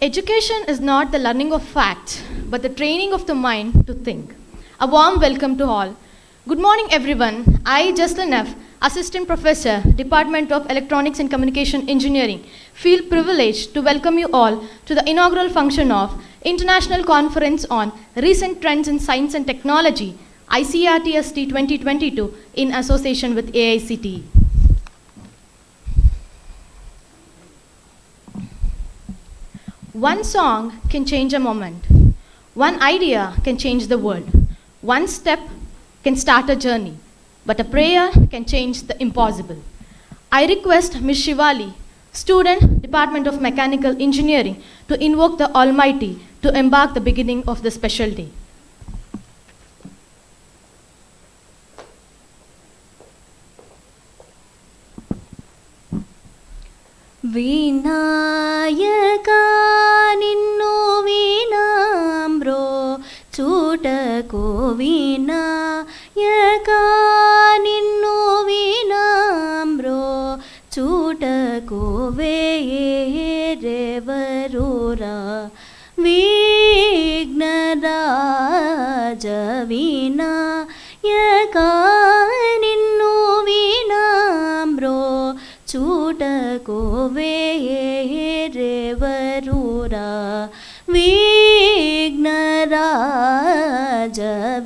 Education is not the learning of facts, but the training of the mind to think. A warm welcome to all. Good morning, everyone. I, Jocelyn F., Assistant Professor, Department of Electronics and Communication Engineering, feel privileged to welcome you all to the inaugural function of International Conference on Recent Trends in Science and Technology, ICRTST-2022, in association with AICTE. One song can change a moment. One idea can change the world. One step can start a journey. But a prayer can change the impossible. I request Ms. Shivali, student, Department of Mechanical Engineering, to invoke the Almighty to embark the beginning of the special day. Vinayaka ನಿನ್ನು ವಿನಮ್ರೋ ಚೂಟಕೋ Vinayaka ನಿನ್ನು ವಿನಮ್ರೋ ಚೂಟಕೋ ವೇರೆವರೂರ ವಿಘ್ನರಾಜ ವಿನಾಯಕ ನಿನ್ನು ವಿನಮ್ರೋ ಚೂಟಕೋ ವೇರೆವರೂರ ವಿಘ್ನರಾಜ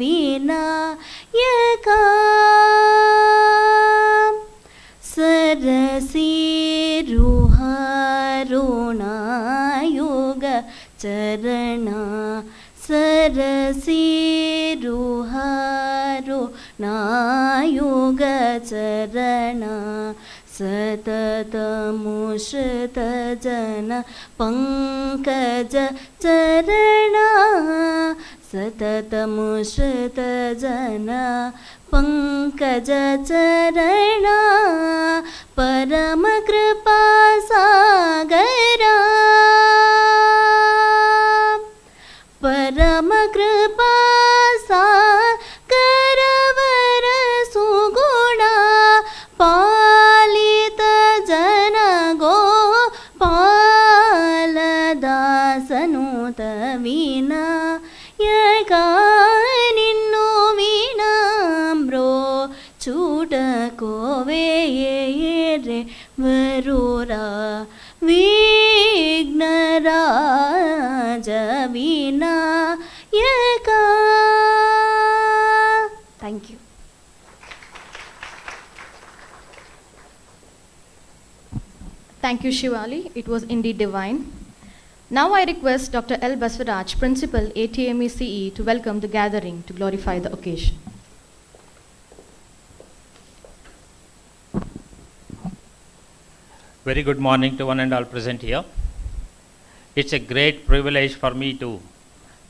ವಿನಾಯಕ ಸರಸಿರುಹಾರುಣಯುಗ ಚರಣ ಸರಸಿರುಹಾರುಣಯುಗ ಚರಣ ಸತತ ಮುಷತ ಜನ ಪಂಕಜ ಚರಣ ಸತತ ಮುಷತ ಜನ ಪಂಕಜ ಚರಣ ಪರಮ ಕೃಪಾ ಸಾಗರ ಪರಮ ಕೃಪಾ ಸಾಗರ ವರ ಸುಗುಣ ಪಾಲಿತ ಜನ ಗೋ ಪಾಲದಾಸನುತ ವಿನಾಯಕ ನಿನ್ನು ವಿನಮ್ರೋ ಚೂಟಕೋ ವೇರೆ ವರೂರ ವಿಘ್ನರಾಜ Vinayaka. Thank you. Thank you, Shivali. It was indeed divine. Now I request Dr. L. Basvaraj, Principal, ATME CE, to welcome the gathering to glorify the occasion. Very good morning to one and all present here. It's a great privilege for me to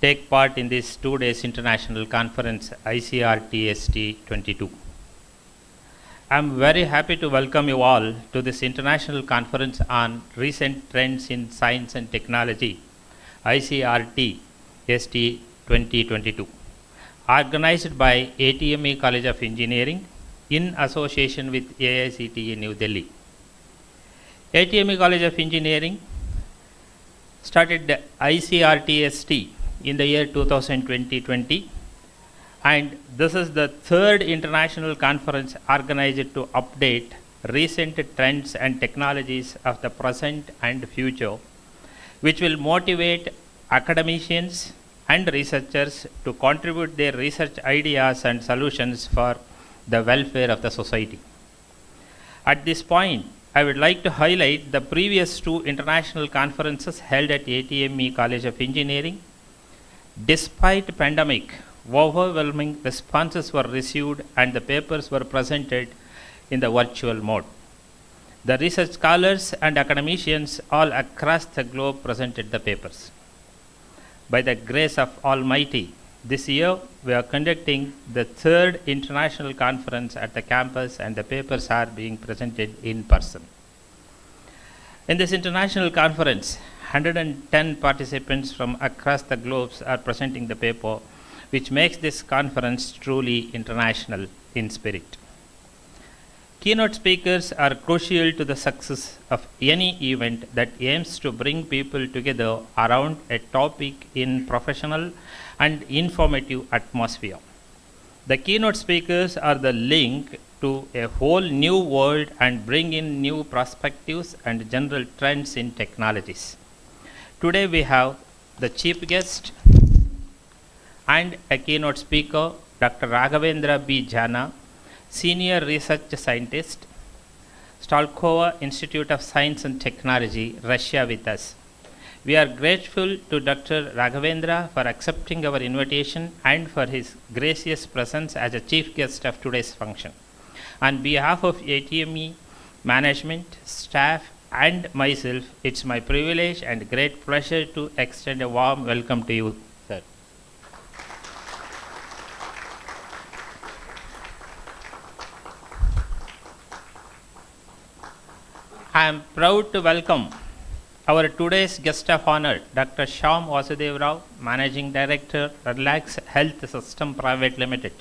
take part in this 2 days international conference, ICRTST-2022. I'm very happy to welcome you all to this international conference on recent trends in science and technology, ICRTST-2022, organized by ATME College of Engineering in association with AICTE New Delhi. ATME College of Engineering started the ICRTST in the year 2020, and this is the third international conference organized to update recent trends and technologies of the present and future, which will motivate academicians and researchers to contribute their research ideas and solutions for the welfare of the society. At this point, I would like to highlight the previous 2 international conferences held at ATME College of Engineering. Despite pandemic, overwhelming responses were received and the papers were presented in the virtual mode. The research scholars and academicians all across the globe presented the papers. By the grace of Almighty, this year we are conducting the 3rd international conference at the campus, and the papers are being presented in person. In this international conference, 110 participants from across the globe are presenting the paper, which makes this conference truly international in spirit. Keynote speakers are crucial to the success of any event that aims to bring people together around a topic in professional and informative atmosphere. The keynote speakers are the link to a whole new world and bring in new perspectives and general trends in technologies. Today we have the chief guest and a keynote speaker, Dr. Raghavendra B. Jana, Senior Research Scientist, Skolkovo Institute of Science and Technology, Russia, with us. We are grateful to Dr. Raghavendra for accepting our invitation and for his gracious presence as a chief guest of today's function. On behalf of ATME management, staff, and myself, it's my privilege and great pleasure to extend a warm welcome to you, sir. I am proud to welcome our today's guest of honor, Dr. Shyam Vasudev Rao, Managing Director, Relax Health System Private Limited.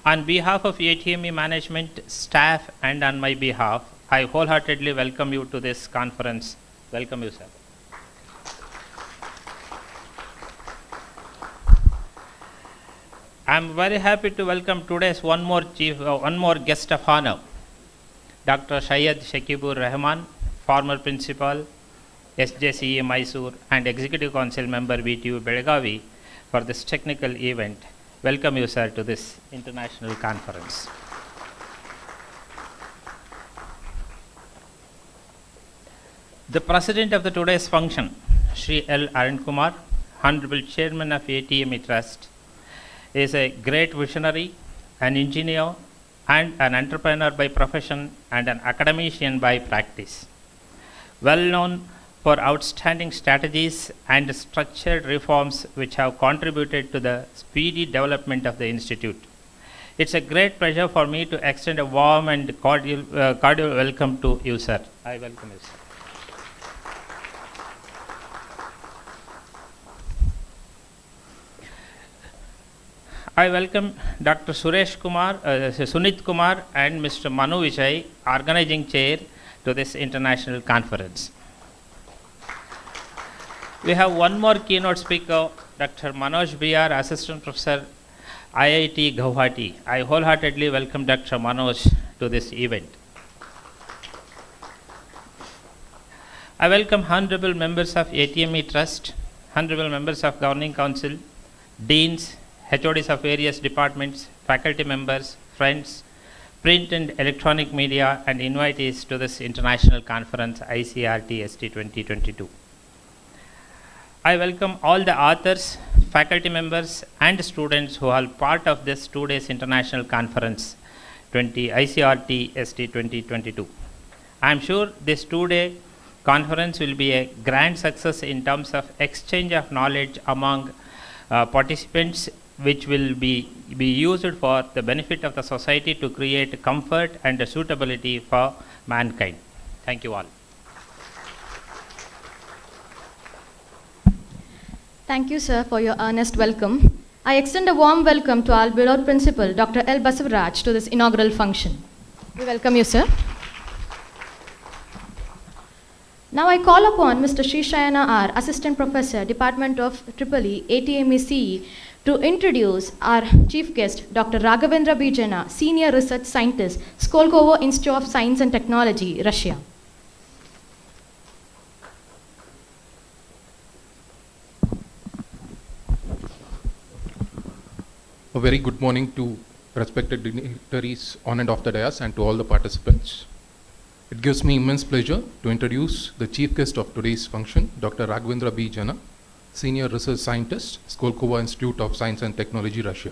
On behalf of ATME management, staff, and on my behalf, I wholeheartedly welcome you to this conference. Welcome you, sir. I am very happy to welcome today's one more guest of honor, Dr. Syed Shakibur Rahman, former principal, SJCE Mysore, and Executive Council member, VTU Belgavi, for this technical event. Welcome you, sir, to this international conference. The president of today's function, Shri L. Arun Kumar, Honorable Chairman of ATME Trust, is a great visionary, an engineer, and an entrepreneur by profession and an academician by practice. Well known for outstanding strategies and structured reforms which have contributed to the speedy development of the Institute. It's a great pleasure for me to extend a warm and cordial welcome to you, sir. I welcome you, sir. I welcome Dr. Sunit Kumar and Mr. Manu Vijay, organizing chair, to this international conference. We have one more keynote speaker, Dr. Manoj B.R., Assistant Professor, IIT Guwahati. I wholeheartedly welcome Dr. Manoj to this event. I welcome honorable members of ATME Trust, honorable members of Governing Council, deans, HODs of various departments, faculty members, friends, print and electronic media, and invitees to this international conference, ICRTST-2022. I welcome all the authors, faculty members, and students who are part of this 2 days international conference, ICRTST-2022. I am sure this 2-day conference will be a grand success in terms of exchange of knowledge among participants, which will be used for the benefit of the society to create comfort and suitability for mankind. Thank you all. Thank you, sir, for your earnest welcome. I extend a warm welcome to our beloved principal, Dr. L. Basavaraj, to this inaugural function. We welcome you, sir. Now I call upon Mr. Sri Shayana R., Assistant Professor, Department of EEE, ATME CE, to introduce our chief guest, Dr. Raghavendra B. Jana, Senior Research Scientist, Skolkovo Institute of Science and Technology, Russia. A very good morning to respected dignitaries on and off the dais and to all the participants. It gives me immense pleasure to introduce the chief guest of today's function, Dr. Raghavendra B. Jana, Senior Research Scientist, Skolkovo Institute of Science and Technology, Russia.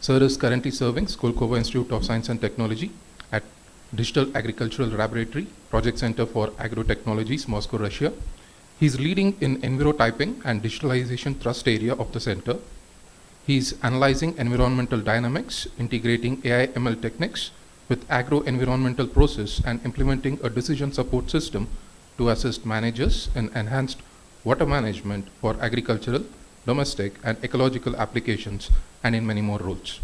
Sir is currently serving Skolkovo Institute of Science and Technology at Digital Agricultural Laboratory, Project Center for Agrotechnologies, Moscow, Russia. He is leading in Envirotyping and Digitalization Thrust area of the center. He is analyzing environmental dynamics, integrating AI/ML techniques with agro-environmental process and implementing a decision support system to assist managers in enhanced water management for agricultural, domestic, and ecological applications, and in many more roles.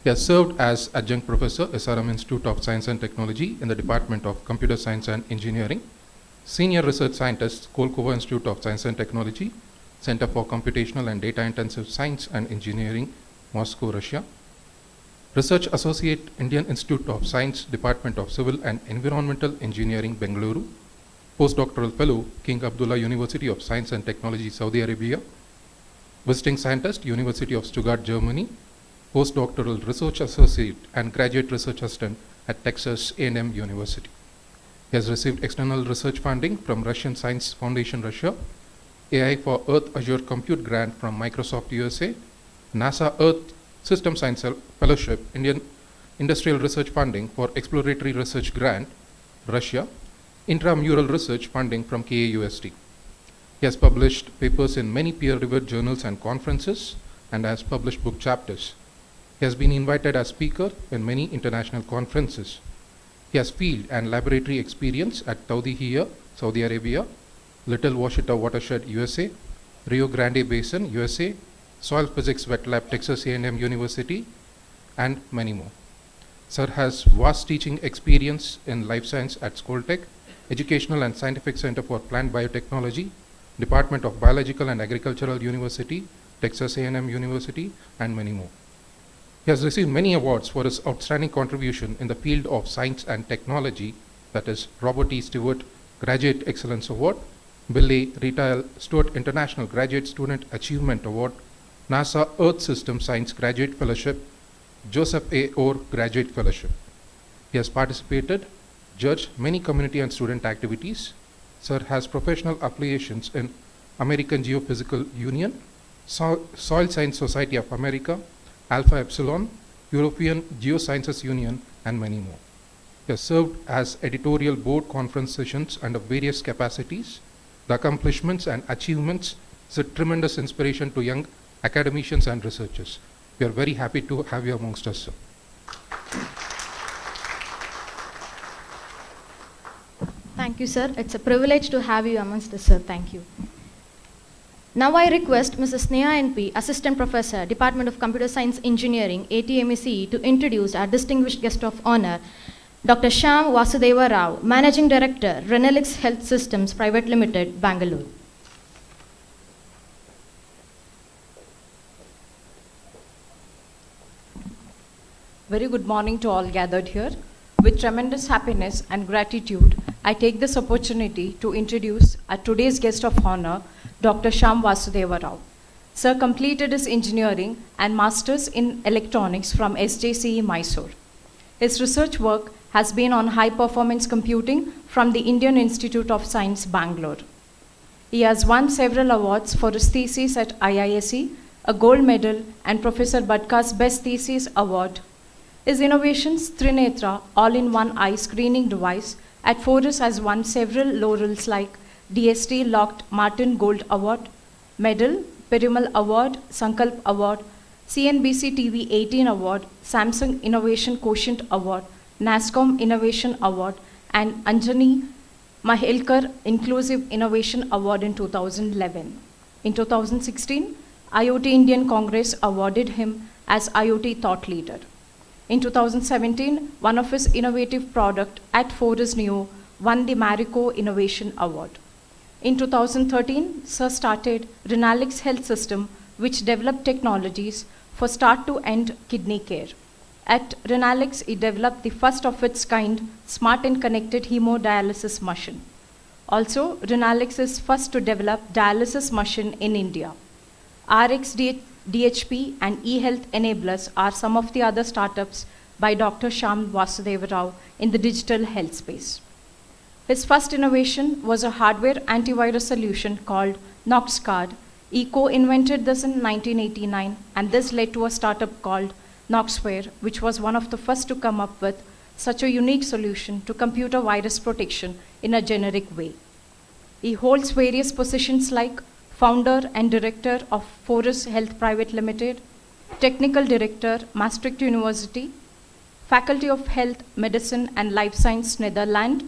He has served as adjunct professor, SRM Institute of Science and Technology in the Department of Computer Science and Engineering, senior research scientist, Kolkova Institute of Science and Technology, Center for Computational and Data Intensive Science and Engineering, Moscow, Russia. Research Associate, Indian Institute of Science, Department of Civil and Environmental Engineering, Bengaluru. Postdoctoral Fellow, King Abdullah University of Science and Technology, Saudi Arabia. Visiting Scientist, University of Stuttgart, Germany. Postdoctoral Research Associate and Graduate Research Assistant at Texas A&M University. He has received external research funding from Russian Science Foundation, Russia, AI for Earth Azure Compute Grant from Microsoft USA, NASA Earth System Science Fellowship, Indian Industrial Research Funding for Exploratory Research Grant, Russia, Intramural Research Funding from KAUST. He has published papers in many peer-reviewed journals and conferences and has published book chapters. He has been invited as speaker in many international conferences. He has field and laboratory experience at Tawdihiyya, Saudi Arabia, Little Washita Watershed, USA, Rio Grande Basin, USA, Soil Physics Wet Lab, Texas A&M University, and many more. Sir has vast teaching experience in life science at Skoltech, Educational and Scientific Center for Plant Biotechnology, Department of Biological and Agricultural University, Texas A&M University, and many more. He has received many awards for his outstanding contribution in the field of science and technology, that is Robert E. Stewart Graduate Excellence Award, Bill A. Retail Stewart International Graduate Student Achievement Award, NASA Earth System Science Graduate Fellowship, Joseph A. Orr Graduate Fellowship. He has participated, judged many community and student activities. Sir has professional affiliations in American Geophysical Union, Soil Science Society of America, Alpha Epsilon, European Geosciences Union, and many more. He has served as editorial board conference sessions under various capacities. The accomplishments and achievements is a tremendous inspiration to young academicians and researchers. We are very happy to have you amongst us, sir. Thank you, sir. It's a privilege to have you amongst us, sir. Thank you. Now I request Mrs. Sneha NP, Assistant Professor, Department of Computer Science Engineering, ATMECE, to introduce our distinguished guest of honor, Dr. Shyam Vasudeva Rao, Managing Director, Renelix Health Systems Private Limited, Bangalore. Very good morning to all gathered here. With tremendous happiness and gratitude, I take this opportunity to introduce our today's guest of honor, Dr. Shyam Vasudeva Rao. Sir completed his engineering and masters in electronics from SJCE Mysore. His research work has been on high performance computing from the Indian Institute of Science, Bangalore. He has won several awards for his thesis at IISc, a gold medal, and Professor Bhatka's Best Thesis Award. His innovations, Trinetra, all-in-one eye screening device, at Forus has won several laurels like DST Locked Martin Gold Award, Medal, Parimal Award, Sankalp Award, CNBC TV 18 Award, Samsung Innovation Quotient Award, NASCOM Innovation Award, and Anjani Mahelkar Inclusive Innovation Award in 2011. In 2016, IoT Indian Congress awarded him as IoT Thought Leader. In 2017, one of his innovative products at Forus Neo won the Marico Innovation Award. In 2013, Sir started Renalix Health System, which developed technologies for start-to-end kidney care. At Renalix, he developed the first of its kind smart and connected hemodialysis machine. Also, Renalix is first to develop dialysis machine in India. DHP and eHealth Enablers are some of the other startups by Dr. Shyam Vasudeva Rao in the digital health space. His first innovation was a hardware antivirus solution called NoxCard. He co-invented this in 1989, and this led to a startup called Noxware, which was one of the first to come up with such a unique solution to computer virus protection in a generic way. He holds various positions like Founder and Director of Forus Health Private Limited, Technical Director, Maastricht University, Faculty of Health, Medicine and Life Science, Netherlands,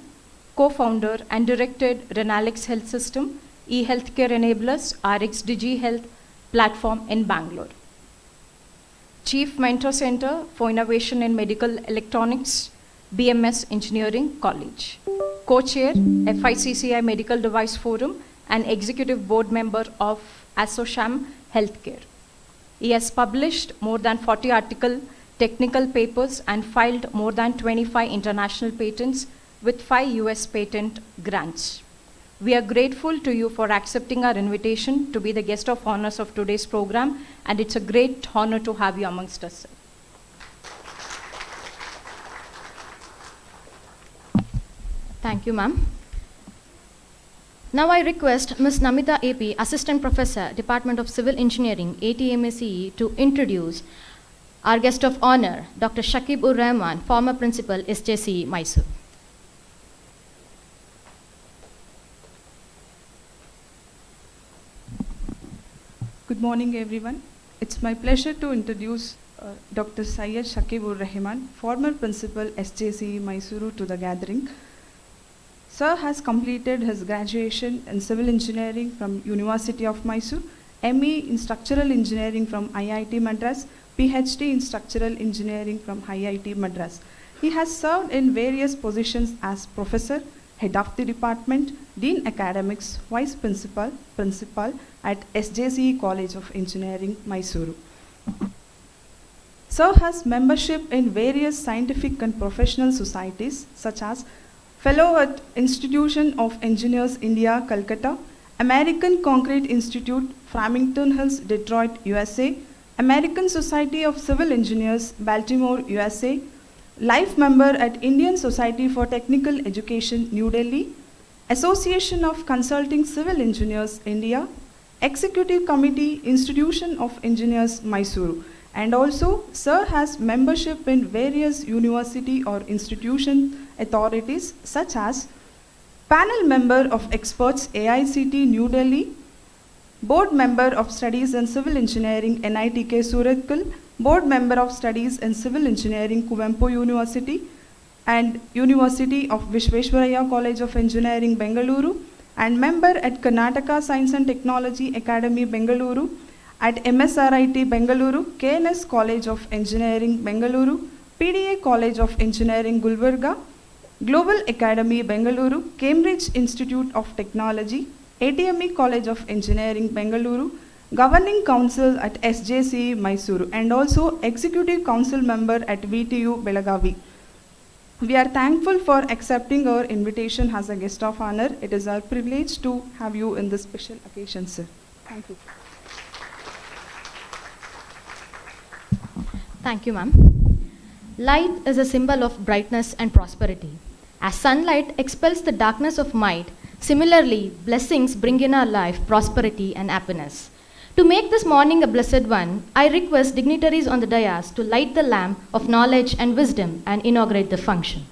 Co-founder and directed Renalix Health System, eHealthcare Enablers, RxDigi Health platform in Bangalore. Chief Mentor Center for Innovation in Medical Electronics, BMS Engineering College. Co-chair, FICCI Medical Device Forum, and executive board member of ASSOCHAM Healthcare. He has published more than 40 technical papers and filed more than 25 international patents with 5 US patent grants. We are grateful to you for accepting our invitation to be the guest of honors of today's program, and it's a great honor to have you amongst us, sir. Thank you, ma'am. Now I request Ms. Namita AP, Assistant Professor, Department of Civil Engineering, ATMACE, to introduce our guest of honor, Dr. Shakib-ur-Rahman, former Principal, SJC, Mysore. Good morning, everyone. It's my pleasure to introduce Dr. Syed Shakib-ur-Rahman, former Principal, SJC, Mysuru, to the gathering. Sir has completed his graduation in Civil Engineering from University of Mysore, ME in Structural Engineering from IIT Madras, PhD in Structural Engineering from IIT Madras. He has served in various positions as Professor, Head of the Department, Dean Academics, Vice Principal, Principal at SJC College of Engineering, Mysuru. Sir has membership in various scientific and professional societies such as Fellow at Institution of Engineers India, Calcutta, American Concrete Institute, Farmington Hills, Detroit, USA, American Society of Civil Engineers, Baltimore, USA, Life Member at Indian Society for Technical Education, New Delhi, Association of Consulting Civil Engineers, India, Executive Committee, Institution of Engineers, Mysuru. And also, Sir has membership in various university or institution authorities such as Panel Member of Experts, AICT, New Delhi, Board Member of Studies in Civil Engineering, NITK, Surathkal, Board Member of Studies in Civil Engineering, Kuvempu University, and University of Vishveshwaraya College of Engineering, Bengaluru, and member at Karnataka Science and Technology Academy, Bengaluru, at MSRIT, Bengaluru, KNS College of Engineering, Bengaluru, PDA College of Engineering, Gulbarga, Global Academy, Bengaluru, Cambridge Institute of Technology, ATME College of Engineering, Bengaluru, Governing Council at SJC, Mysuru, and also Executive Council Member at VTU, Belagavi. We are thankful for accepting our invitation as a guest of honor. It is our privilege to have you in this special occasion, sir. Thank you. Thank you, ma'am. Light is a symbol of brightness and prosperity. As sunlight expels the darkness of night, similarly, blessings bring in our life prosperity and happiness. To make this morning a blessed one, I request dignitaries on the dais to light the lamp of knowledge and wisdom and inaugurate the function.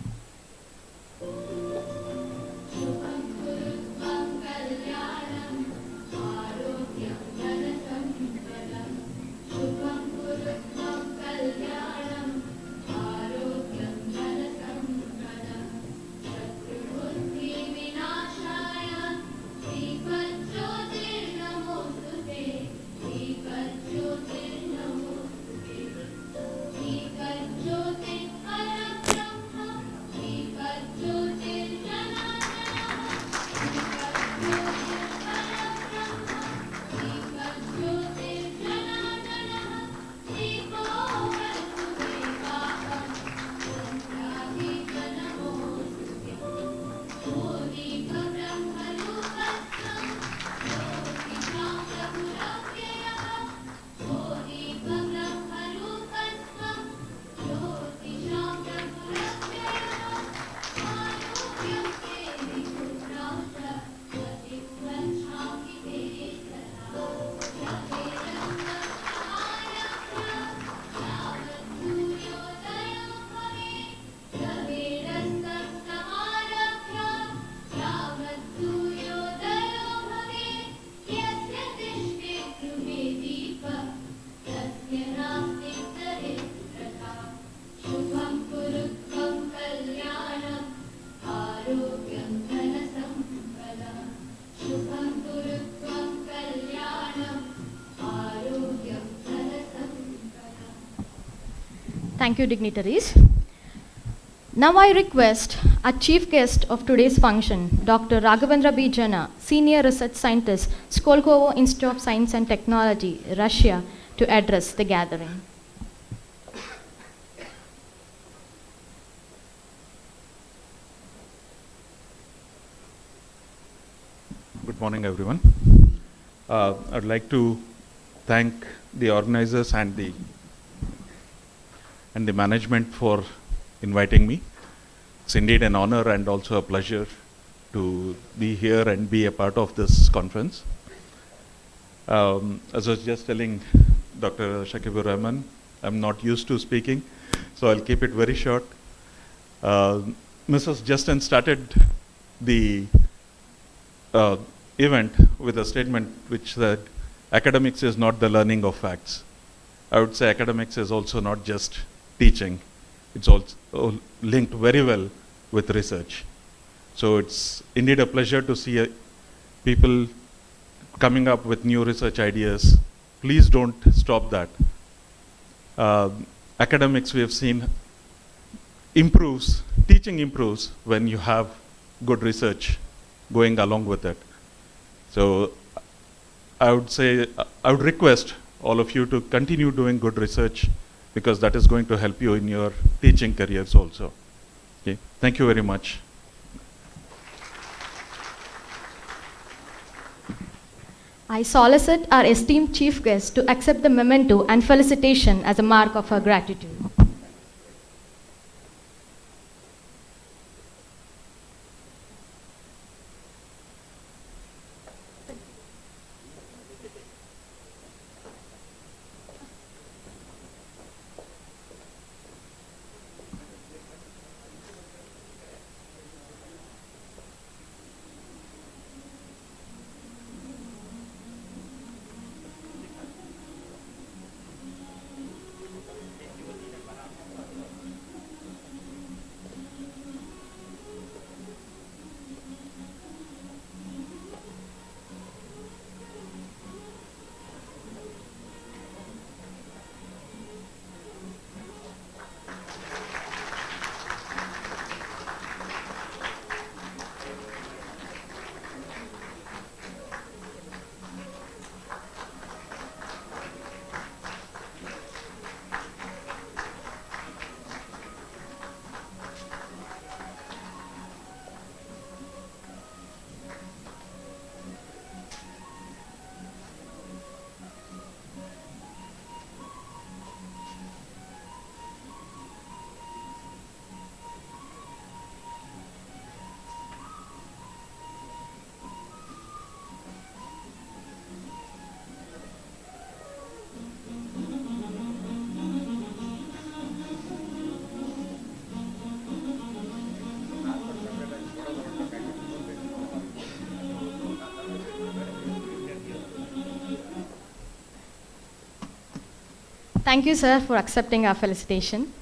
Thank you, dignitaries. Now I request our chief guest of today's function, Dr. Raghavendra B. Jana, Senior Research Scientist, Skolkovo Institute of Science and Technology, Russia, to address the gathering. Good morning, everyone. I'd like to thank the organizers and the management for inviting me. It's indeed an honor and also a pleasure to be here and be a part of this conference. As I was just telling Dr. Shakibur Rahman, I'm not used to speaking, so I'll keep it very short. Mrs. Justin started the event with a statement which said, academics is not the learning of facts. I would say academics is also not just teaching. It's also linked very well with research. So it's indeed a pleasure to see people coming up with new research ideas. Please don't stop that. Academics, we have seen, improves, teaching improves when you have good research going along with it. So I would request all of you to continue doing good research, because that is going to help you in your teaching careers also. Okay. Thank you very much. I solicit our esteemed chief guest to accept the memento and felicitation as a mark of her gratitude. Thank you, sir, for accepting our felicitation.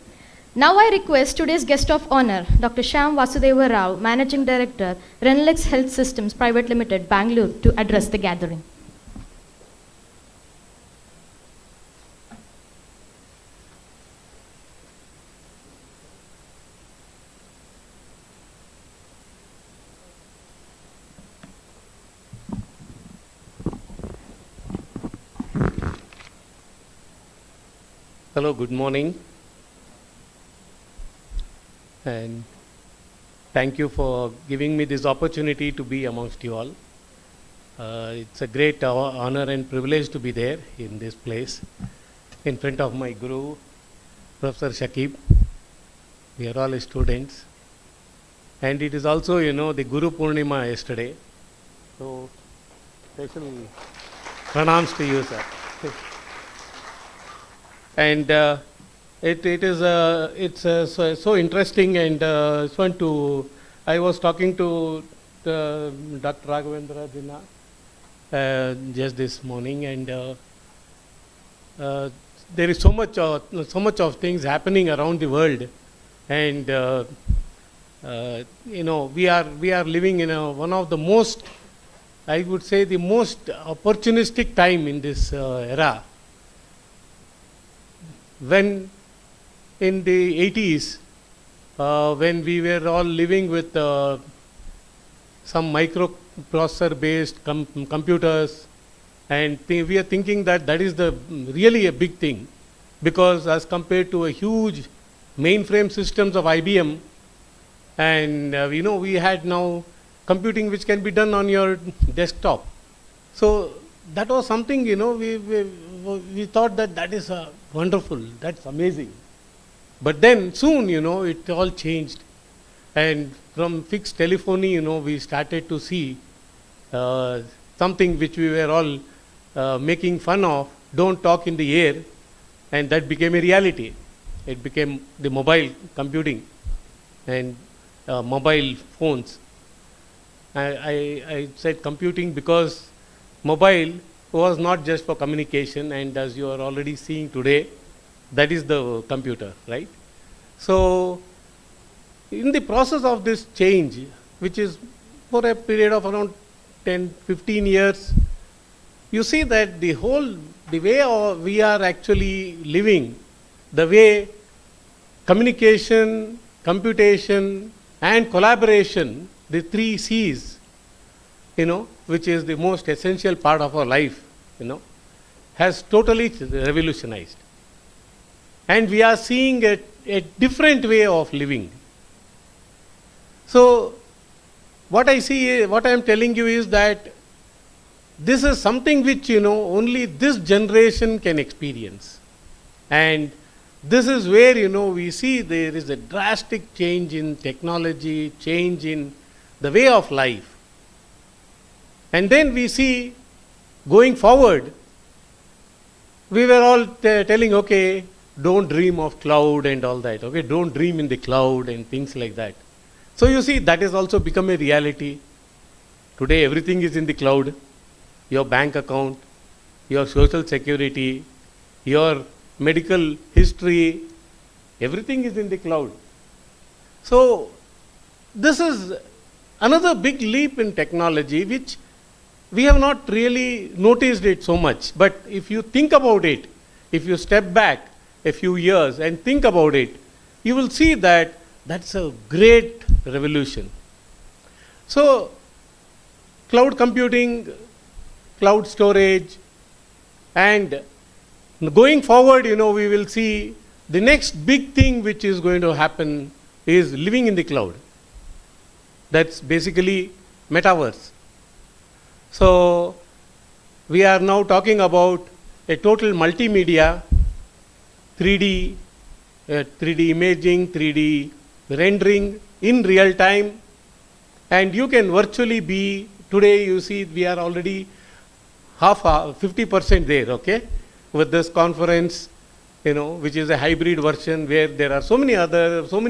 Now I request today's guest of honor, Dr. Shyam Vasudeva Rao, Managing Director, Renlex Health Systems Private Limited, Bangalore, to address the gathering. Hello, good morning, and thank you for giving me this opportunity to be amongst you all. It's a great honor and privilege to be there in this place in front of my guru, Professor Shakib. We are all students, and it is also, the Guru Purnima yesterday, so special pranams to you, sir. And it's so interesting and fun to. I was talking to Dr. Raghavendra Jana just this morning, and there is so much of things happening around the world, and we are living in one of the most, I would say, the most opportunistic time in this era. When in the 80s, when we were all living with some microprocessor based computers, and we are thinking that that is the really a big thing, because as compared to a huge mainframe systems of IBM, and we had now computing which can be done on your desktop. So that was something, we thought that that is wonderful, that's amazing. But then soon, it all changed. And from fixed telephony, we started to see something which we were all making fun of, don't talk in the air, and that became a reality. It became the mobile computing and mobile phones. I said computing because mobile was not just for communication, and as you are already seeing today, that is the computer, right? So in the process of this change, which is for a period of around 10-15 years, you see that the way we are actually living, the way communication, computation, and collaboration, the 3 C's, which is the most essential part of our life, has totally revolutionized. And we are seeing a different way of living. So what I see, what I am telling you is that this is something which, only this generation can experience. And this is where, we see there is a drastic change in technology, change in the way of life. And then we see, going forward, we were all telling, okay, don't dream of cloud and all that, okay, don't dream in the cloud and things like that. So you see, that has also become a reality. Today everything is in the cloud. Your bank account, your social security, your medical history, everything is in the cloud. So this is another big leap in technology, which we have not really noticed it so much. But if you think about it, if you step back a few years and think about it, you will see that that's a great revolution. So cloud computing, cloud storage, and going forward, we will see the next big thing which is going to happen is living in the cloud. That's basically metaverse. So we are now talking about a total multimedia, 3D imaging, 3D rendering in real time, and you can virtually be, today you see we are already 50% there, okay, with this conference, which is a hybrid version where there are so many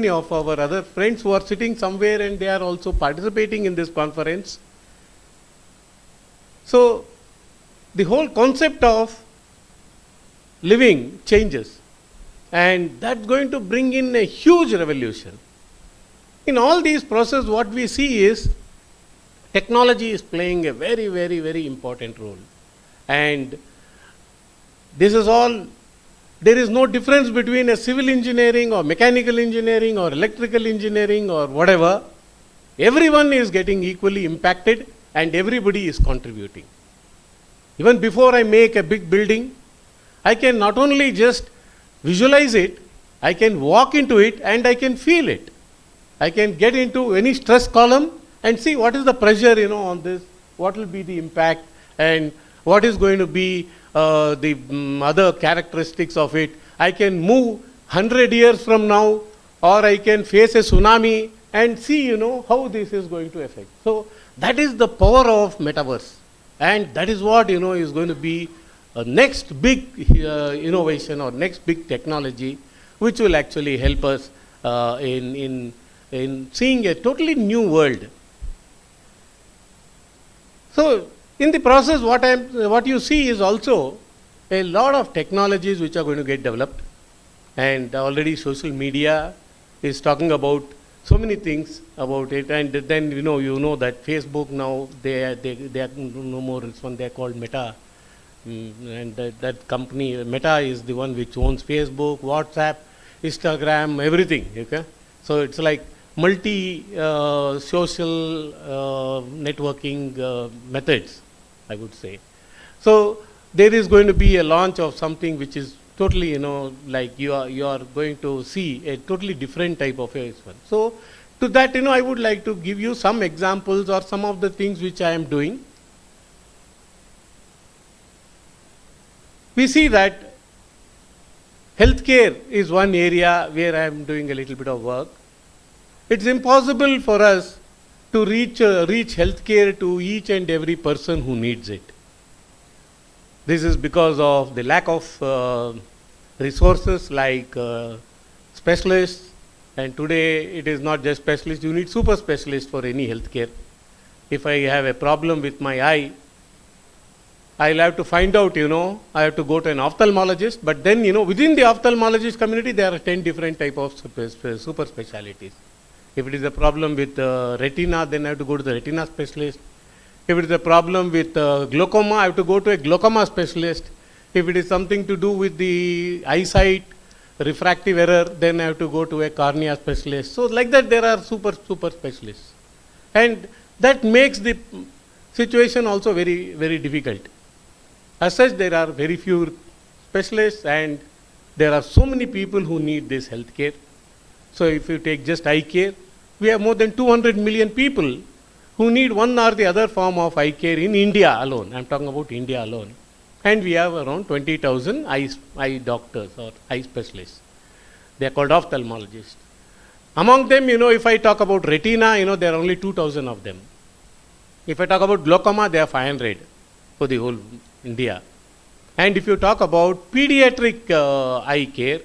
of our other friends who are sitting somewhere and they are also participating in this conference. So the whole concept of living changes, and that's going to bring in a huge revolution. In all these processes, what we see is technology is playing a very, very, very important role. And this is all, there is no difference between a civil engineering or mechanical engineering or electrical engineering or whatever. Everyone is getting equally impacted and everybody is contributing. Even before I make a big building, I can not only just visualize it, I can walk into it and I can feel it. I can get into any stress column and see what is the pressure, on this, what will be the impact, and what is going to be the other characteristics of it. I can move 100 years from now, or I can face a tsunami and see, how this is going to affect. So that is the power of metaverse, and that is what, is going to be a next big innovation or next big technology, which will actually help us in seeing a totally new world. So in the process, what you see is also a lot of technologies which are going to get developed, and already social media is talking about so many things about it. And then you know that Facebook now they are no more. It's one they are called Meta, and that company Meta is the one which owns Facebook, WhatsApp. Instagram, everything. Okay? So it's like social networking methods, I would say. So there is going to be a launch of something which is totally, like you are going to see a totally different type of a one. So to that, I would like to give you some examples or some of the things which I am doing. We see that healthcare is one area where I am doing a little bit of work. It's impossible for us to reach healthcare to each and every person who needs it. This is because of the lack of resources like specialists, and today it is not just specialists, you need super specialists for any healthcare. If I have a problem with my eye, I'll have to find out, I have to go to an ophthalmologist, but then, within the ophthalmologist community, there are 10 different type of super specialities. If it is a problem with retina, then I have to go to the retina specialist. If it is a problem with glaucoma, I have to go to a glaucoma specialist. If it is something to do with the eyesight, refractive error, then I have to go to a cornea specialist. So like that, there are super specialists. And that makes the situation also very, very difficult. As such, there are very few specialists and there are so many people who need this health care. So if you take just eye care, we have more than 200 million people who need one or the other form of eye care in India alone. I am talking about India alone. And we have around 20,000 eye doctors or eye specialists. They are called ophthalmologists. Among them, if I talk about retina, there are only 2,000 of them. If I talk about glaucoma, there are 500 for the whole India. And if you talk about pediatric eye care,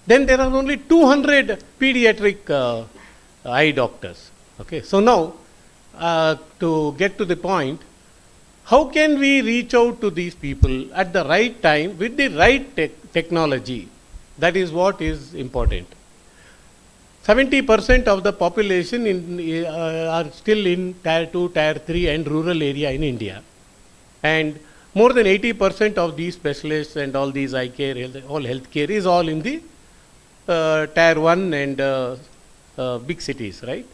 then there are only 200 pediatric eye doctors. Okay, so now to get to the point, how can we reach out to these people at the right time with the right technology? That is what is important. 70% of the population are still in Tier 2, Tier 3 and rural area in India. And more than 80% of these specialists and all these eye care, all health care is all in the Tier 1 and big cities, right?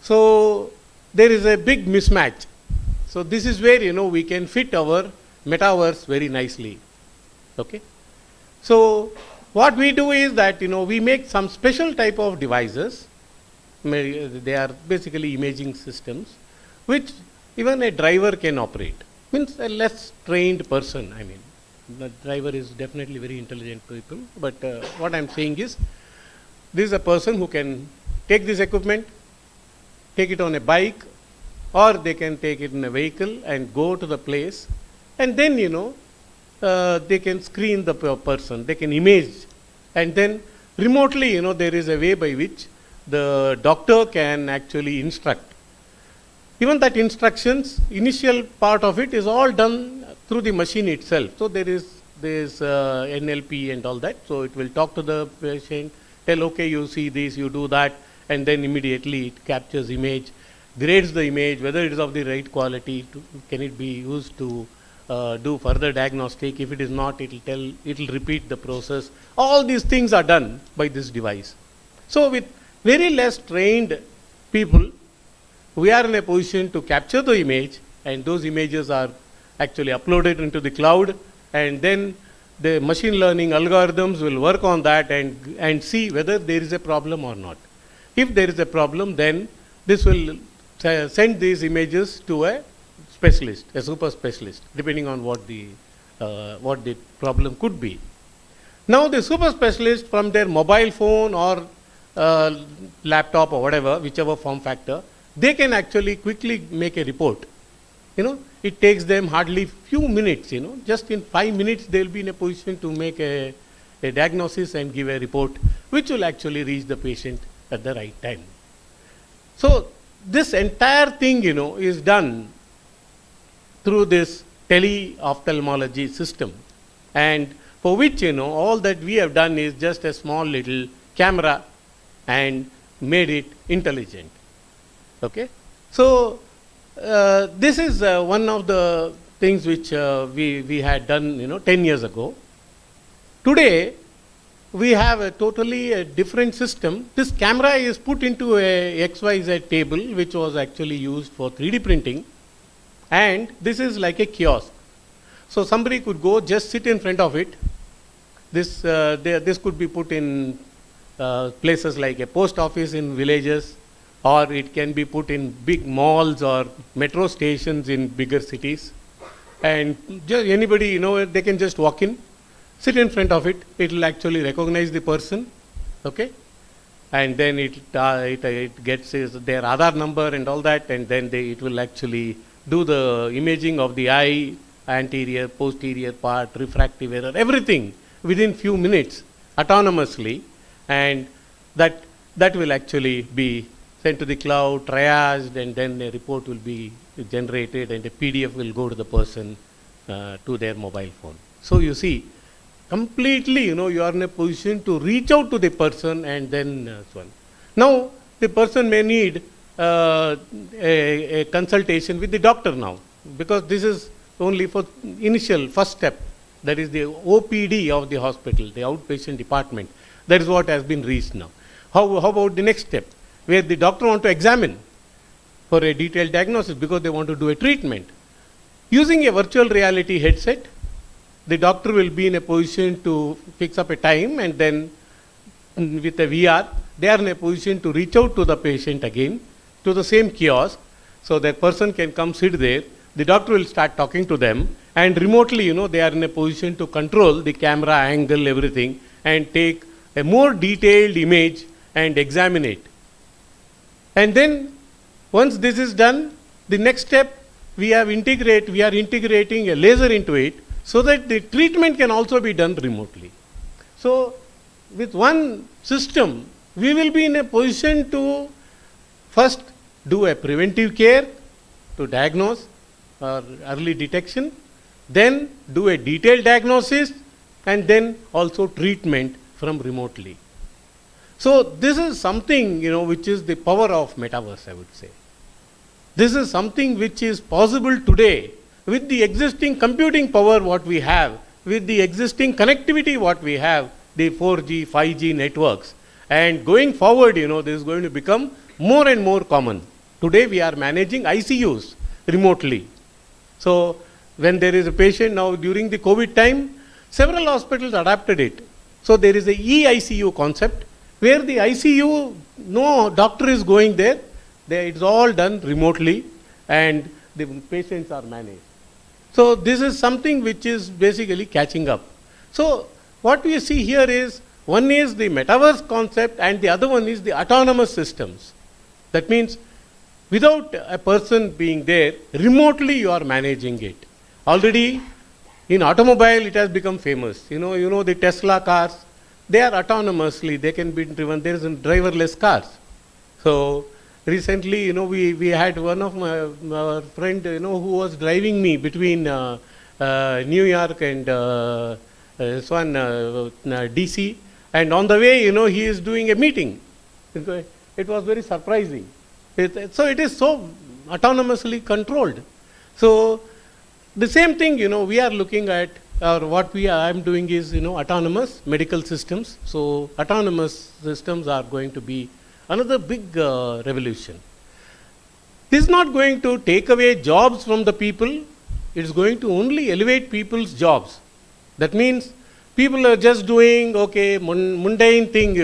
So there is a big mismatch. So this is where, we can fit our metaverse very nicely. Okay. So what we do is that, we make some special type of devices. They are basically imaging systems, which even a driver can operate. Means a less trained person. I mean, the driver is definitely very intelligent people. But what I'm saying is, this is a person who can take this equipment, take it on a bike, or they can take it in a vehicle and go to the place, and then, they can screen the person, they can image, and then remotely, there is a way by which the doctor can actually instruct. Even that instructions, initial part of it is all done through the machine itself. So there is NLP and all that. So it will talk to the patient, tell, okay, you see this, you do that, and then immediately it captures image, grades the image, whether it is of the right quality, can it be used to do further diagnostic. If it is not, it will repeat the process. All these things are done by this device. So with very less trained people, we are in a position to capture the image, and those images are actually uploaded into the cloud, and then the machine learning algorithms will work on that and see whether there is a problem or not. If there is a problem, then this will send these images to a specialist, a super specialist, depending on what the problem could be. Now the super specialist, from their mobile phone or laptop or whatever, whichever form factor, they can actually quickly make a report. It takes them hardly few minutes, just in 5 minutes they will be in a position to make a diagnosis and give a report, which will actually reach the patient at the right time. So this entire thing, is done through this tele-ophthalmology system, and for which, all that we have done is just a small little camera and made it intelligent. Okay. So this is one of the things which we had done, 10 years ago. Today, we have a totally different system. This camera is put into a XYZ table, which was actually used for 3D printing, and this is like a kiosk. So somebody could go just sit in front of it. This could be put in places like a post office in villages, or it can be put in big malls or metro stations in bigger cities. And just anybody, they can just walk in, sit in front of it. It will actually recognize the person, okay? And then it gets their Aadhaar number and all that, and then it will actually do the imaging of the eye, anterior, posterior part, refractive error, everything within few minutes autonomously, and that will actually be sent to the cloud, triaged, and then a report will be generated, and a PDF will go to the person to their mobile phone. So you see, completely, you are in a position to reach out to the person, and then so on. Now, the person may need a consultation with the doctor now, because this is only for initial first step. That is the OPD of the hospital, the outpatient department. That is what has been reached now. How about the next step, where the doctor want to examine for a detailed diagnosis because they want to do a treatment? Using a virtual reality headset, the doctor will be in a position to fix up a time, and then with a VR, they are in a position to reach out to the patient again, to the same kiosk, so that person can come sit there. The doctor will start talking to them, and remotely, they are in a position to control the camera angle, everything, and take a more detailed image and examine it. And then, once this is done, the next step, we are integrating a laser into it, so that the treatment can also be done remotely. So, with one system, we will be in a position to first do a preventive care to diagnose or early detection, then do a detailed diagnosis, and then also treatment from remotely. So this is something, which is the power of metaverse, I would say. This is something which is possible today with the existing computing power what we have, with the existing connectivity what we have, the 4G, 5G networks. And going forward, this is going to become more and more common. Today we are managing ICUs remotely. So when there is a patient now during the COVID time, several hospitals adapted it. So there is a eICU concept where the ICU, no doctor is going there, it's all done remotely, and the patients are managed. So this is something which is basically catching up. So what we see here is, one is the metaverse concept and the other one is the autonomous systems. That means without a person being there, remotely you are managing it. Already in automobile it has become famous. You know the Tesla cars, they are autonomously, they can be driven, there is driverless cars. So recently, we had one of my friend, who was driving me between New York and DC, and on the way, he is doing a meeting. It was very surprising. So it is so autonomously controlled. So the same thing, we are looking at, or what I am doing is, autonomous medical systems. So autonomous systems are going to be another big revolution. This is not going to take away jobs from the people. It is going to only elevate people's jobs. That means people are just doing, mundane thing,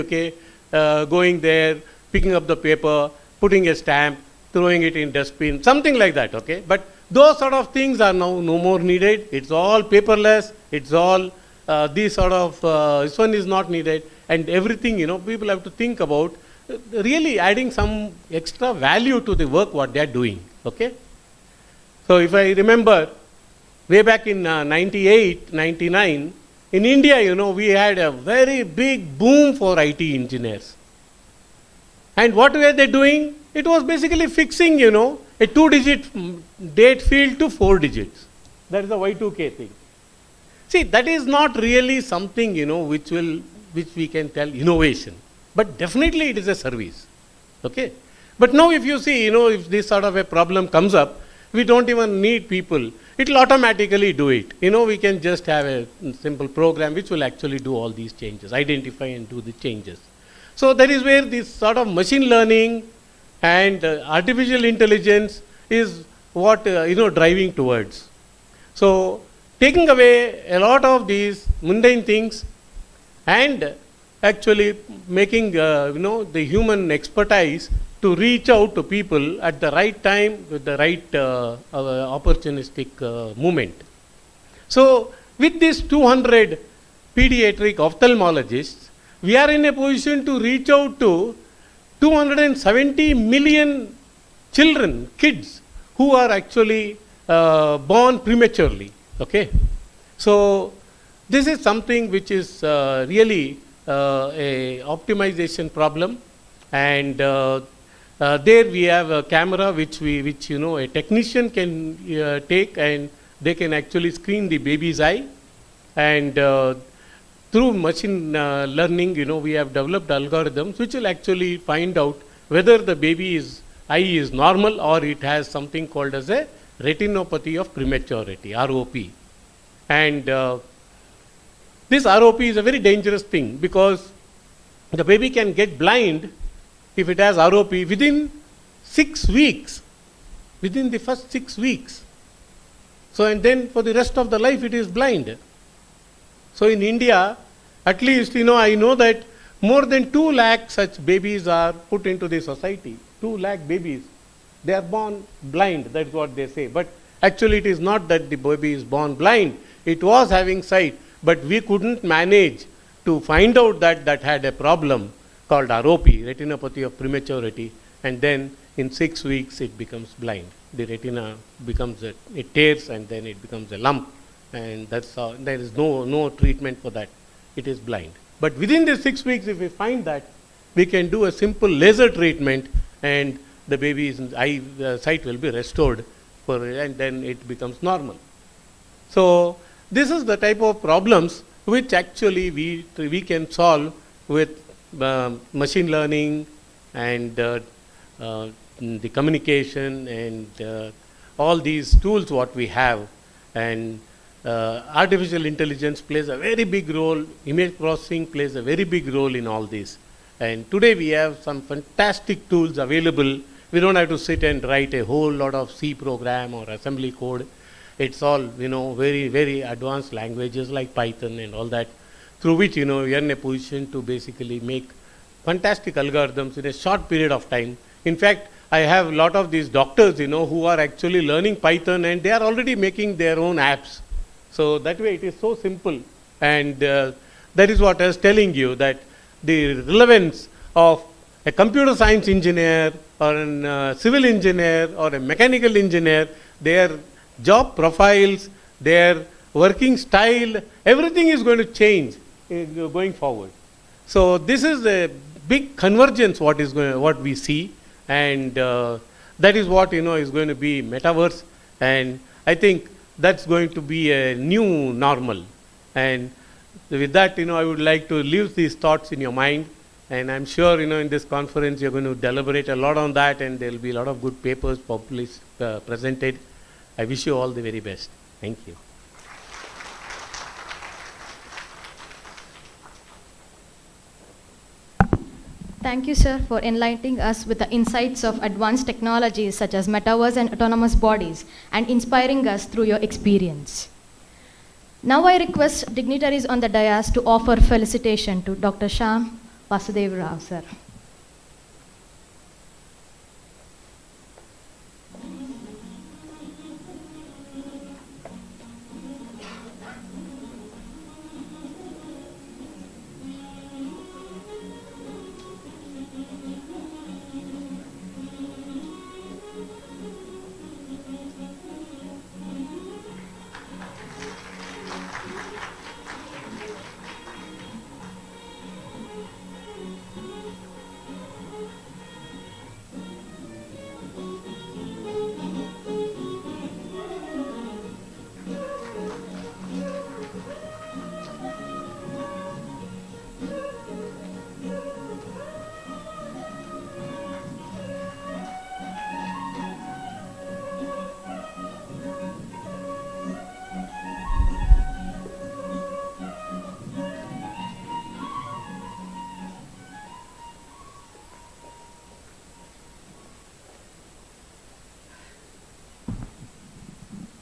going there, picking up the paper, putting a stamp, throwing it in dustbin, something like that, But those sort of things are now no more needed. It's all paperless. It's all, this one is not needed. And everything, people have to think about really adding some extra value to the work what they are doing, So if I remember, way back in 98, 99, in India, we had a very big boom for IT engineers. And what were they doing? It was basically fixing, a 2-digit date field to 4 digits. That is the Y2K thing. See, that is not really something, which we can tell innovation. But definitely it is a service, But now if you see, if this sort of a problem comes up, we don't even need people. it will automatically do it. We can just have a simple program which will actually do all these changes, identify and do the changes. So that is where this sort of machine learning and artificial intelligence is what driving towards. So taking away a lot of these mundane things and actually making the human expertise to reach out to people at the right time with the right opportunistic movement. So with these 200 pediatric ophthalmologists, we are in a position to reach out to 270 million children, kids, who are actually born prematurely. Okay, so this is something which is really a optimization problem, and there we have a camera which a technician can take, and they can actually screen the baby's eye, and through machine learning, we have developed algorithms which will actually find out whether the baby's eye is normal or it has something called as a retinopathy of prematurity, ROP. And this ROP is a very dangerous thing, because the baby can get blind if it has ROP within 6 weeks, within the first 6 weeks. So, and then for the rest of the life it is blind. So in India, at least, I know that more than 2 lakh such babies are put into the society. 2 lakh babies, they are born blind, that's what they say. But actually it is not that the baby is born blind, it was having sight, but we couldn't manage to find out that had a problem called ROP, retinopathy of prematurity, and then in 6 weeks it becomes blind. The retina becomes, it tears and then it becomes a lump, and that's how, there is no treatment for that. It is blind. But within the 6 weeks, if we find that, we can do a simple laser treatment and the baby's eye sight will be restored, and then it becomes normal. So this is the type of problems which actually we can solve with machine learning and the communication and all these tools what we have. And artificial intelligence plays a very big role, image processing plays a very big role in all this. And today we have some fantastic tools available. We don't have to sit and write a whole lot of C program or assembly code. It's all, very, very advanced languages like Python and all that, through which, we are in a position to basically make fantastic algorithms in a short period of time. In fact, I have a lot of these doctors, who are actually learning Python and they are already making their own apps. So that way it is so simple. And that is what I was telling you, that the relevance of a computer science engineer or a civil engineer or a mechanical engineer, their job profiles, their working style, everything is going to change going forward. So this is a big convergence what we see, and that is what is going to be metaverse, and I think that's going to be a new normal. And with that, I would like to leave these thoughts in your mind, and I'm sure in this conference you're going to deliberate a lot on that, and there will be a lot of good papers published, presented. I wish you all the very best. Thank you. Thank you, sir, for enlightening us with the insights of advanced technologies such as metaverse and autonomous bodies, and inspiring us through your experience. Now I request dignitaries on the dais to offer felicitation to Dr. Shyam Vasudev Rao, sir.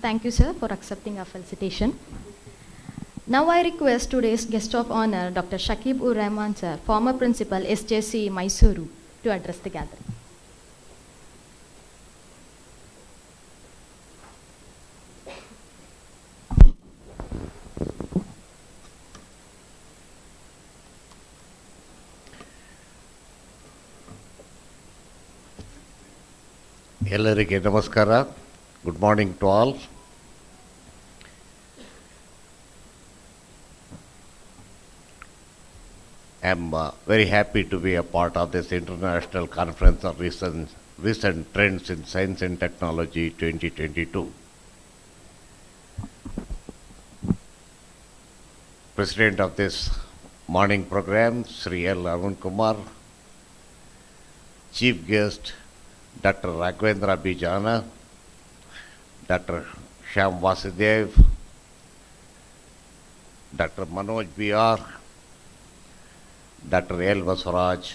Thank you, sir, for accepting our felicitation. Now I request today's guest of honor, Dr. Shakib ur Rahman, sir, former principal, SJC Mysuru, to address the gathering. ಎಲ್ಲರಿಗೆ ನಮಸ್ಕಾರ. Good morning to all. I'm very happy to be a part of this international conference on recent trends in science and technology 2022. President of this morning program, Sri L. Arun Kumar, Chief Guest, Dr. Raghavendra Bijana, Dr. Shyam Vasudev, Dr. Manoj B.R., Dr. L. Vasaraj,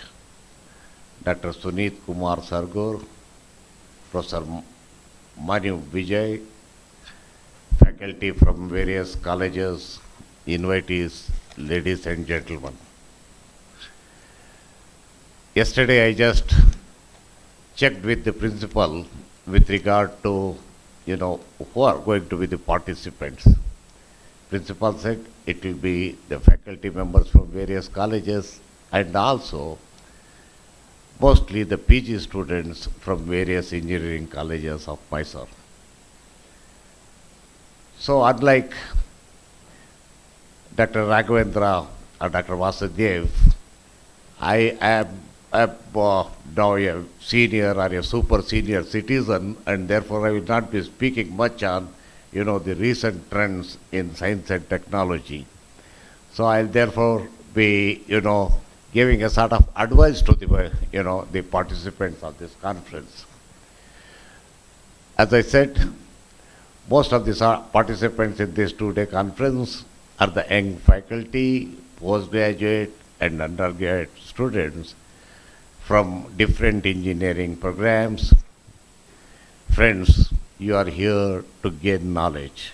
Dr. Suneet Kumar Sargur, Professor Manu Vijay, faculty from various colleges, invitees, ladies and gentlemen. Yesterday I just checked with the principal with regard to, who are going to be the participants. Principal said it will be the faculty members from various colleges and also mostly the PG students from various engineering colleges of Mysore. So unlike Dr. Raghavendra or Dr. Vasudev, I am now a senior or a super senior citizen, and therefore I will not be speaking much on, the recent trends in science and technology. So I'll therefore be, giving a sort of advice to the participants of this conference. As I said, most of the participants in this two-day conference are the young faculty, postgraduate and undergraduate students from different engineering programs. Friends, you are here to gain knowledge.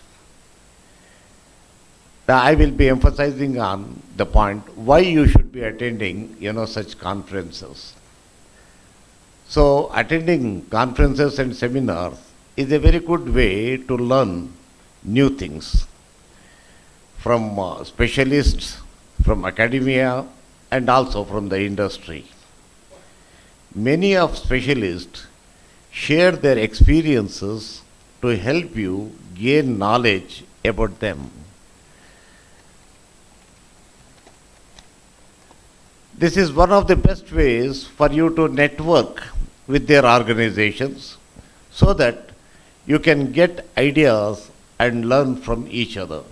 Now, I will be emphasizing on the point why you should be attending, such conferences. So, attending conferences and seminars is a very good way to learn new things from specialists, from academia, and also from the industry. Many of specialists share their experiences to help you gain knowledge about them. This is one of the best ways for you to network with their organizations so that you can get ideas and learn from each other.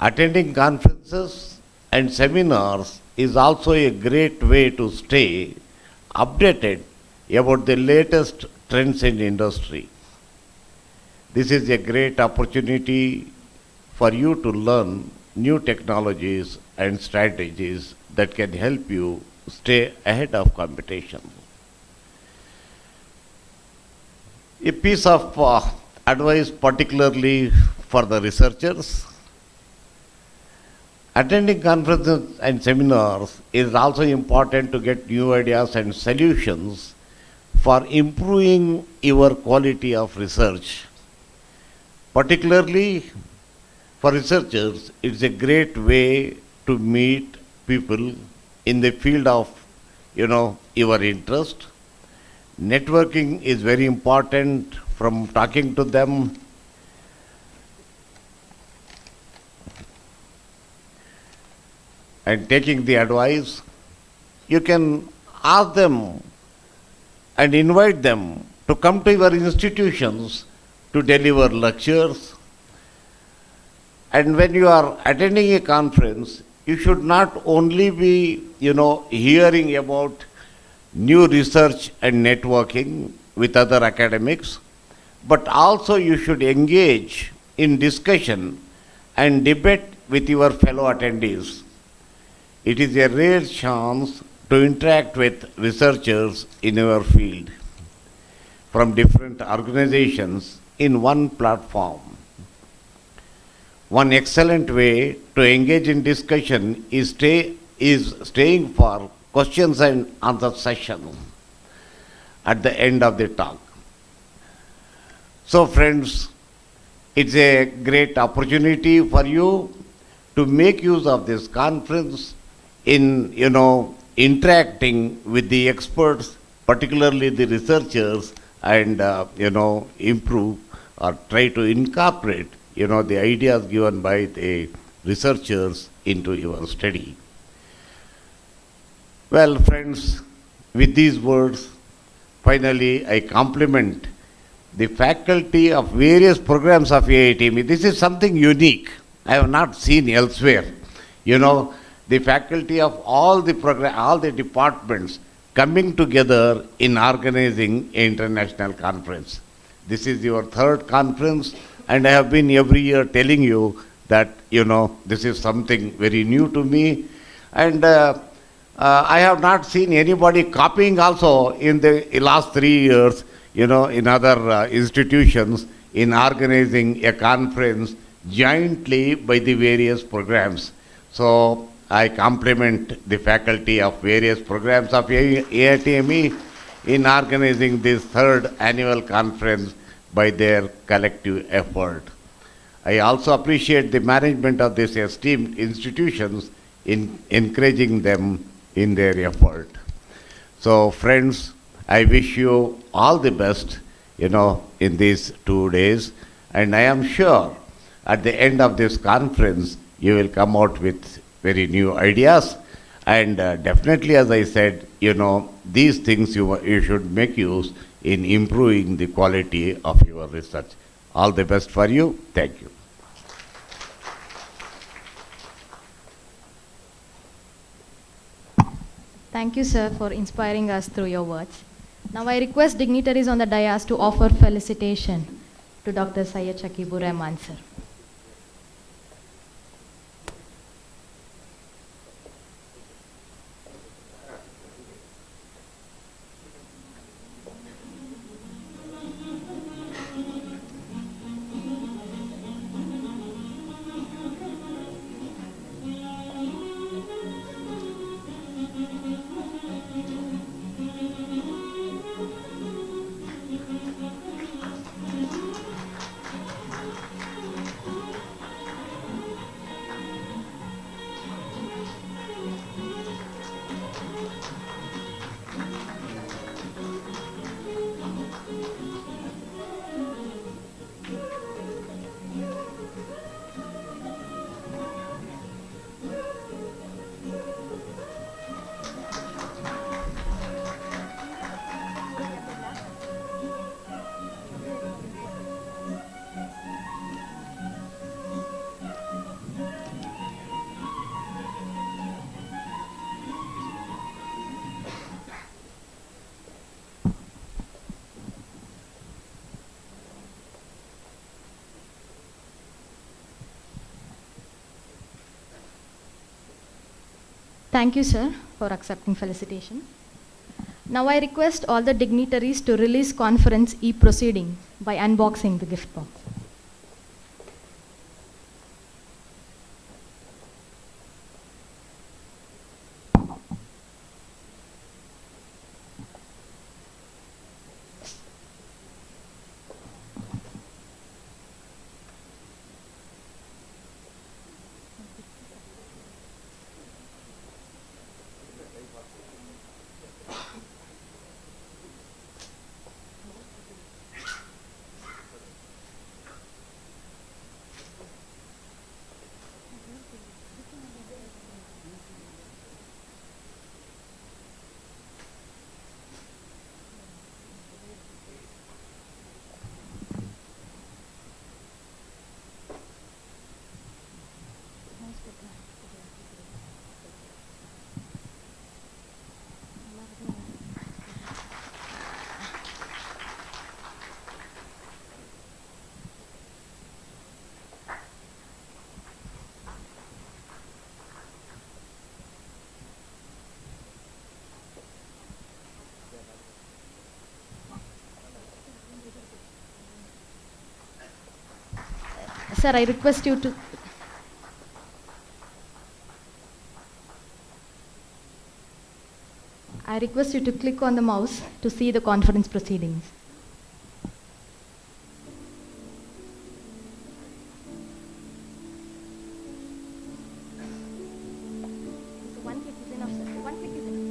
Attending conferences and seminars is also a great way to stay updated about the latest trends in industry. This is a great opportunity for you to learn new technologies and strategies that can help you stay ahead of competition. A piece of advice particularly for the researchers. Attending conferences and seminars is also important to get new ideas and solutions for improving your quality of research. Particularly for researchers, it's a great way to meet people in the field of, your interest. Networking is very important from talking to them. And taking the advice, you can ask them and invite them to come to your institutions to deliver lectures. And when you are attending a conference, you should not only be, hearing about new research and networking with other academics, but also you should engage in discussion and debate with your fellow attendees. It is a rare chance to interact with researchers in your field from different organizations in one platform. One excellent way to engage in discussion is staying for questions and answer session at the end of the talk. So friends, it's a great opportunity for you to make use of this conference in, interacting with the experts, particularly the researchers, and, improve or try to incorporate, the ideas given by the researchers into your study. Well, friends, with these words, finally, I compliment the faculty of various programs of AITME. This is something unique I have not seen elsewhere. The faculty of all the departments coming together in organizing an international conference. This is your third conference, and I have been every year telling you that, this is something very new to me. And I have not seen anybody copying also in the last 3 years, in other institutions in organizing a conference jointly by the various programs. So I compliment the faculty of various programs of AITME in organizing this third annual conference by their collective effort. I also appreciate the management of these esteemed institutions in encouraging them in their effort. So friends, I wish you all the best, in these 2 days, and I am sure at the end of this conference, you will come out with very new ideas, and definitely, as I said, these things you should make use in improving the quality of your research. All the best for you. Thank you. Thank you, sir, for inspiring us through your words. Now I request dignitaries on the dais to offer felicitation to Dr. Syed Shakibur Rahman, sir. Thank you, sir, for accepting felicitation. Now I request all the dignitaries to release conference e-proceeding by unboxing the gift box. Sir, I request you to... I request you to click on the mouse to see the conference proceedings. So one click is enough, sir. One click is enough.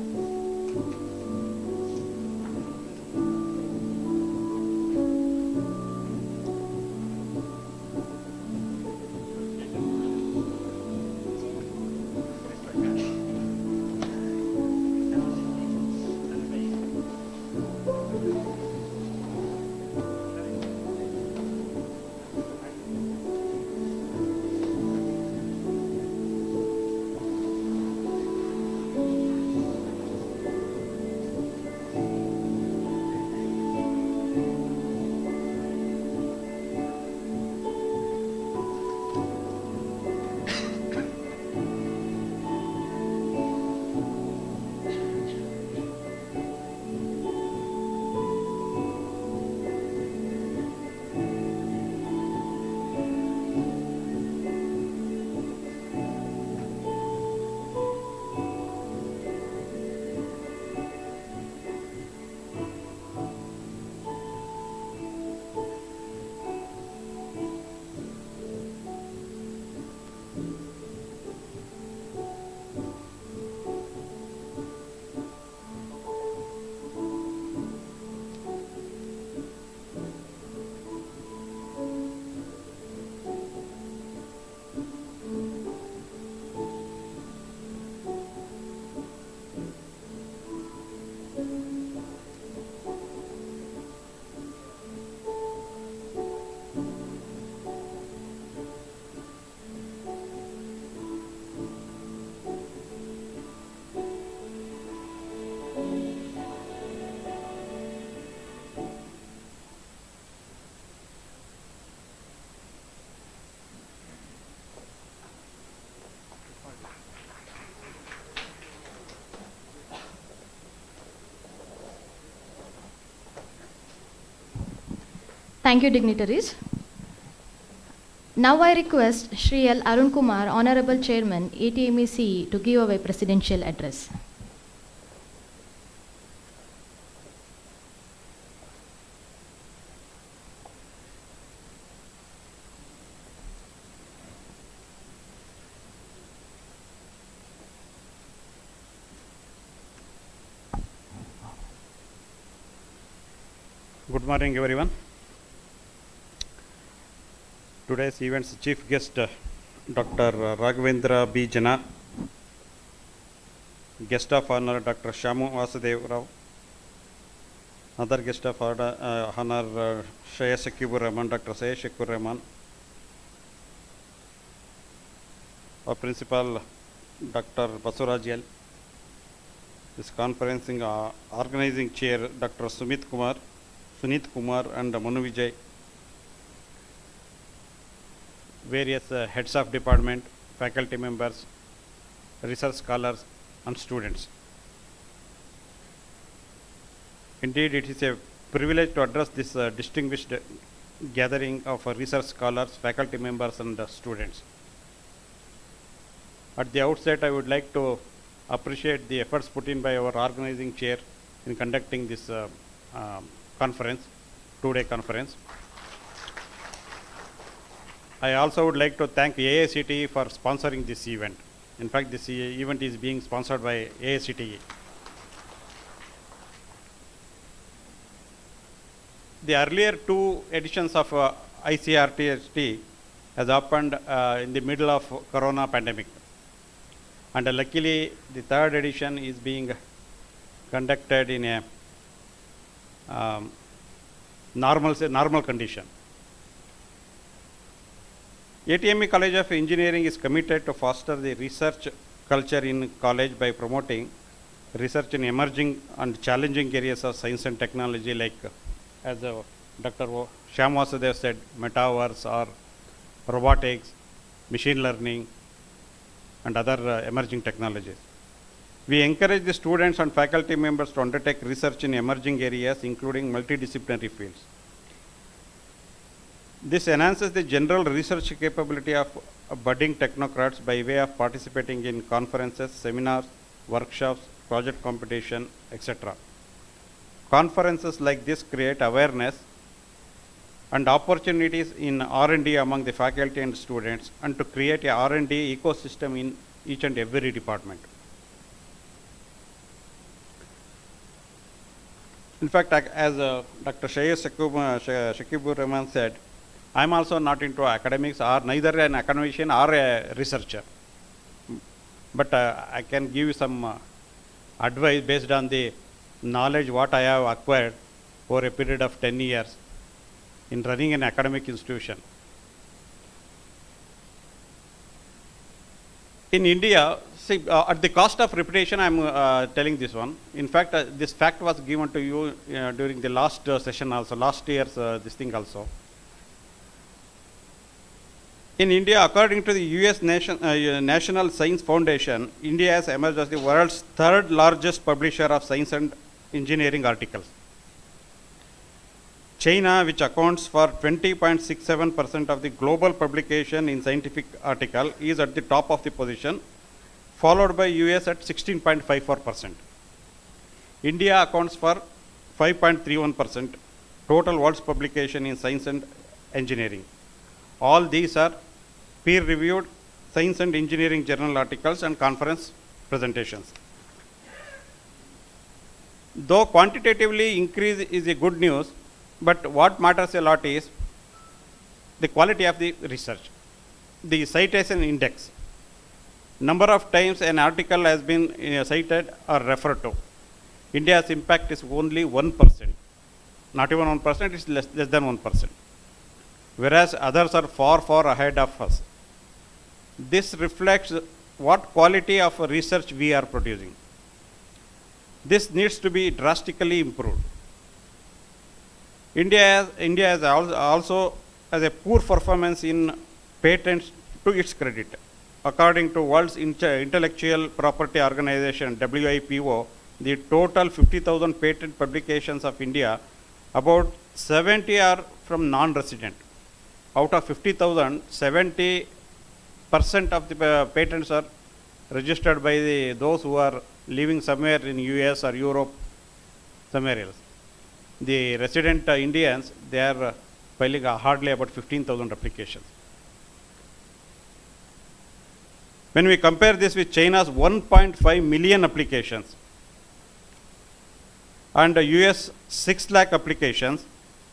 Thank you, dignitaries. Now I request Shri L. Arun Kumar, Honorable Chairman, ATMEC, to give away presidential address. Good morning, everyone. Today's event's chief guest, Dr. Raghavendra B. Jana, guest of honor, Dr. Shamu Vasudev Rao, other guest of honor, Shreya Sekibu Rahman, Dr. Shreya Sekibu Rahman, our principal, Dr. Basuraj L. This conferencing organizing chair, Dr. Sunit Kumar, and Manu Vijay, various heads of department, faculty members, research scholars, and students. Indeed, it is a privilege to address this distinguished gathering of research scholars, faculty members, and students. At the outset, I would like to appreciate the efforts put in by our organizing chair in conducting this conference, two-day conference. I also would like to thank AICTE for sponsoring this event. In fact, this event is being sponsored by AICTE. The earlier two editions of ICRTST has happened in the middle of Corona pandemic. And luckily, the third edition is being conducted in a normal condition. ATME College of Engineering is committed to foster the research culture in college by promoting research in emerging and challenging areas of science and technology, like as Dr. Shyam Vasudev said, metaverse or robotics, machine learning, and other emerging technologies. We encourage the students and faculty members to undertake research in emerging areas, including multidisciplinary fields. This enhances the general research capability of budding technocrats by way of participating in conferences, seminars, workshops, project competition, etc. Conferences like this create awareness and opportunities in R&D among the faculty and students, and to create a R&D ecosystem in each and every department. In fact, as Dr. Shakibur Rahman said, I am also not into academics, or neither an academician or a researcher. But I can give you some advice based on the knowledge what I have acquired over a period of 10 years in running an academic institution. In India, see, at the cost of repetition, I am telling this one. In fact, this fact was given to you during the last session also, last year's this thing also. In India, according to the US National Science Foundation, India has emerged as the world's third largest publisher of science and engineering articles. China, which accounts for 20.67% of the global publication in scientific article, is at the top of the position, followed by US at 16.54%. India accounts for 5.31% total world's publication in science and engineering. All these are peer-reviewed science and engineering journal articles and conference presentations. Though quantitatively increase is a good news, but what matters a lot is the quality of the research, the citation index, number of times an article has been cited or referred to. India's impact is only 1%, not even 1%, it's less than 1%. Whereas others are far, far ahead of us. This reflects what quality of research we are producing. This needs to be drastically improved. India has also has a poor performance in patents to its credit. According to World's Intellectual Property Organization, WIPO, the total 50,000 patent publications of India, about 70 are from non-resident. Out of 50,000, 70% of the patents are registered by those who are living somewhere in US or Europe, somewhere else. The resident Indians, they are filing hardly about 15,000 applications. When we compare this with China's 1.5 million applications and US 6 lakh applications,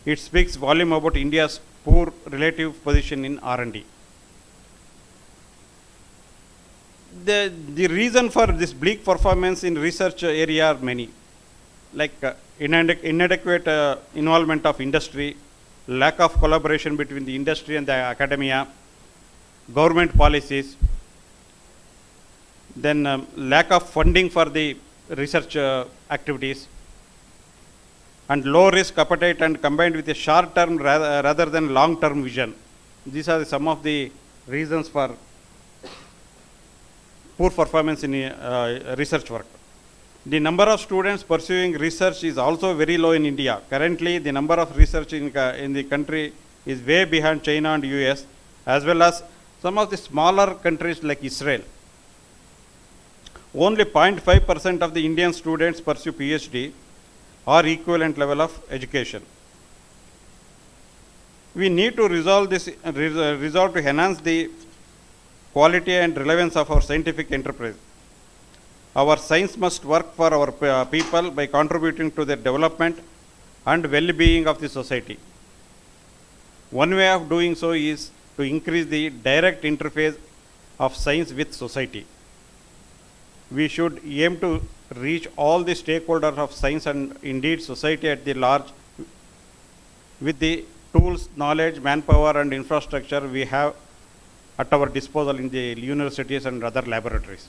it speaks volume about India's poor relative position in R&D. The reason for this bleak performance in research area are many, like inadequate involvement of industry, lack of collaboration between the industry and the academia, government policies, then lack of funding for the research activities, and low risk appetite, and combined with a short term rather than long term vision. These are some of the reasons for poor performance in research work. The number of students pursuing research is also very low in India. Currently, the number of research in the country is way behind China and US, as well as some of the smaller countries like Israel. Only 0.5% of the Indian students pursue PhD or equivalent level of education. We need to resolve to enhance the quality and relevance of our scientific enterprise. Our science must work for our people by contributing to their development and well-being of the society. One way of doing so is to increase the direct interface of science with society. We should aim to reach all the stakeholders of science and indeed society at the large with the tools, knowledge, manpower and infrastructure we have at our disposal in the universities and other laboratories.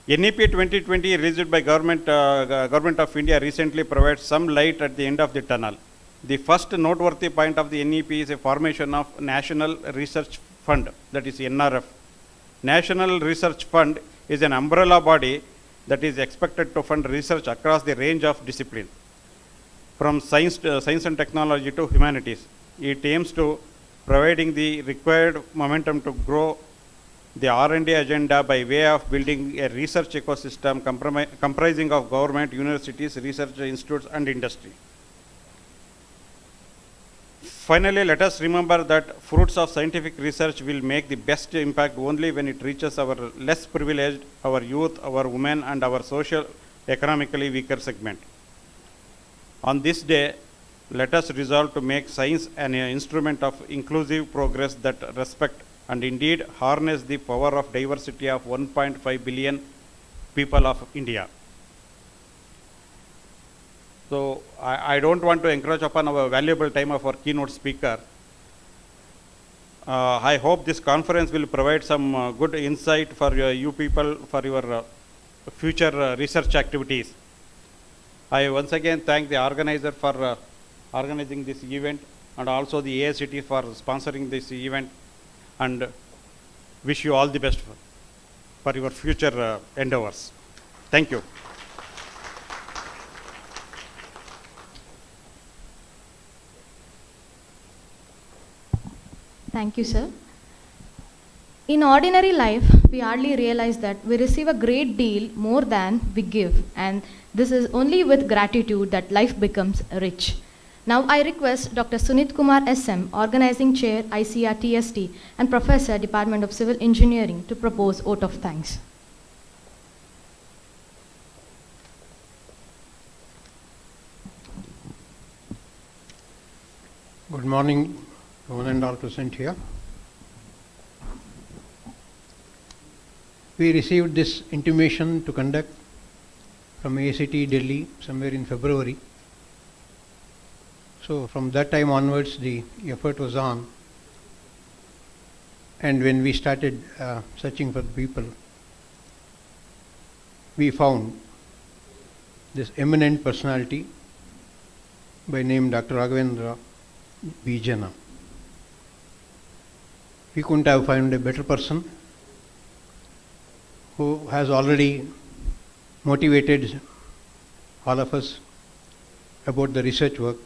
NEP 2020 released by Government of India recently provides some light at the end of the tunnel. The first noteworthy point of the NEP is a formation of National Research Fund, that is NRF. National Research Fund is an umbrella body that is expected to fund research across the range of disciplines. from science and technology to humanities. It aims to providing the required momentum to grow the R&D agenda by way of building a research ecosystem comprising of government, universities, research institutes and industry. Finally, let us remember that fruits of scientific research will make the best impact only when it reaches our less privileged, our youth, our women and our social economically weaker segment. On this day, let us resolve to make science an instrument of inclusive progress that respect and indeed harness the power of diversity of 1.5 billion people of India. So I don't want to encroach upon our valuable time of our keynote speaker. I hope this conference will provide some good insight for you people for your future research activities. I once again thank the organizer for organizing this event and also the AICT for sponsoring this event, and wish you all the best for your future endeavors. Thank you. Thank you, sir. In ordinary life, we hardly realize that we receive a great deal more than we give, and this is only with gratitude that life becomes rich. Now I request Dr. Sunit Kumar SM, Organizing Chair, ICRTST, and Professor, Department of Civil Engineering, to propose vote of thanks. Good morning, one and all present here. We received this intimation to conduct from AICT Delhi somewhere in February. So from that time onwards, the effort was on. And when we started searching for the people, we found this eminent personality by name Dr. Raghavendra B. Jana. We couldn't have found a better person who has already motivated all of us about the research work,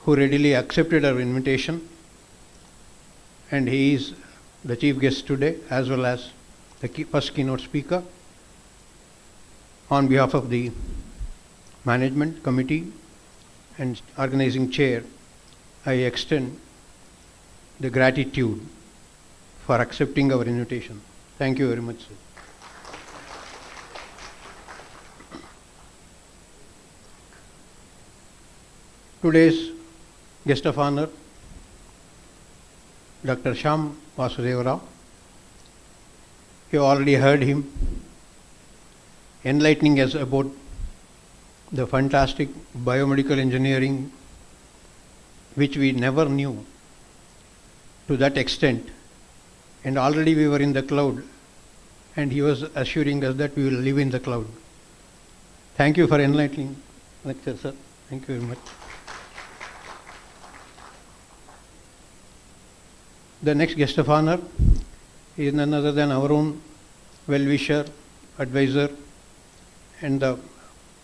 who readily accepted our invitation, and he is the chief guest today as well as the first keynote speaker. On behalf of the management committee and organizing chair, I extend the gratitude for accepting our invitation. Thank you very much, sir. Today's guest of honor, Dr. Sham Vasudeva Rao. You already heard him enlightening us about the fantastic biomedical engineering which we never knew to that extent, and already we were in the cloud, and he was assuring us that we will live in the cloud. Thank you for enlightening lecture, sir. Thank you very much. The next guest of honor is none other than our own well-wisher, advisor, and the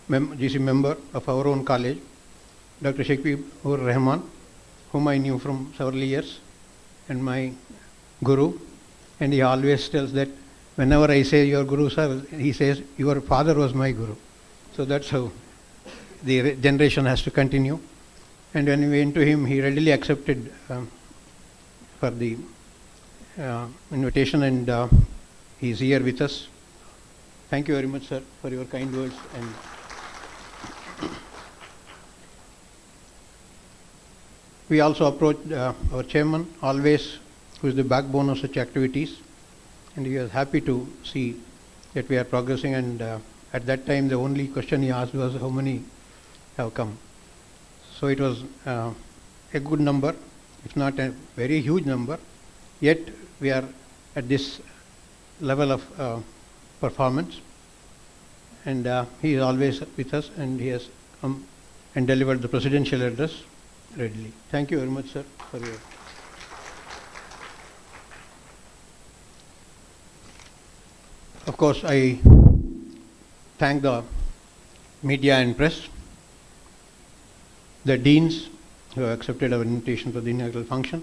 GC member of our own college, Dr. Shakib-ur Rahman, whom I knew from several years, and my guru. And he always tells that whenever I say your guru, sir, he says your father was my guru. So that's how the generation has to continue. And when we went to him, he readily accepted for the invitation, and he is here with us. Thank you very much, sir, for your kind words. And we also approached our chairman, always, who is the backbone of such activities, and he was happy to see that we are progressing. And at that time, the only question he asked was how many have come. So it was a good number. It's not a very huge number, yet we are at this level of performance, and he is always with us, and he has come and delivered the presidential address readily. Thank you very much, sir, for your. Of course, I thank the media and press the deans who have accepted our invitation for the inaugural function,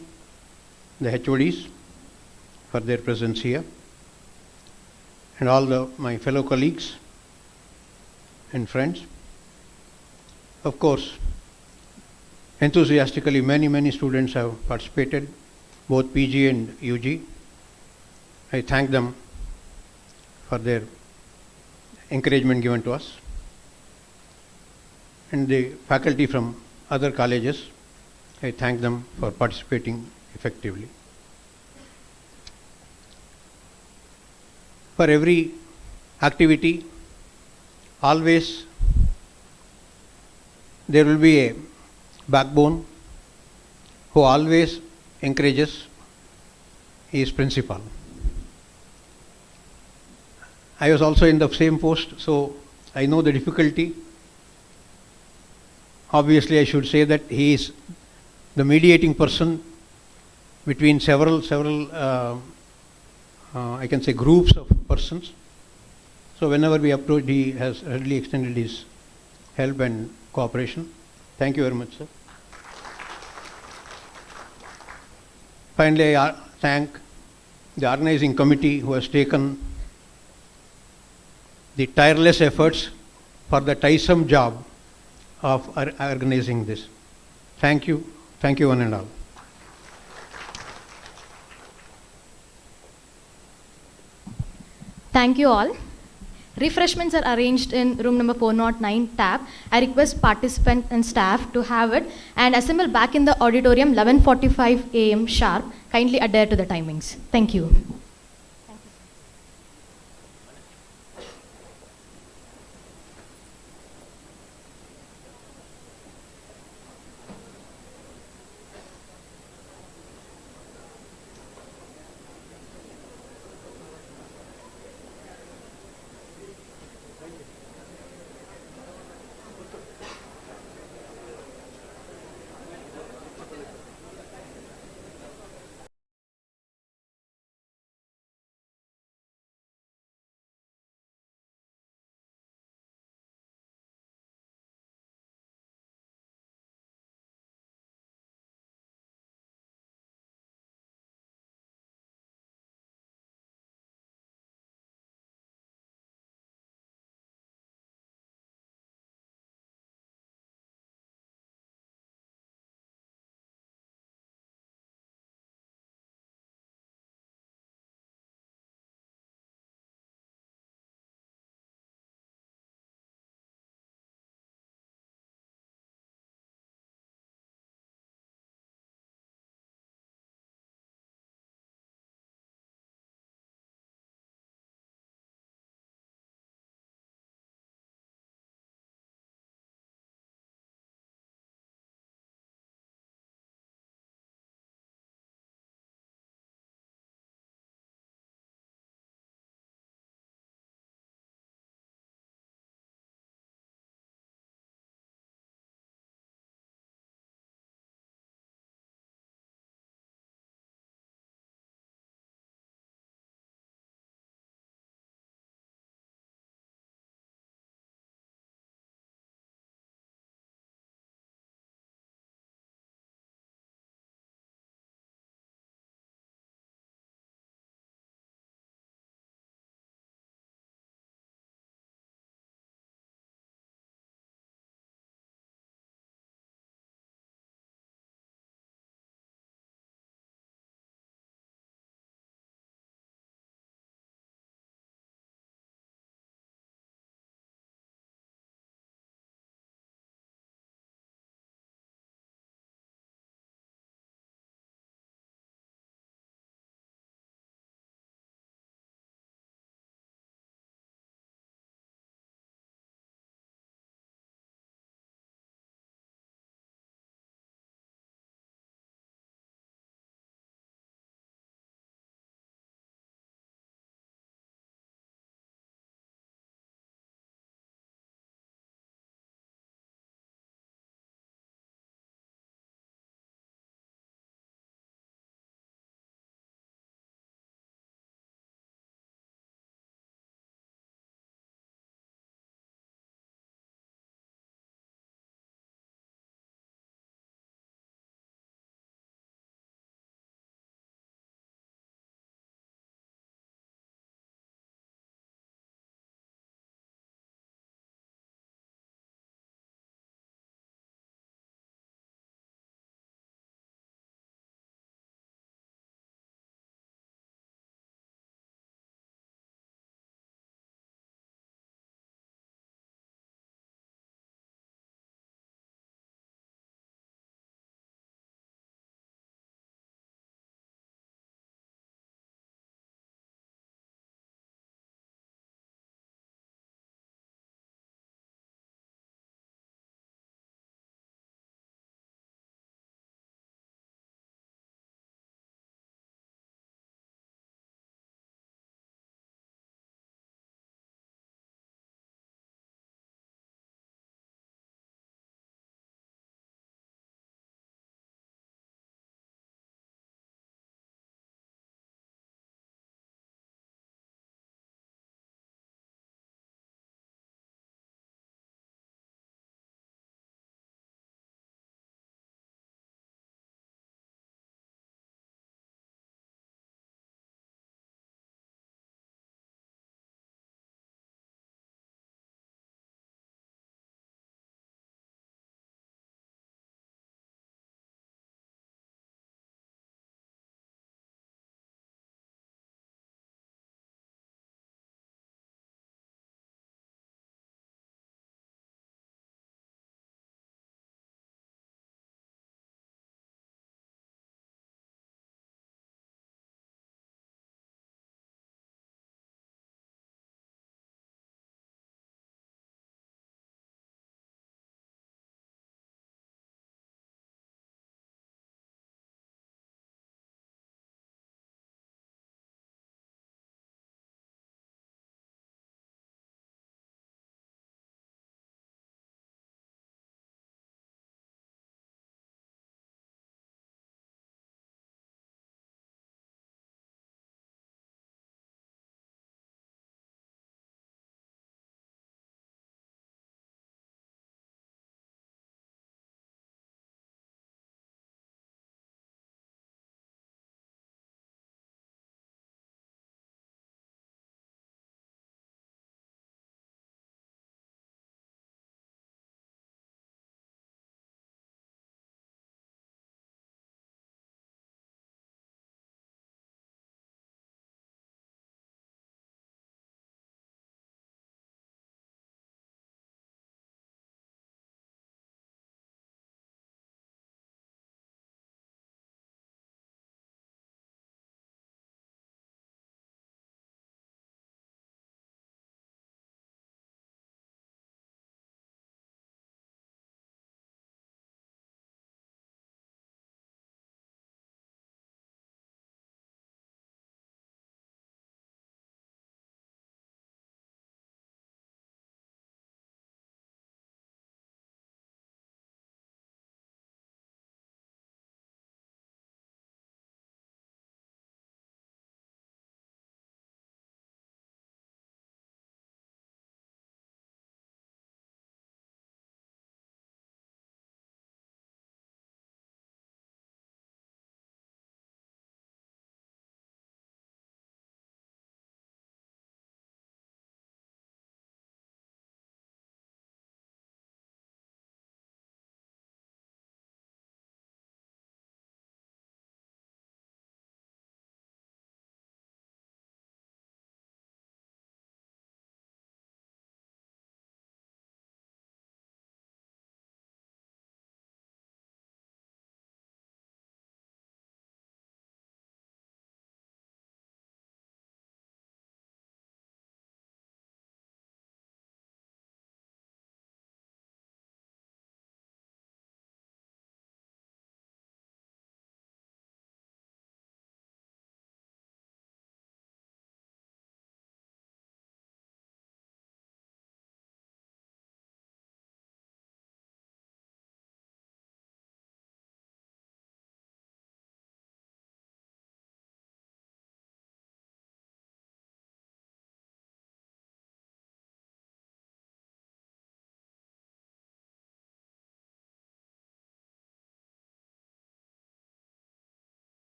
the HODs for their presence here, and all my fellow colleagues and friends. Of course, enthusiastically many students have participated, both PG and UG. I thank them for their encouragement given to us. And the faculty from other colleges, I thank them for participating effectively. For every activity, always there will be a backbone who always encourages his principal. I was also in the same post, so I know the difficulty. Obviously, I should say that he is the mediating person between several I can say groups of persons. So whenever we approach, he has readily extended his help and cooperation. Thank you very much, sir. Finally, I thank the organizing committee who has taken the tireless efforts for the tiresome job of organizing this. Thank you one and all. Thank you all. Refreshments are arranged in room number 409 tab. I request participants and staff to have it and assemble back in the auditorium 11:45 a.m. sharp. Kindly adhere to the timings. Thank you.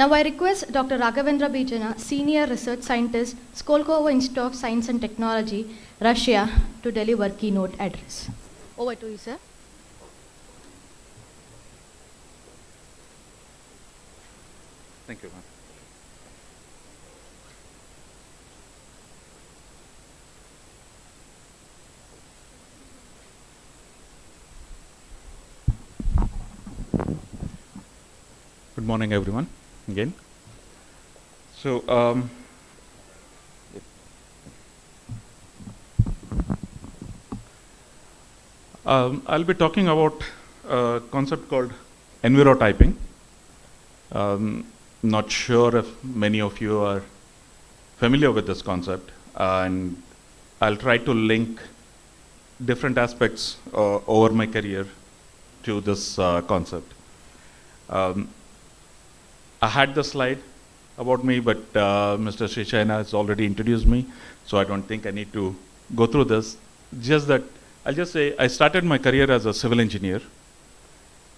Now I request Dr. Raghavendra Bijana, Senior Research Scientist, Skolkovo Institute of Science and Technology, Russia, to deliver keynote address. Over to you, sir. Thank you, ma'am. Good morning, everyone, again. So, I'll be talking about a concept called Envirotyping. Not sure if many of you are familiar with this concept, and I'll try to link different aspects over my career to this concept. I had the slide about me, but Mr. Srishaina has already introduced me, so I don't think I need to go through this. Just that I'll just say I started my career as a civil engineer,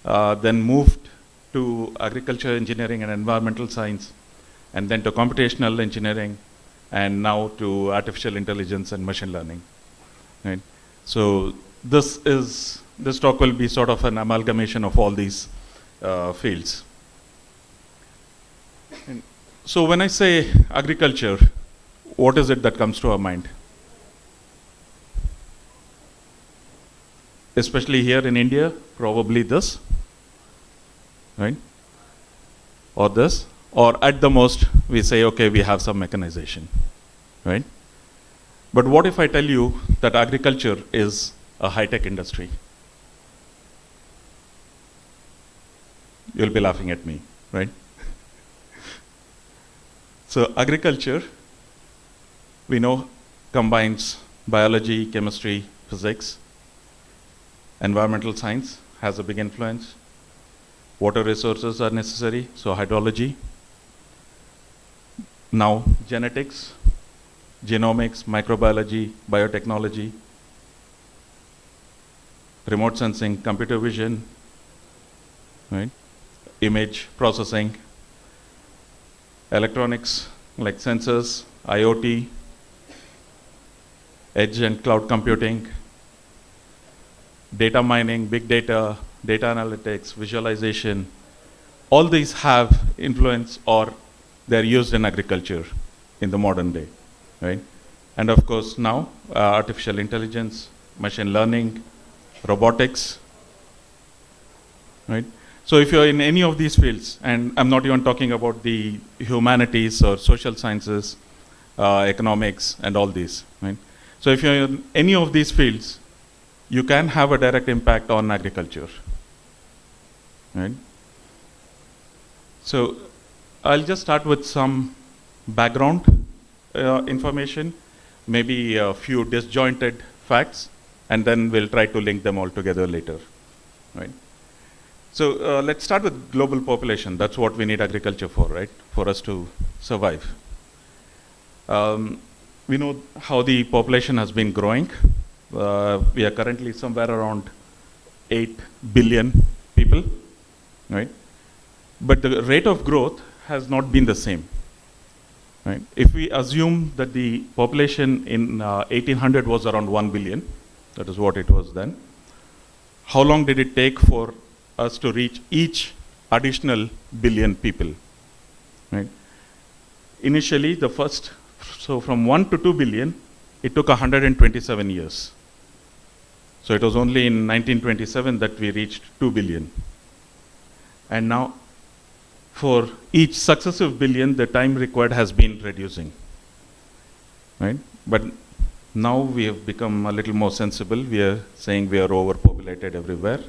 then moved to agriculture engineering and environmental science, and then to computational engineering, and now to artificial intelligence and machine learning. Right? So this talk will be sort of an amalgamation of all these fields. And so when I say agriculture, what is it that comes to our mind? Especially here in India, probably this, right? Or this, or at the most, we say, okay, we have some mechanization, right? But what if I tell you that agriculture is a high-tech industry? You'll be laughing at me, right? So agriculture, we know, combines biology, chemistry, physics. Environmental science has a big influence. Water resources are necessary, so hydrology. Now genetics, genomics, microbiology, biotechnology, remote sensing, computer vision, right? Image processing, electronics like sensors, IoT, edge and cloud computing, data mining, big data, data analytics, visualization. All these have influence, or they're used in agriculture in the modern day, right? And of course now, artificial intelligence, machine learning, robotics, right? So if you're in any of these fields, and I'm not even talking about the humanities or social sciences, economics, and all these, right? So if you're in any of these fields, you can have a direct impact on agriculture, right? So I'll just start with some background information, maybe a few disjointed facts, and then we'll try to link them all together later, right? So let's start with global population. That's what we need agriculture for, right? For us to survive. We know how the population has been growing. We are currently somewhere around 8 billion people, right? But the rate of growth has not been the same, right? If we assume that the population in 1800 was around 1 billion, that is what it was then, how long did it take for us to reach each additional billion people, right? Initially, so from 1 to 2 billion, it took 127 years. So it was only in 1927 that we reached 2 billion. And now, for each successive billion, the time required has been reducing, right? But now we have become a little more sensible. We are saying we are overpopulated everywhere.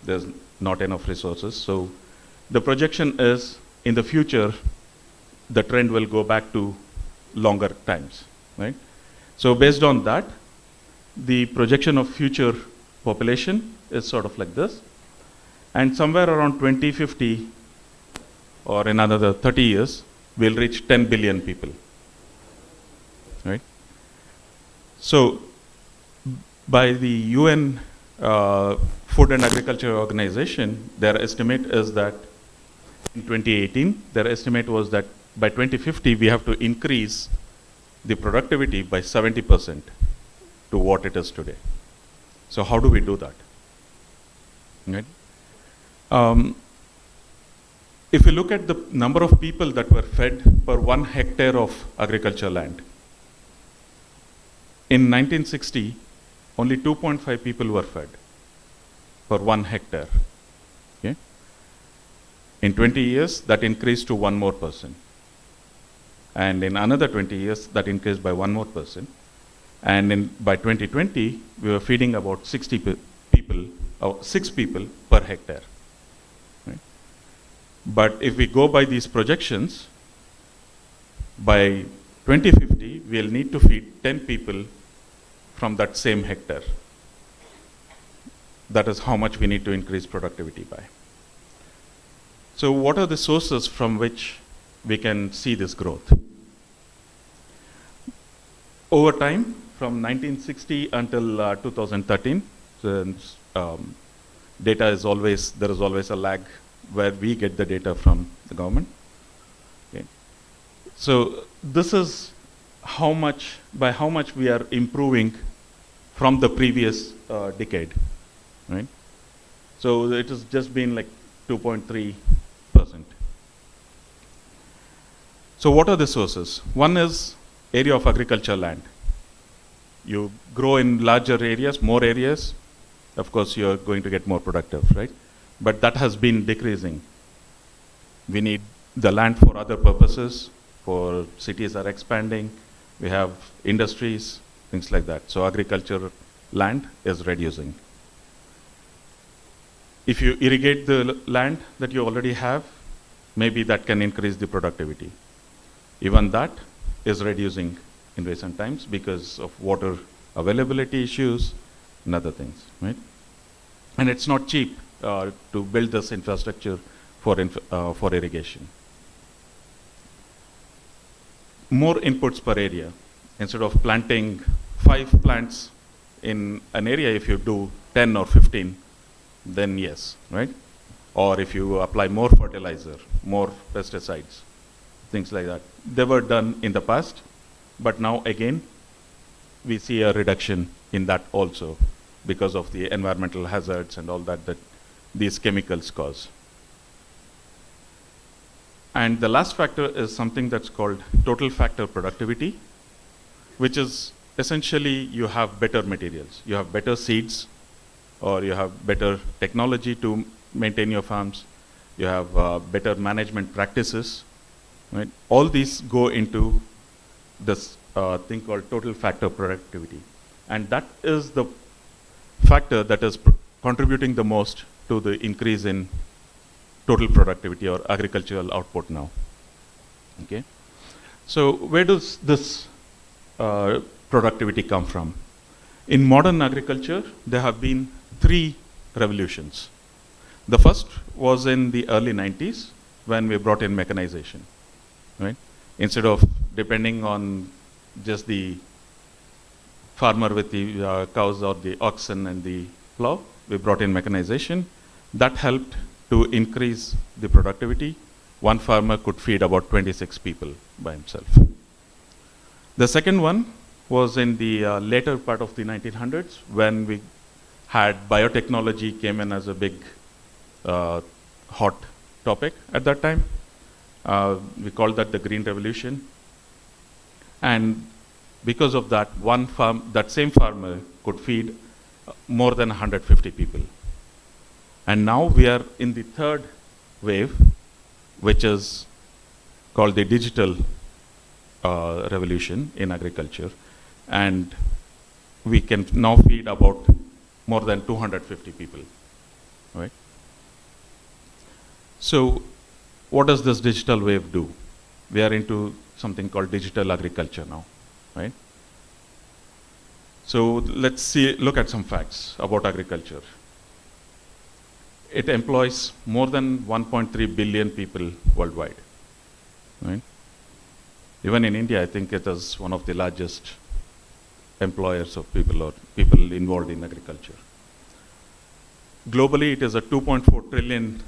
There's not enough resources. So the projection is, in the future, the trend will go back to longer times, right? So based on that, the projection of future population is sort of like this. And somewhere around 2050, or in another 30 years, we'll reach 10 billion people, right? So by the UN Food and Agriculture Organization, their estimate is that in 2018, their estimate was that by 2050, we have to increase the productivity by 70% to what it is today. So how do we do that? Right? If you look at the number of people that were fed per 1 hectare of agriculture land, in 1960, only 2.5 people were fed per 1 hectare. Okay? In 20 years, that increased to 1 more person. And in another 20 years, that increased by 1 more person. And by 2020, we were feeding about 60 people, or 6 people per hectare. Right? But if we go by these projections, by 2050, we'll need to feed 10 people from that same hectare. That is how much we need to increase productivity by. So what are the sources from which we can see this growth? Over time, from 1960 until 2013, since data is always, there is always a lag where we get the data from the government. Okay. So this is how much, by how much we are improving from the previous decade, right? So it has just been like 2.3%. So what are the sources? One is area of agriculture land. You grow in larger areas, more areas, of course you're going to get more productive, right? But that has been decreasing. We need the land for other purposes, for cities are expanding, we have industries, things like that. So agriculture land is reducing. If you irrigate the land that you already have, maybe that can increase the productivity. Even that is reducing in recent times because of water availability issues and other things, right? And it's not cheap to build this infrastructure for irrigation. More inputs per area. Instead of planting 5 plants in an area, if you do 10 or 15, then yes, right? Or if you apply more fertilizer, more pesticides, things like that. They were done in the past, but now again, we see a reduction in that also because of the environmental hazards and all that that these chemicals cause. And the last factor is something that's called total factor productivity, which is essentially you have better materials. You have better seeds, or you have better technology to maintain your farms. You have better management practices. Right? All these go into this thing called total factor productivity. And that is the factor that is contributing the most to the increase in total productivity or agricultural output now. Okay? So where does this productivity come from? In modern agriculture, there have been 3 revolutions. The first was in the early 90s when we brought in mechanization. Right? Instead of depending on just the farmer with the cows or the oxen and the plow, we brought in mechanization. That helped to increase the productivity. One farmer could feed about 26 people by himself. The second one was in the later part of the 1900s when we had biotechnology came in as a big hot topic at that time. We called that the Green Revolution. And because of that, that same farmer could feed more than 150 people. And now we are in the third wave, which is called the digital revolution in agriculture. And we can now feed about more than 250 people, right? So what does this digital wave do? We are into something called digital agriculture now, right? So let's look at some facts about agriculture. It employs more than 1.3 billion people worldwide, right? Even in India, I think it is one of the largest employers of people or people involved in agriculture. Globally, it is a $2.4 trillion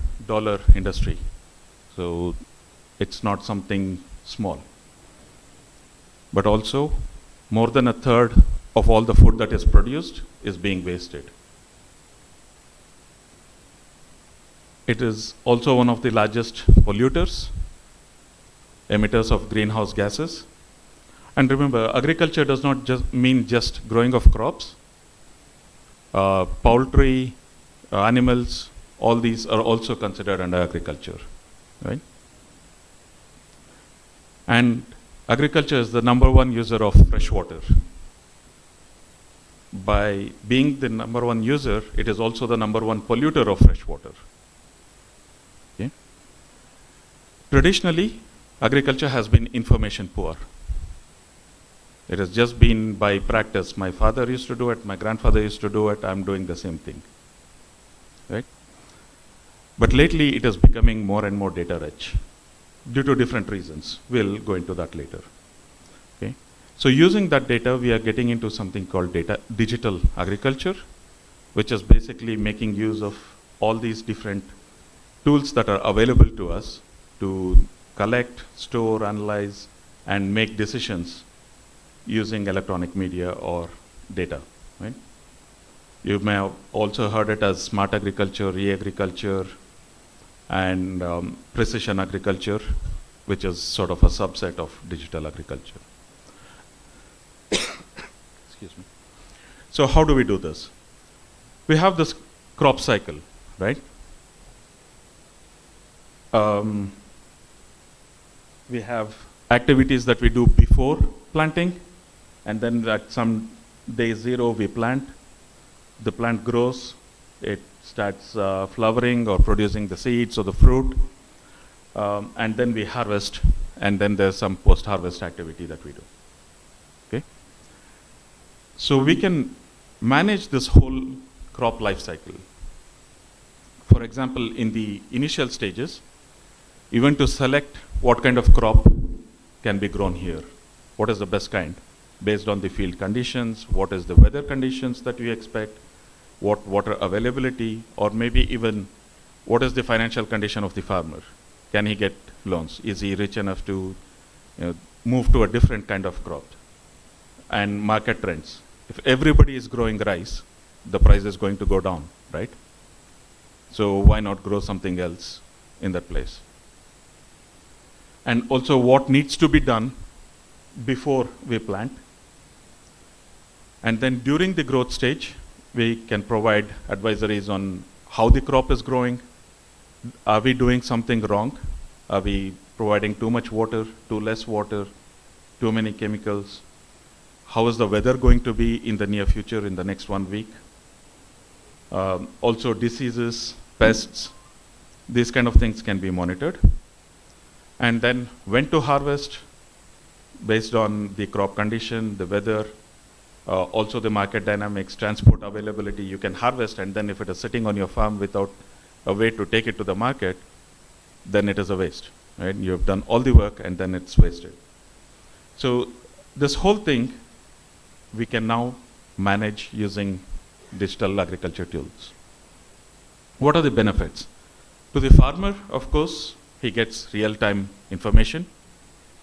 industry. So it's not something small. But also, more than a third of all the food that is produced is being wasted. It is also one of the largest polluters, emitters of greenhouse gases. And remember, agriculture does not just mean just growing of crops. Poultry, animals, all these are also considered under agriculture, right? And agriculture is the #1 user of fresh water. By being the #1 user, it is also the #1 polluter of fresh water. Okay? Traditionally, agriculture has been information poor. It has just been by practice. My father used to do it, my grandfather used to do it, I'm doing the same thing. Right? But lately it is becoming more and more data rich due to different reasons. We'll go into that later. Okay? So using that data, we are getting into something called digital agriculture, which is basically making use of all these different tools that are available to us to collect, store, analyze, and make decisions using electronic media or data, right? You may have also heard it as smart agriculture, e-agriculture, and precision agriculture, which is sort of a subset of digital agriculture. Excuse me. So how do we do this? We have this crop cycle, right? We have activities that we do before planting, and then at some day 0 we plant. The plant grows, it starts flowering or producing the seeds or the fruit, and then we harvest, and then there's some post-harvest activity that we do. Okay? So we can manage this whole crop life cycle. For example, in the initial stages, even to select what kind of crop can be grown here, what is the best kind, based on the field conditions, what is the weather conditions that we expect, what water availability, or maybe even what is the financial condition of the farmer. Can he get loans? Is he rich enough to move to a different kind of crop? And market trends. If everybody is growing rice, the price is going to go down, right? So why not grow something else in that place? And also what needs to be done before we plant. And then during the growth stage, we can provide advisories on how the crop is growing. Are we doing something wrong? Are we providing too much water, too less water, too many chemicals? How is the weather going to be in the near future, in the next 1 week? Also diseases, pests, these kind of things can be monitored. And then when to harvest, based on the crop condition, the weather, also the market dynamics, transport availability, you can harvest, and then if it is sitting on your farm without a way to take it to the market, then it is a waste, right? You have done all the work and then it's wasted. So this whole thing we can now manage using digital agriculture tools. What are the benefits? To the farmer, of course, he gets real-time information.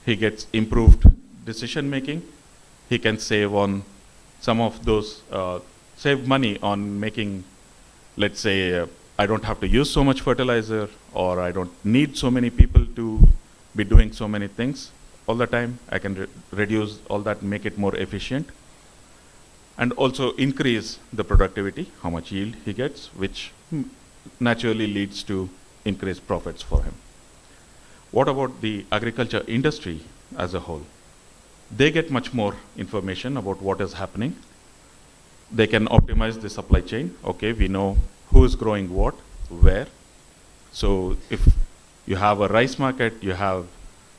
He gets improved decision making. He can save on some of those, save money on making, let's say, I don't have to use so much fertilizer, or I don't need so many people to be doing so many things all the time. I can reduce all that, make it more efficient, and also increase the productivity, how much yield he gets, which naturally leads to increased profits for him. What about the agriculture industry as a whole? They get much more information about what is happening. They can optimize the supply chain. Okay, we know who is growing what, where. So if you have a rice market, you have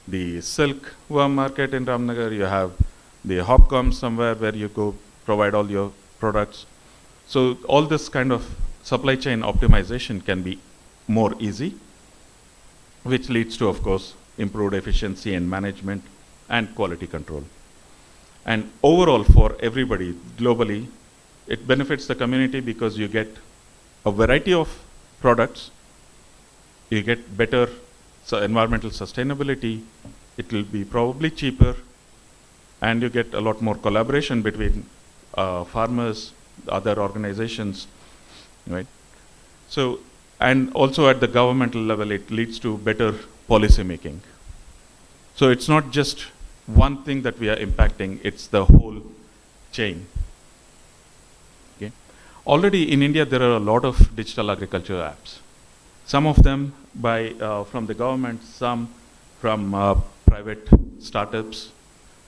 the silkworm market in Ramnagar, you have the hopcom somewhere where you go provide all your products. So all this kind of supply chain optimization can be more easy, which leads to, of course, improved efficiency and management and quality control. And overall, for everybody globally, it benefits the community because you get a variety of products, you get better so environmental sustainability, it will be probably cheaper, and you get a lot more collaboration between farmers, other organizations, right? So, and also at the governmental level, it leads to better policy making. So it's not just one thing that we are impacting, it's the whole chain. Okay. Already in India, there are a lot of digital agriculture apps. Some of them from the government, some from private startups.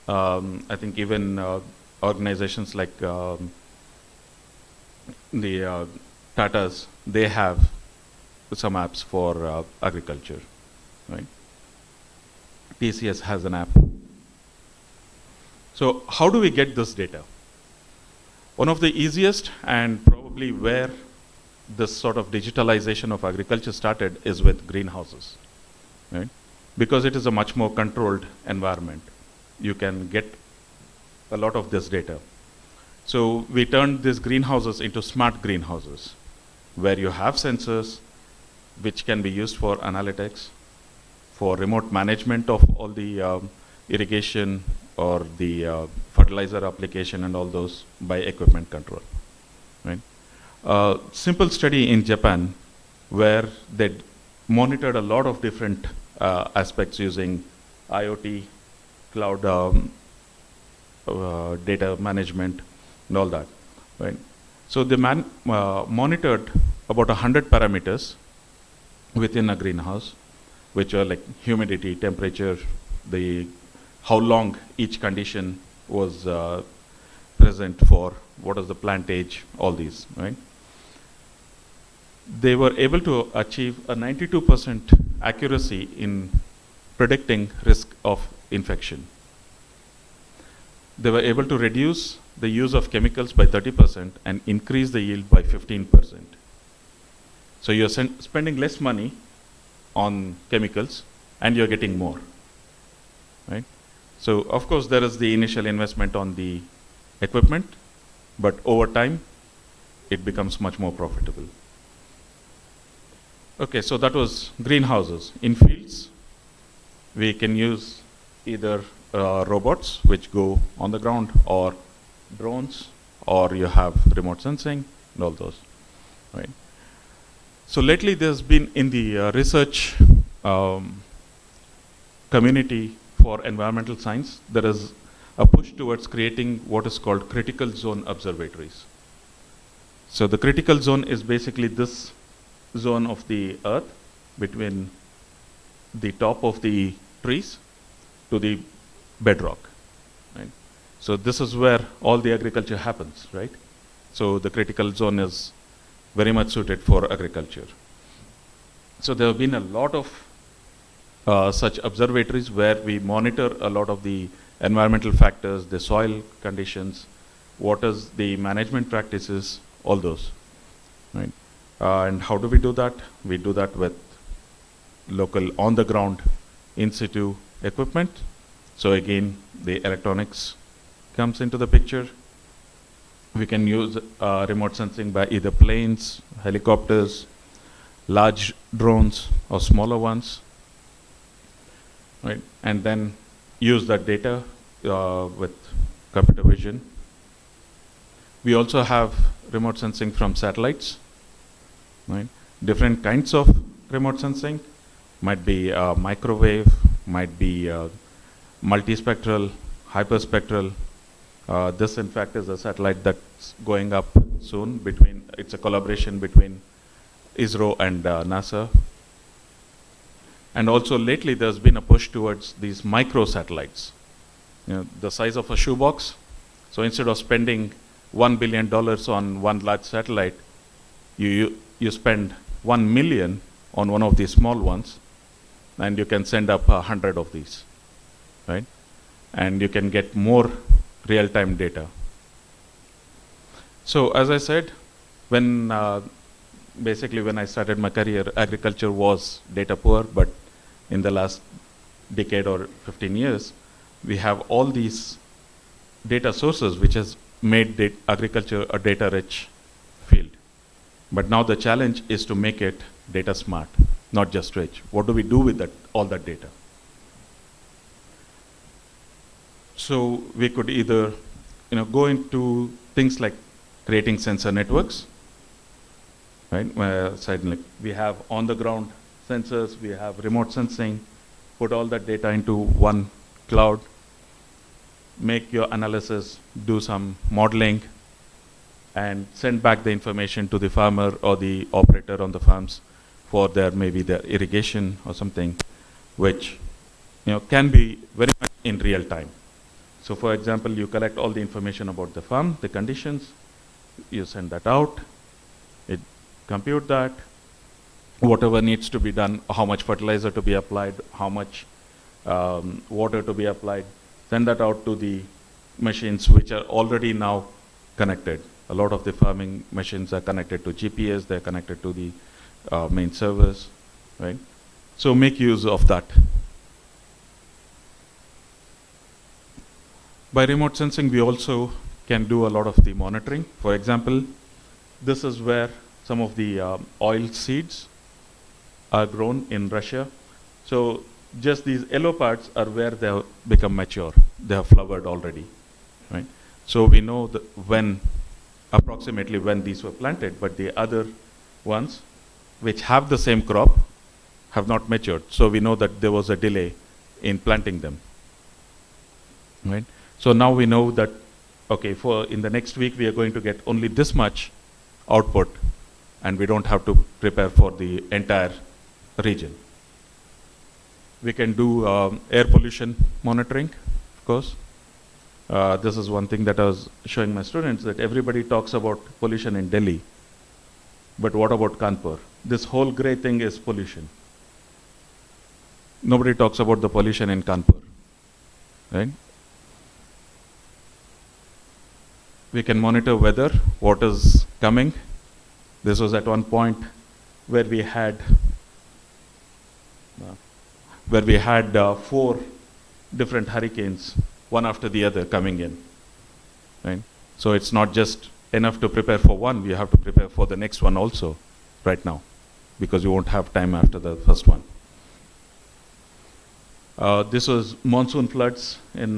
I think even organizations like the Tatas, they have some apps for agriculture, right? TCS has an app. So how do we get this data? One of the easiest and probably where this sort of digitalization of agriculture started is with greenhouses, right? Because it is a much more controlled environment. You can get a lot of this data. So we turned these greenhouses into smart greenhouses, where you have sensors which can be used for analytics, for remote management of all the irrigation or the fertilizer application and all those by equipment control, right? Simple study in Japan where they monitored a lot of different aspects using IoT, cloud data management and all that, right? So they monitored about 100 parameters within a greenhouse, which are like humidity, temperature, how long each condition was present for, what is the plant age, all these, right? They were able to achieve a 92% accuracy in predicting risk of infection. They were able to reduce the use of chemicals by 30% and increase the yield by 15%. So you're spending less money on chemicals and you're getting more, right? So of course there is the initial investment on the equipment, but over time it becomes much more profitable. Okay, so that was greenhouses. In fields, we can use either robots which go on the ground, or drones, or you have remote sensing and all those, right? So lately there's been in the research community for environmental science, there is a push towards creating what is called critical zone observatories. So the critical zone is basically this zone of the earth between the top of the trees to the bedrock, right? So this is where all the agriculture happens, right? So the critical zone is very much suited for agriculture. So there have been a lot of such observatories where we monitor a lot of the environmental factors, the soil conditions, what is the management practices, all those, right? And how do we do that? We do that with local on-the-ground in situ equipment. So again, the electronics comes into the picture. We can use remote sensing by either planes, helicopters, large drones, or smaller ones, right? And then use that data with computer vision. We also have remote sensing from satellites, right? Different kinds of remote sensing, might be microwave, might be multispectral, hyperspectral. This in fact is a satellite that's going up soon it's a collaboration between ISRO and NASA. And also lately there's been a push towards these micro satellites, the size of a shoebox. So instead of spending $1 billion on one large satellite, you spend 1 million on one of these small ones, and you can send up 100 of these, right? And you can get more real-time data. So as I said, basically when I started my career, agriculture was data poor, but in the last decade or 15 years, we have all these data sources which has made agriculture a data-rich field. But now the challenge is to make it data smart, not just rich. What do we do with that, all that data? So we could either go into things like creating sensor networks, right? Where suddenly we have on-the-ground sensors, we have remote sensing, put all that data into one cloud, make your analysis, do some modeling, and send back the information to the farmer or the operator on the farms for maybe their irrigation or something, which can be very much in real time. So for example, you collect all the information about the farm, the conditions, you send that out, it compute that, whatever needs to be done, how much fertilizer to be applied, how much water to be applied, send that out to the machines which are already now connected. A lot of the farming machines are connected to GPS, they're connected to the main servers, right? So make use of that. By remote sensing, we also can do a lot of the monitoring. For example, this is where some of the oil seeds are grown in Russia. So just these yellow parts are where they have become mature. They have flowered already, right? So we know approximately when these were planted, but the other ones which have the same crop have not matured. So we know that there was a delay in planting them, right? So now we know that, okay, in the next week we are going to get only this much output, and we don't have to prepare for the entire region. We can do air pollution monitoring, of course. This is one thing that I was showing my students, that everybody talks about pollution in Delhi, but what about Kanpur? This whole gray thing is pollution. Nobody talks about the pollution in Kanpur, right? We can monitor weather, what is coming. This was at one point where we had 4 different hurricanes, one after the other, coming in, right? So it's not just enough to prepare for one, we have to prepare for the next one also right now, because you won't have time after the first one. This was monsoon floods in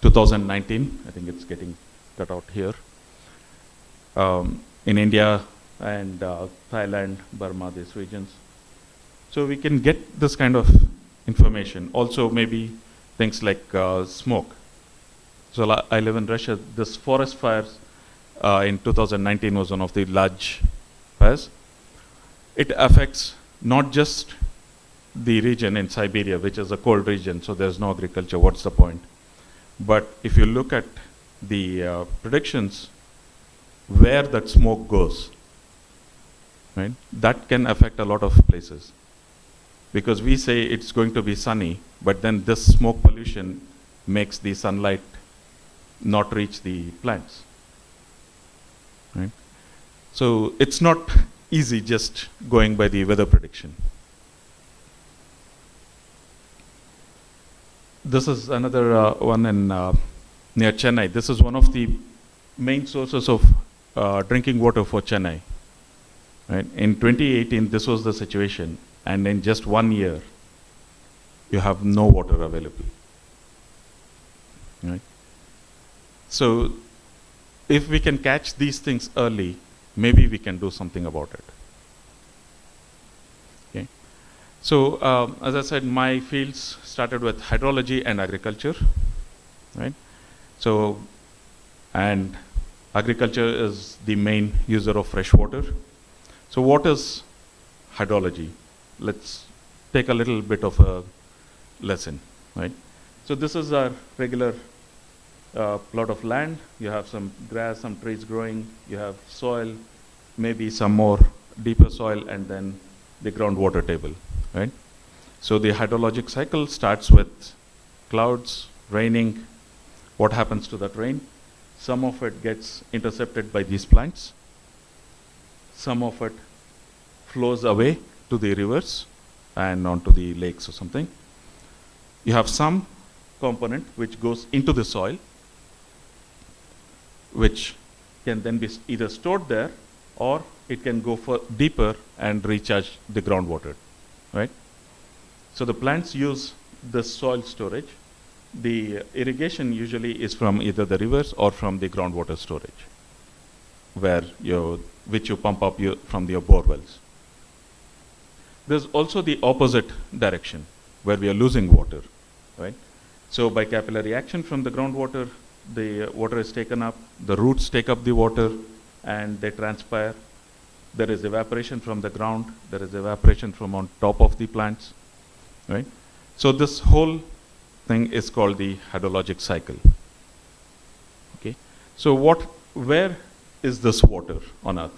2019. I think it's getting cut out here. In India and Thailand, Burma, these regions. So we can get this kind of information. Also maybe things like smoke. So I live in Russia. This forest fires in 2019 was one of the large fires. It affects not just the region in Siberia, which is a cold region, so there's no agriculture, what's the point? But if you look at the predictions, where that smoke goes, right, that can affect a lot of places. Because we say it's going to be sunny, but then this smoke pollution makes the sunlight not reach the plants, right? So it's not easy just going by the weather prediction. This is another one in near Chennai. This is one of the main sources of drinking water for Chennai. Right? In 2018, this was the situation, and in just 1 year, you have no water available. Right? So, if we can catch these things early, maybe we can do something about it. Okay. So, as I said, my fields started with hydrology and agriculture, right? So, and agriculture is the main user of fresh water. So what is hydrology? Let's take a little bit of a lesson, right? So this is our regular plot of land. You have some grass, some trees growing, you have soil, maybe some more deeper soil, and then the groundwater table, right? So the hydrologic cycle starts with clouds, raining. What happens to that rain? Some of it gets intercepted by these plants. Some of it flows away to the rivers and onto the lakes or something. You have some component which goes into the soil, which can then be either stored there or it can go deeper and recharge the groundwater right? So the plants use the soil storage. The irrigation usually is from either the rivers or from the groundwater storage, which you pump up from your bore wells. There's also the opposite direction, where we are losing water, right? So by capillary action from the groundwater, the water is taken up, the roots take up the water, and they transpire. There is evaporation from the ground, there is evaporation from on top of the plants, right? So this whole thing is called the hydrologic cycle. Okay. So where is this water on Earth?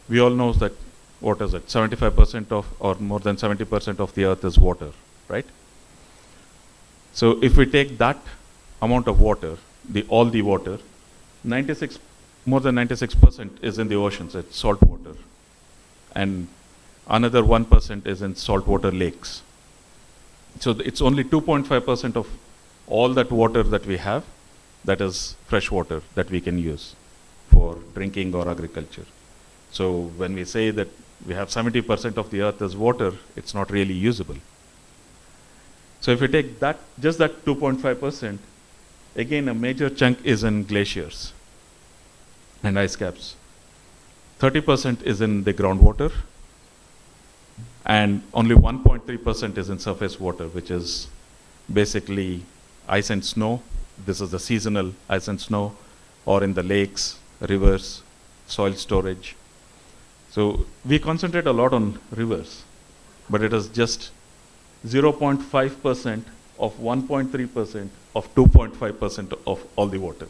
We all know that, what is it, 75% of, or more than 70% of the Earth is water, right? So if we take that amount of water, all the water, more than 96% is in the oceans, it's salt water. And another 1% is in saltwater lakes. So it's only 2.5% of all that water that we have that is fresh water that we can use for drinking or agriculture. So when we say that we have 70% of the earth as water, it's not really usable. So if you take that, just that 2.5%, again a major chunk is in glaciers and ice caps. 30% is in the groundwater, and only 1.3% is in surface water, which is basically ice and snow. This is the seasonal ice and snow, or in the lakes, rivers, soil storage. So we concentrate a lot on rivers, but it is just 0.5% of 1.3% of 2.5% of all the water.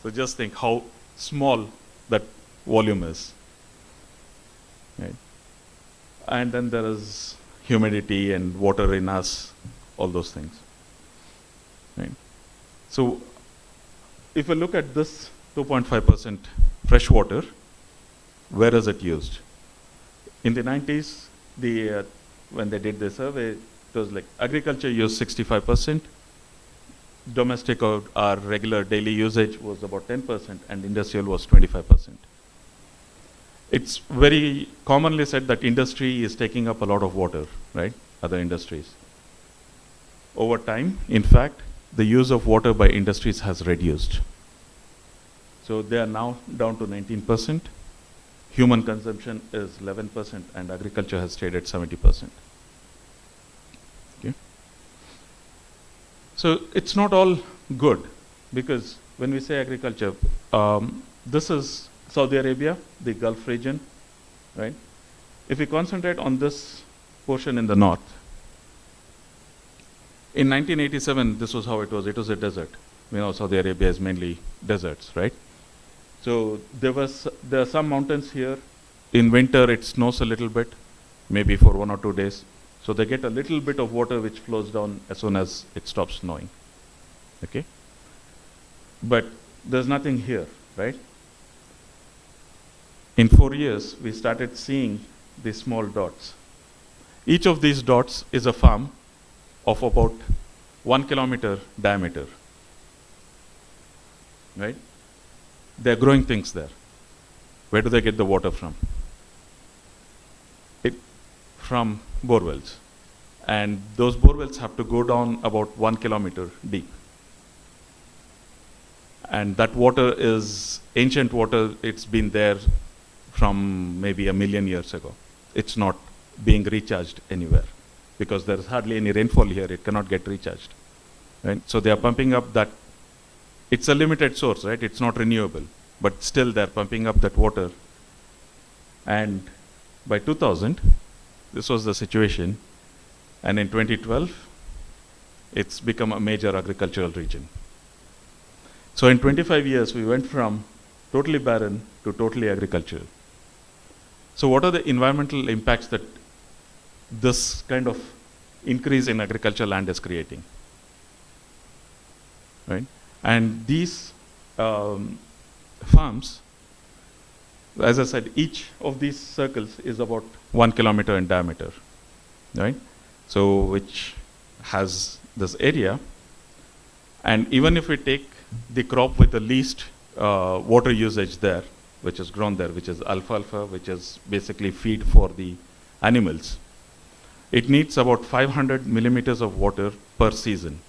So just think how small that volume is. Right? And then there is humidity and water in us, all those things. Right? So if we look at this 2.5% fresh water, where is it used? In the 90s, when they did the survey, it was like agriculture used 65%, domestic or our regular daily usage was about 10%, and industrial was 25%. It's very commonly said that industry is taking up a lot of water, right? Other industries. Over time, in fact, the use of water by industries has reduced. So they are now down to 19%. Human consumption is 11%, and agriculture has stayed at 70%. Okay. So it's not all good, because when we say agriculture, this is Saudi Arabia, the Gulf region, right? If we concentrate on this portion in the north, in 1987, this was how it was. It was a desert. We know Saudi Arabia is mainly deserts, right? So there are some mountains here. In winter, it snows a little bit, maybe for 1 or 2 days. So they get a little bit of water which flows down as soon as it stops snowing. Okay? But there's nothing here, right? In 4 years, we started seeing these small dots. Each of these dots is a farm of about 1 kilometer diameter, right? They're growing things there. Where do they get the water from? From bore wells. And those bore wells have to go down about 1 kilometer deep. And that water is ancient water. It's been there from maybe 1 million years ago. It's not being recharged anywhere, because there's hardly any rainfall here. It cannot get recharged. Right? So they are pumping up that. It's a limited source, right? It's not renewable, but still they're pumping up that water. And by 2000, this was the situation. And in 2012, it's become a major agricultural region. So in 25 years, we went from totally barren to totally agricultural. So what are the environmental impacts that this kind of increase in agricultural land is creating? Right? And these farms, as I said, each of these circles is about 1 kilometer in diameter, right? So which has this area. And even if we take the crop with the least water usage there, which is grown there, which is alfalfa, which is basically feed for the animals, it needs about 500 millimeters of water per season.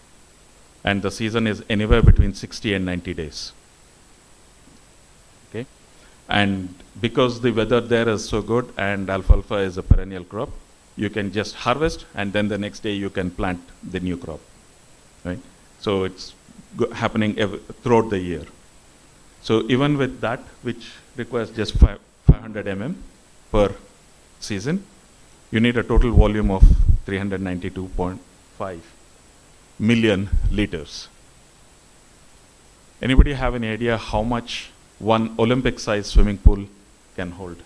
And the season is anywhere between 60 and 90 days. Okay? And because the weather there is so good and alfalfa is a perennial crop, you can just harvest and then the next day you can plant the new crop. Right? So it's happening throughout the year. So even with that, which requires just 500 mm per season, you need a total volume of 392.5 million liters. Anybody have any idea how much one Olympic-sized swimming pool can hold?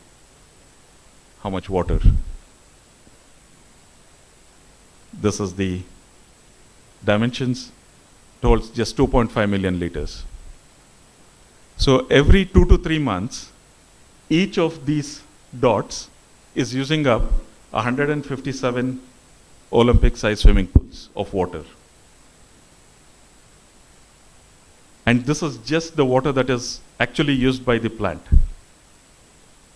How much water? This is the dimensions. It holds just 2.5 million liters. So every 2 to 3 months, each of these dots is using up 157 Olympic-sized swimming pools of water. And this is just the water that is actually used by the plant.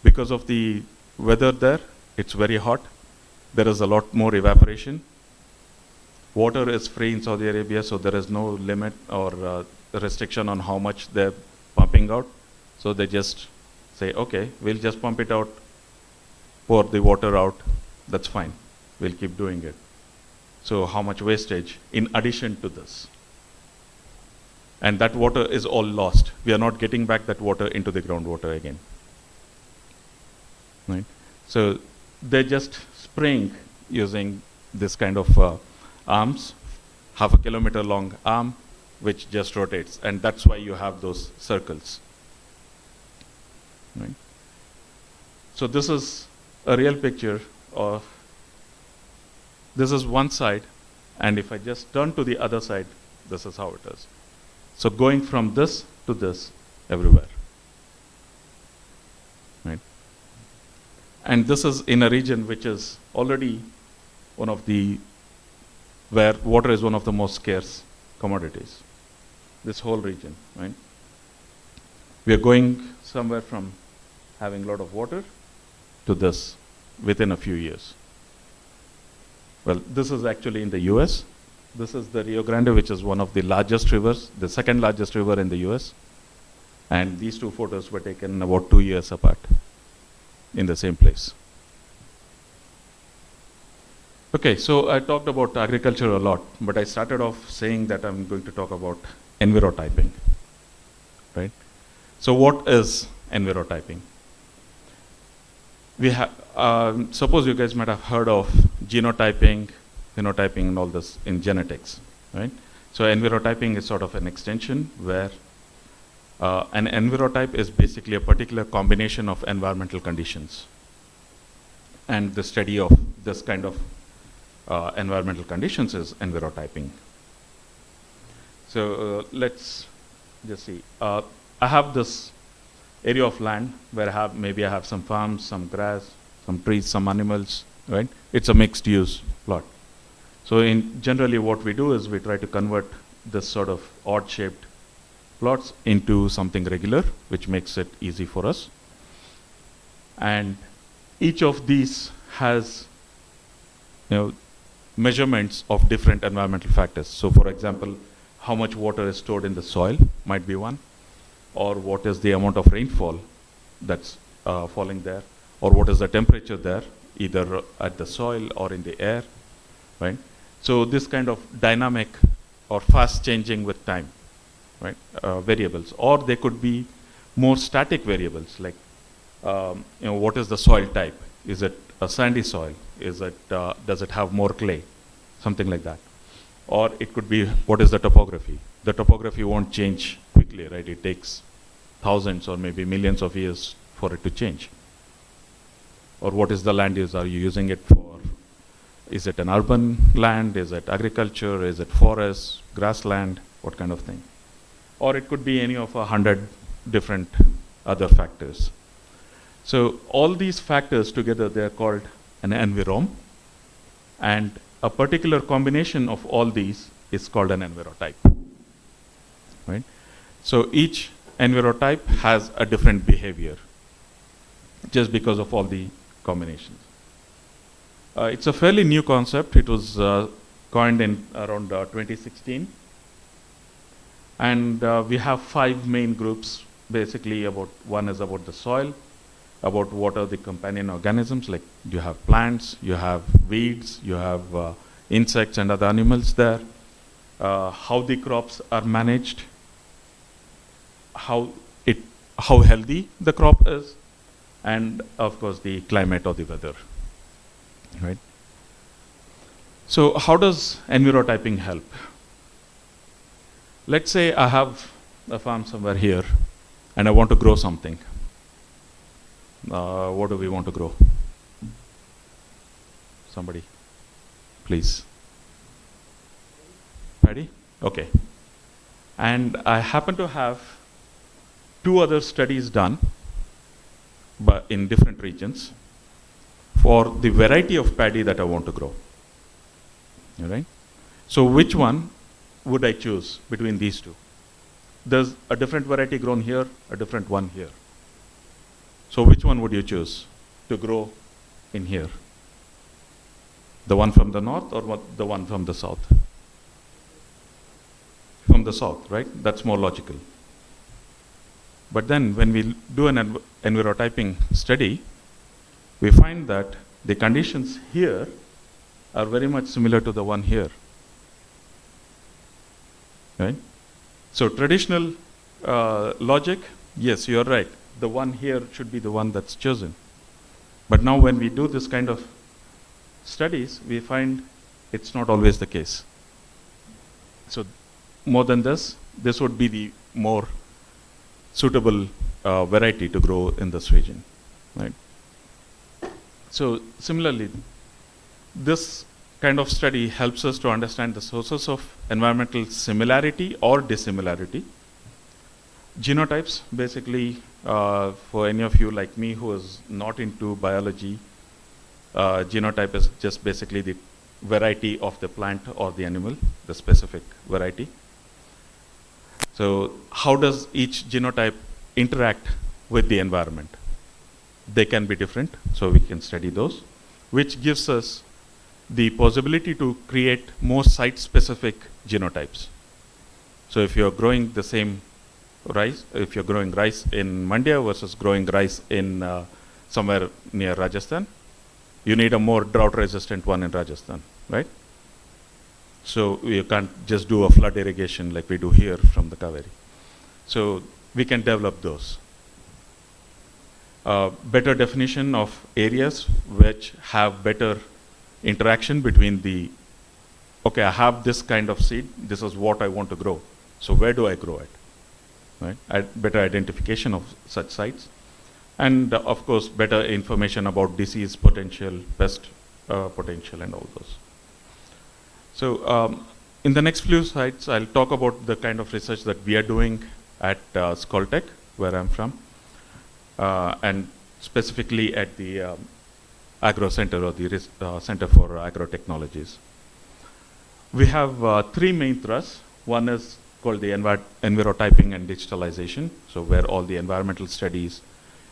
Because of the weather there, it's very hot. There is a lot more evaporation. Water is free in Saudi Arabia, so there is no limit or restriction on how much they're pumping out. So they just say, okay, we'll just pump it out, pour the water out, that's fine. We'll keep doing it. So how much wastage in addition to this? And that water is all lost. We are not getting back that water into the groundwater again. Right? So they just spraying using this kind of arms, half a kilometer long arm, which just rotates. And that's why you have those circles. Right? So this is a real picture of, this is one side, and if I just turn to the other side, this is how it is. So going from this to this everywhere. Right? And this is in a region which is already one of the, where water is one of the most scarce commodities. This whole region, right? We are going somewhere from having a lot of water to this within a few years. Well, this is actually in the US. This is the Rio Grande, which is one of the largest rivers, the second largest river in the US. And these two photos were taken about 2 years apart in the same place. Okay, so I talked about agriculture a lot, but I started off saying that I'm going to talk about envirotyping, right? So what is envirotyping? We have, suppose you guys might have heard of genotyping, phenotyping, and all this in genetics, right? So envirotyping is sort of an extension where an envirotype is basically a particular combination of environmental conditions. And the study of this kind of environmental conditions is envirotyping. So let's just see. I have this area of land where maybe I have some farms, some grass, some trees, some animals, right? It's a mixed use plot. So generally what we do is we try to convert this sort of odd shaped plots into something regular, which makes it easy for us. And each of these has, measurements of different environmental factors. So for example, how much water is stored in the soil might be one, or what is the amount of rainfall that's falling there, or what is the temperature there, either at the soil or in the air, right? So this kind of dynamic or fast changing with time, right, variables, or they could be more static variables, like what is the soil type? Is it a sandy soil? Is it does it have more clay? Something like that. Or it could be, what is the topography? The topography won't change quickly, right? It takes thousands or maybe millions of years for it to change. Or what is the land use? Are you using it for, is it an urban land? Is it agriculture? Is it forest, grassland? What kind of thing? Or it could be any of 100 different other factors. So all these factors together, they are called an environment, and a particular combination of all these is called an envirotype, right? So each envirotype has a different behavior just because of all the combinations. It's a fairly new concept. It was coined in around 2016. And we have 5 main groups, basically. One is about the soil, about what are the companion organisms, like you have plants, you have weeds, you have insects and other animals there, how the crops are managed, how healthy the crop is, and of course the climate or the weather, right? So how does envirotyping help? Let's say I have a farm somewhere here and I want to grow something. What do we want to grow? Somebody, please. Paddy? Okay. And I happen to have 2 other studies done, but in different regions, for the variety of paddy that I want to grow. All right? So which one would I choose between these 2? There's a different variety grown here, a different one here. So which one would you choose to grow in here? The one from the north or the one from the south? From the south, right? That's more logical. But then when we do an envirotyping study, we find that the conditions here are very much similar to the one here. Right? So traditional logic, yes, you're right. The one here should be the one that's chosen. But now when we do this kind of studies, we find it's not always the case. So more than this would be the more suitable variety to grow in this region, right? So similarly, this kind of study helps us to understand the sources of environmental similarity or dissimilarity. Genotypes, basically, for any of you like me who is not into biology, genotype is just basically the variety of the plant or the animal, the specific variety. So how does each genotype interact with the environment? They can be different, so we can study those, which gives us the possibility to create more site-specific genotypes. So if you're growing the same rice, if you're growing rice in Mandya versus growing rice in somewhere near Rajasthan, you need a more drought-resistant one in Rajasthan, right? So you can't just do a flood irrigation like we do here from the Kaveri. So we can develop those. Better definition of areas which have better interaction between the, okay, I have this kind of seed, this is what I want to grow. So where do I grow it? Right? Better identification of such sites. And of course, better information about disease potential, pest potential, and all those. So in the next few slides, I'll talk about the kind of research that we are doing at Skoltech, where I'm from, and specifically at the Agro Center or the Center for Agro Technologies. We have 3 main thrusts. One is called the Envirotyping and Digitalization, so where all the environmental studies,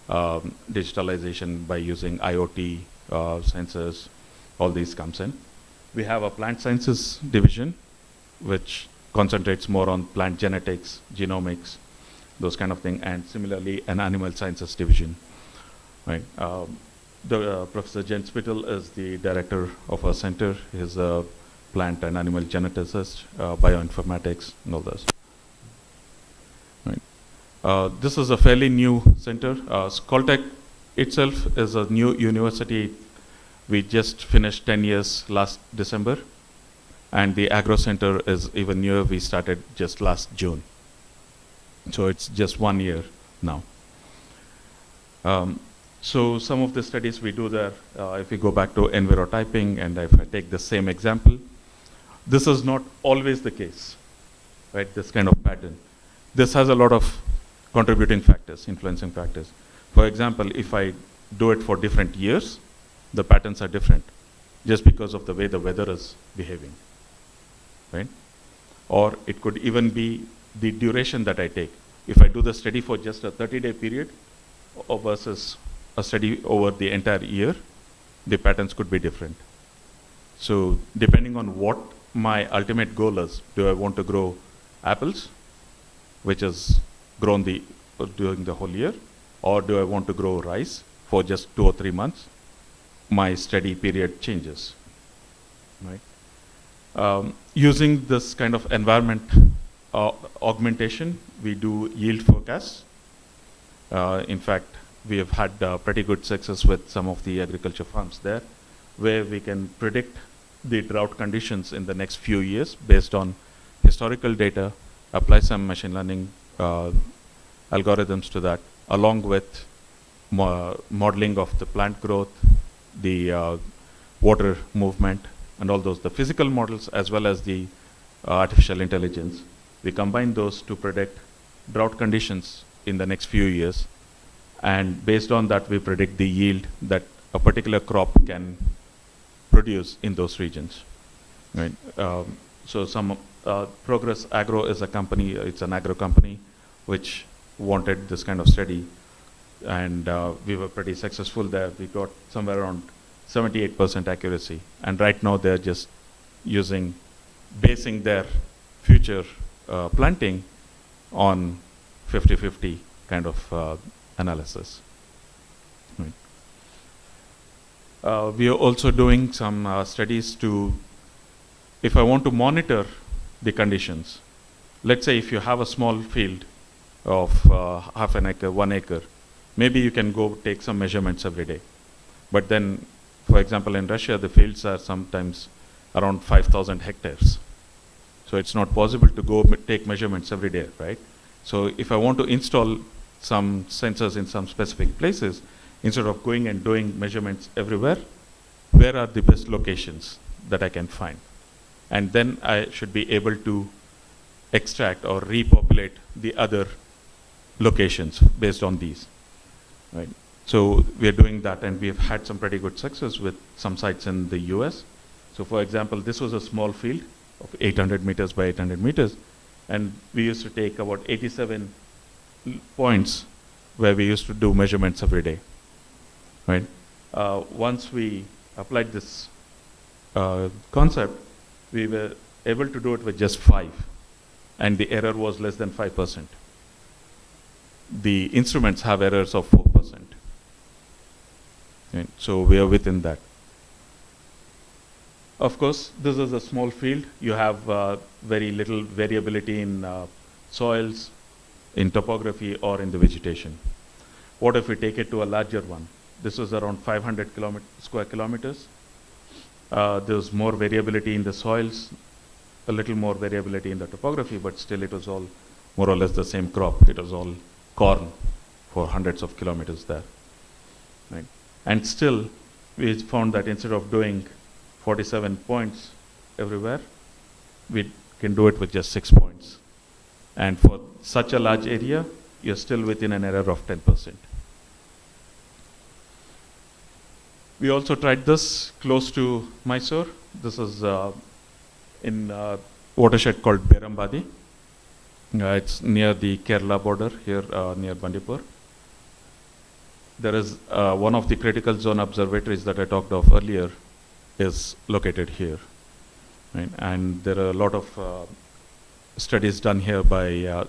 digitalization by using IoT, sensors, all these comes in. We have a Plant Sciences division, which concentrates more on plant genetics, genomics, those kind of thing, and similarly an Animal Sciences division. Right. Professor Jens Spittel is the director of our center. He's a plant and animal geneticist, bioinformatics, and all this. Right. This is a fairly new center. Skoltech itself is a new university. We just finished 10 years last December, and the Agro Center is even newer. We started just last June. So it's just 1 year now. So some of the studies we do there, if we go back to envirotyping, and if I take the same example, this is not always the case, right? This kind of pattern. This has a lot of contributing factors, influencing factors. For example, if I do it for different years, the patterns are different, just because of the way the weather is behaving, right? Or it could even be the duration that I take. If I do the study for just a 30-day period versus a study over the entire year, the patterns could be different. So depending on what my ultimate goal is, do I want to grow apples, which is grown during the whole year, or do I want to grow rice for just 2 or 3 months? My study period changes, right? Using this kind of environment augmentation, we do yield forecasts. In fact, we have had pretty good success with some of the agriculture farms there, where we can predict the drought conditions in the next few years based on historical data, apply some machine learning algorithms to that, along with modeling of the plant growth, the water movement, and all those, the physical models as well as the artificial intelligence. We combine those to predict drought conditions in the next few years, and based on that we predict the yield that a particular crop can produce in those regions. Right? So some Progress Agro is a company, it's an agro company which wanted this kind of study, and we were pretty successful there. We got somewhere around 78% accuracy, and right now they're just basing their future planting on 50-50 kind of analysis. Right. We are also doing some studies to, if I want to monitor the conditions, let's say if you have a small field of half an acre, 1 acre, maybe you can go take some measurements every day. But then, for example, in Russia, the fields are sometimes around 5,000 hectares. So it's not possible to go take measurements every day, right? So if I want to install some sensors in some specific places, instead of going and doing measurements everywhere, where are the best locations that I can find? And then I should be able to extract or repopulate the other locations based on these, right? So we are doing that, and we have had some pretty good success with some sites in the US. So for example, this was a small field of 800 meters by 800 meters, and we used to take about 87 points where we used to do measurements every day, right? Once we applied this concept, we were able to do it with just 5, and the error was less than 5%. The instruments have errors of 4%. Right? So we are within that. Of course, this is a small field. You have very little variability in soils, in topography, or in the vegetation. What if we take it to a larger one? This was around 500 square kilometers. There's more variability in the soils, a little more variability in the topography, but still it was all more or less the same crop. It was all corn for hundreds of kilometers there. Right? And still, we found that instead of doing 47 points everywhere, we can do it with just 6 points. And for such a large area, you're still within an error of 10%. We also tried this close to Mysore. This is in a watershed called Berambadi. It's near the Kerala border here, near Bandipur. There is one of the critical zone observatories that I talked of earlier is located here. Right? And there are a lot of studies done here by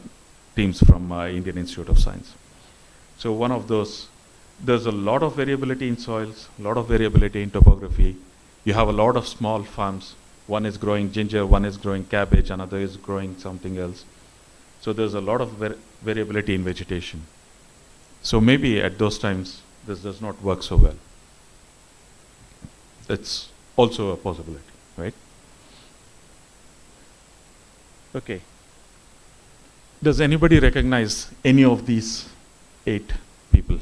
teams from Indian Institute of Science. So one of those, there's a lot of variability in soils, a lot of variability in topography. You have a lot of small farms. One is growing ginger, one is growing cabbage, another is growing something else. So there's a lot of variability in vegetation. So maybe at those times, this does not work so well. It's also a possibility, right? Okay. Does anybody recognize any of these 8 people?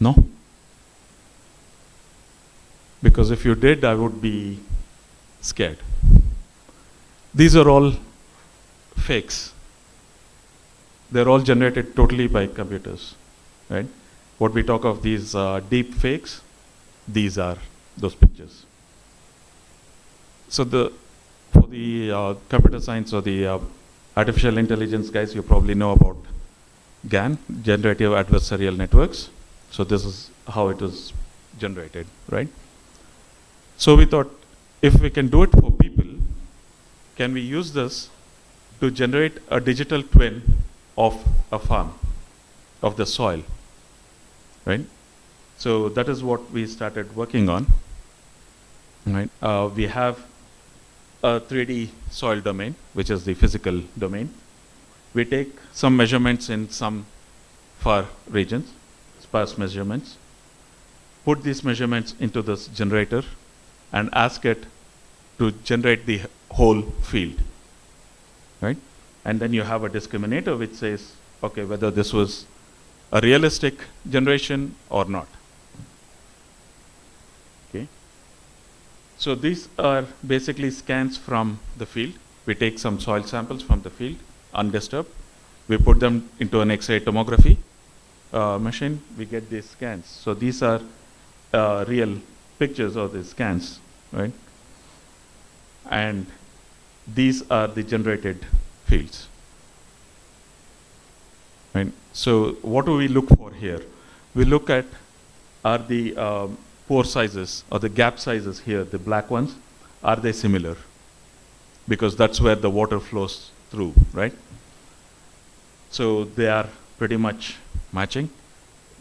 No? Because if you did, I would be scared. These are all fakes. They're all generated totally by computers, right? What we talk of these deep fakes, these are those pictures. So for the computer science or the artificial intelligence guys, you probably know about GAN, Generative Adversarial Networks. So this is how it was generated, right? So we thought, if we can do it for people, can we use this to generate a digital twin of a farm, of the soil, right? So that is what we started working on, right? We have a 3D soil domain, which is the physical domain. We take some measurements in some far regions, sparse measurements, put these measurements into this generator and ask it to generate the whole field, right? And then you have a discriminator which says, okay, whether this was a realistic generation or not. Okay. So these are basically scans from the field. We take some soil samples from the field, undisturbed. We put them into an X-ray tomography machine. We get these scans. So these are real pictures of the scans, right? And these are the generated fields, right? So what do we look for here? We look at, are the pore sizes or the gap sizes here, the black ones, are they similar? Because that's where the water flows through, right? So they are pretty much matching.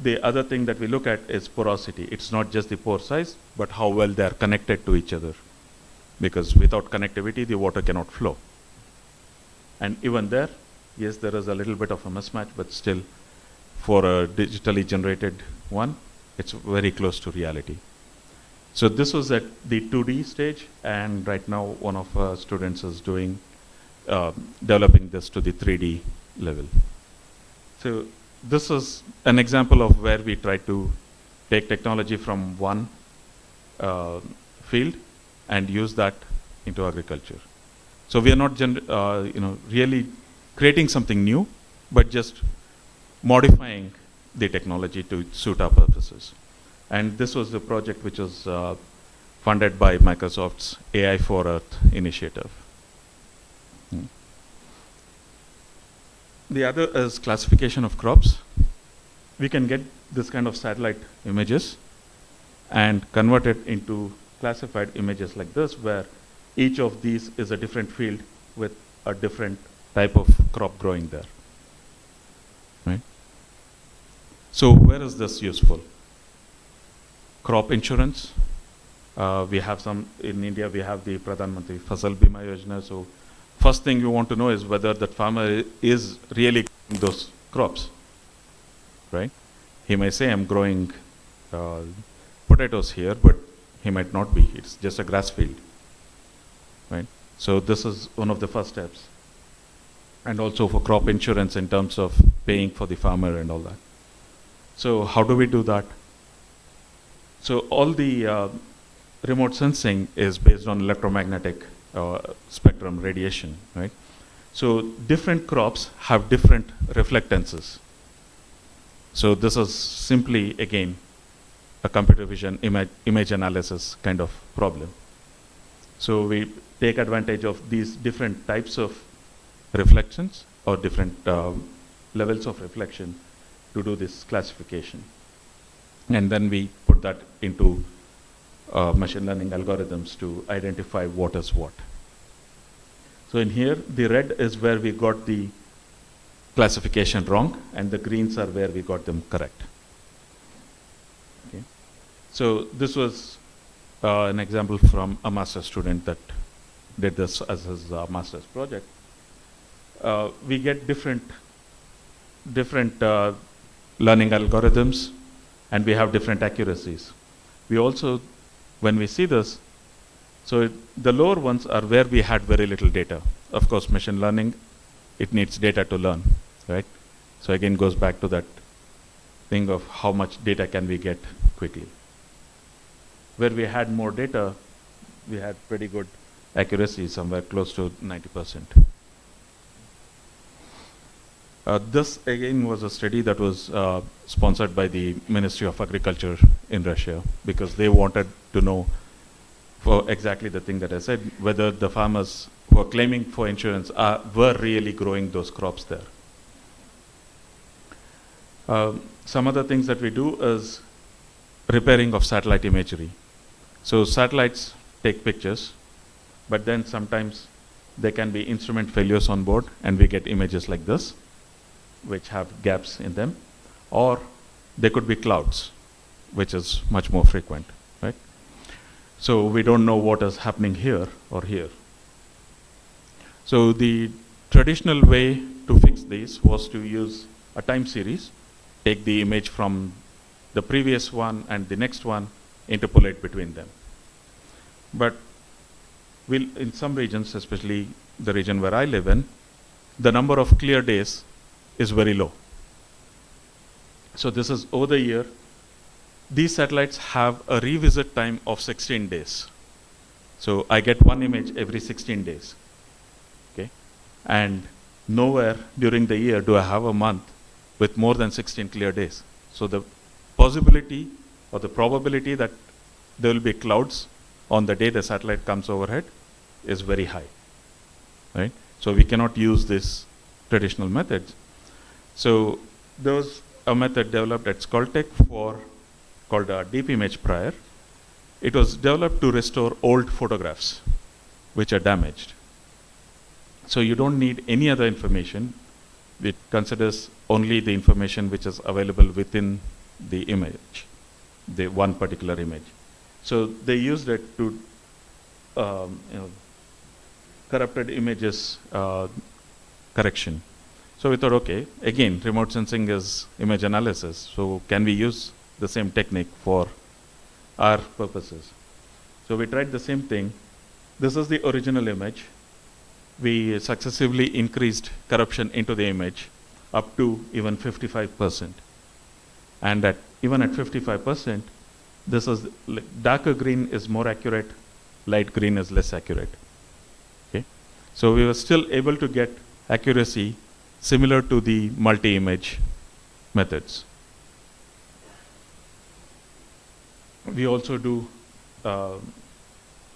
The other thing that we look at is porosity. It's not just the pore size, but how well they are connected to each other. Because without connectivity, the water cannot flow. And even there, yes, there is a little bit of a mismatch, but still, for a digitally generated one, it's very close to reality. So this was at the 2D stage, and right now one of our students is doing, developing this to the 3D level. So this is an example of where we try to take technology from one field and use that into agriculture. So we are not really creating something new, but just modifying the technology to suit our purposes. And this was the project which was funded by Microsoft's AI for Earth initiative. The other is classification of crops. We can get this kind of satellite images and convert it into classified images like this, where each of these is a different field with a different type of crop growing there, right? So where is this useful? Crop insurance. We have some, in India we have the Pradhan Mantri Fasal Bima Yojana. So first thing you want to know is whether that farmer is really growing those crops, right? He may say, I'm growing potatoes here, but he might not be. It's just a grass field, right? So this is one of the first steps. And also for crop insurance in terms of paying for the farmer and all that. So how do we do that? So all the remote sensing is based on electromagnetic spectrum radiation, right? So different crops have different reflectances. So this is simply, again, a computer vision image analysis kind of problem. So we take advantage of these different types of reflections or different levels of reflection to do this classification. And then we put that into machine learning algorithms to identify what is what. So in here, the red is where we got the classification wrong, and the greens are where we got them correct. Okay. So this was an example from a master's student that did this as his master's project. We get different learning algorithms, and we have different accuracies. We also, when we see this, so the lower ones are where we had very little data. Of course, machine learning, it needs data to learn, right? So again, goes back to that thing of how much data can we get quickly. Where we had more data, we had pretty good accuracy, somewhere close to 90%. This again was a study that was sponsored by the Ministry of Agriculture in Russia, because they wanted to know for exactly the thing that I said, whether the farmers who are claiming for insurance were really growing those crops there. Some other things that we do is repairing of satellite imagery. So satellites take pictures, but then sometimes there can be instrument failures on board and we get images like this, which have gaps in them. Or there could be clouds, which is much more frequent, right? So we don't know what is happening here or here. So the traditional way to fix these was to use a time series, take the image from the previous one and the next one, interpolate between them. But in some regions, especially the region where I live in, the number of clear days is very low. So this is over the year. These satellites have a revisit time of 16 days. So I get one image every 16 days. Okay? And nowhere during the year do I have a month with more than 16 clear days. So the possibility or the probability that there will be clouds on the day the satellite comes overhead is very high, right? So we cannot use this traditional methods. So there was a method developed at Skoltech called a deep image prior. It was developed to restore old photographs which are damaged. So you don't need any other information. It considers only the information which is available within the image, the one particular image. So they used it to corrupted images correction. So we thought, okay, again, remote sensing is image analysis. So can we use the same technique for our purposes? So we tried the same thing. This is the original image. We successively increased corruption into the image up to even 55%. And even at 55%, this is darker green is more accurate, light green is less accurate. Okay? So we were still able to get accuracy similar to the multi-image methods. We also do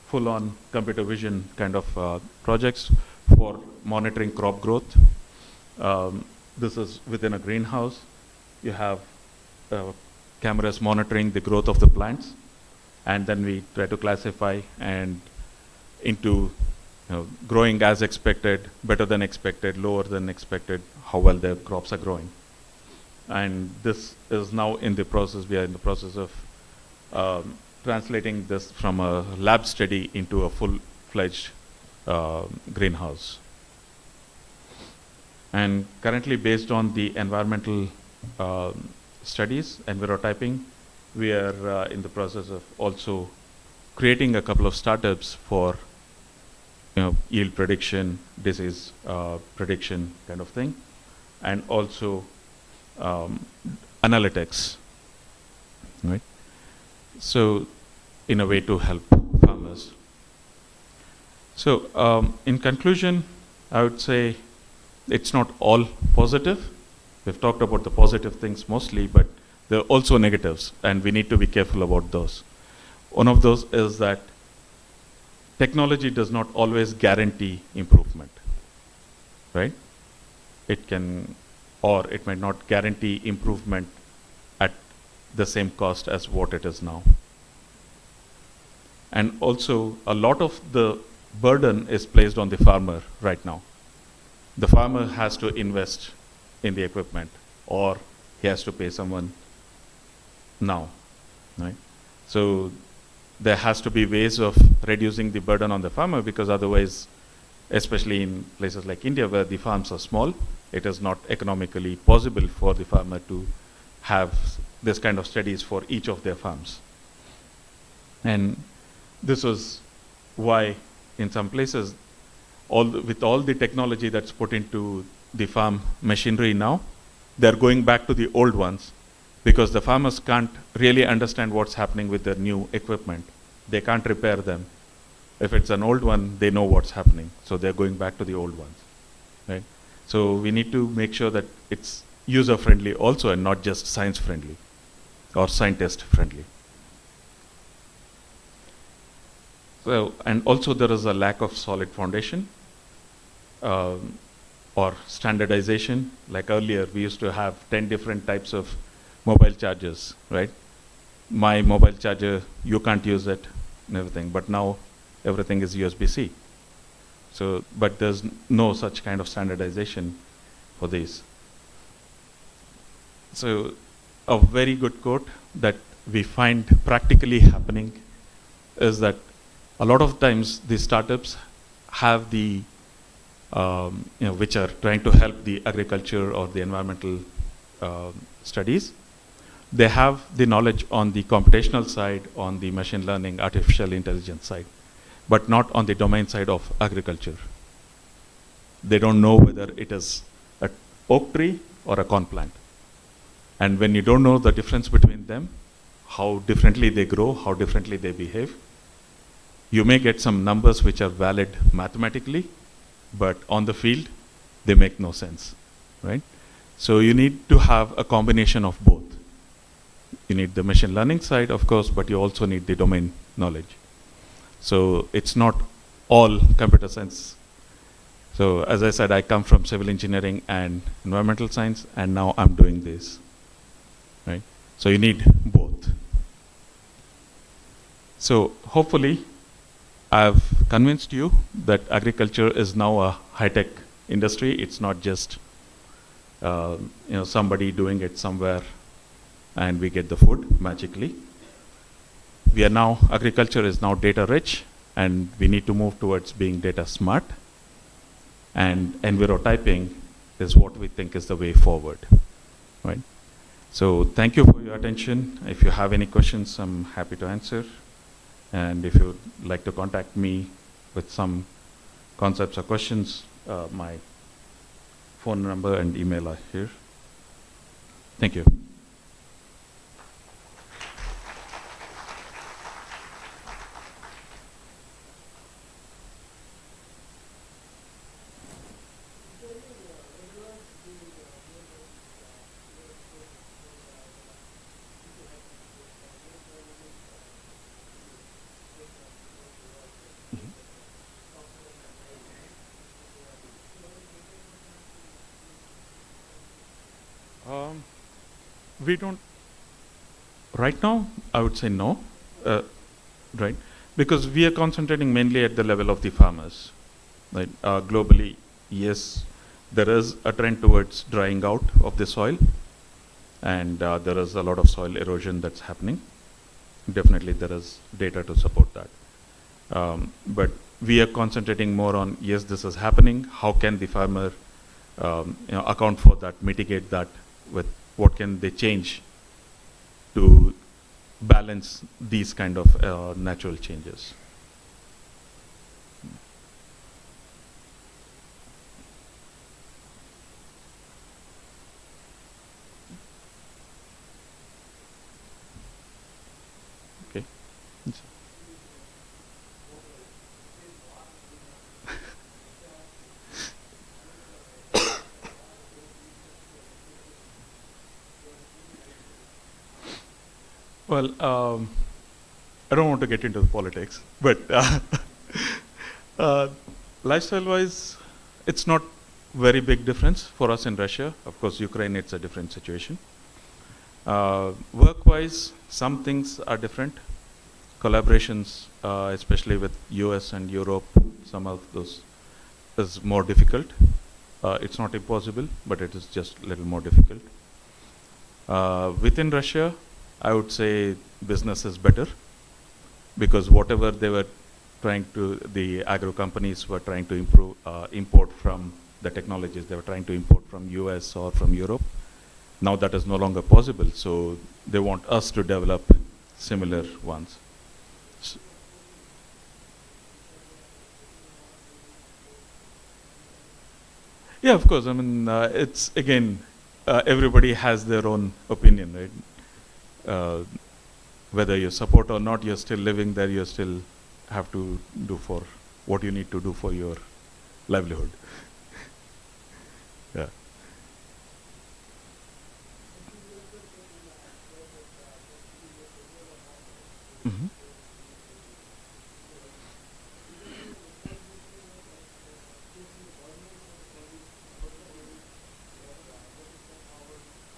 full-on computer vision kind of projects for monitoring crop growth. This is within a greenhouse. You have cameras monitoring the growth of the plants, and then we try to classify and into growing as expected, better than expected, lower than expected, how well their crops are growing. And this is now in the process, we are in the process of translating this from a lab study into a full-fledged greenhouse. And currently, based on the environmental studies, Envirotyping, we are in the process of also creating a couple of startups for yield prediction, disease prediction kind of thing, and also analytics, right? So in a way to help farmers. So in conclusion, I would say it's not all positive. We've talked about the positive things mostly, but there are also negatives, and we need to be careful about those. One of those is that technology does not always guarantee improvement, right? It can, or it might not guarantee improvement at the same cost as what it is now. And also, a lot of the burden is placed on the farmer right now. The farmer has to invest in the equipment, or he has to pay someone now, right? So there has to be ways of reducing the burden on the farmer, because otherwise, especially in places like India where the farms are small, it is not economically possible for the farmer to have this kind of studies for each of their farms. And this was why in some places, with all the technology that's put into the farm machinery now, they're going back to the old ones, because the farmers can't really understand what's happening with their new equipment. They can't repair them. If it's an old one, they know what's happening, so they're going back to the old ones, right? So we need to make sure that it's user-friendly also, and not just science-friendly or scientist-friendly. So, and also there is a lack of solid foundation. or standardization. Like earlier, we used to have 10 different types of mobile chargers, right? My mobile charger, you can't use it and everything, but now everything is USB-C. So, but there's no such kind of standardization for these. So, a very good quote that we find practically happening is that a lot of times these startups have the, which are trying to help the agriculture or the environmental studies, they have the knowledge on the computational side, on the machine learning, artificial intelligence side, but not on the domain side of agriculture. They don't know whether it is an oak tree or a corn plant. And when you don't know the difference between them, how differently they grow, how differently they behave, you may get some numbers which are valid mathematically, but on the field, they make no sense, right? So you need to have a combination of both. You need the machine learning side, of course, but you also need the domain knowledge. So it's not all computer science. So as I said, I come from civil engineering and environmental science, and now I'm doing this, right? So you need both. So hopefully, I've convinced you that agriculture is now a high-tech industry. It's not just somebody doing it somewhere and we get the food magically. We are now, agriculture is now data rich, and we need to move towards being data smart. And envirotyping is what we think is the way forward, right? So thank you for your attention. If you have any questions, I'm happy to answer. And if you would like to contact me with some concepts or questions, my phone number and email are here. Thank you. We don't, right now, I would say no, right? Because we are concentrating mainly at the level of the farmers, right? Globally, yes, there is a trend towards drying out of the soil, and there is a lot of soil erosion that's happening. Definitely there is data to support that. But we are concentrating more on, yes, this is happening, how can the farmer account for that, mitigate that, with what can they change to balance these kind of natural changes. Okay. Well, I don't want to get into the politics, but lifestyle-wise, it's not very big difference for us in Russia. Of course, Ukraine, it's a different situation. Work-wise, some things are different. Collaborations, especially with US and Europe, some of those is more difficult. It's not impossible, but it is just a little more difficult. Within Russia, I would say business is better, because whatever they were trying to, the agro companies were trying to improve, import from the technologies, they were trying to import from US or from Europe. Now that is no longer possible, so they want us to develop similar ones. Yeah, of course. I mean, it's again, everybody has their own opinion, right? Whether you support or not, you're still living there, you still have to do for what you need to do for your livelihood. Yeah. Mm-hmm.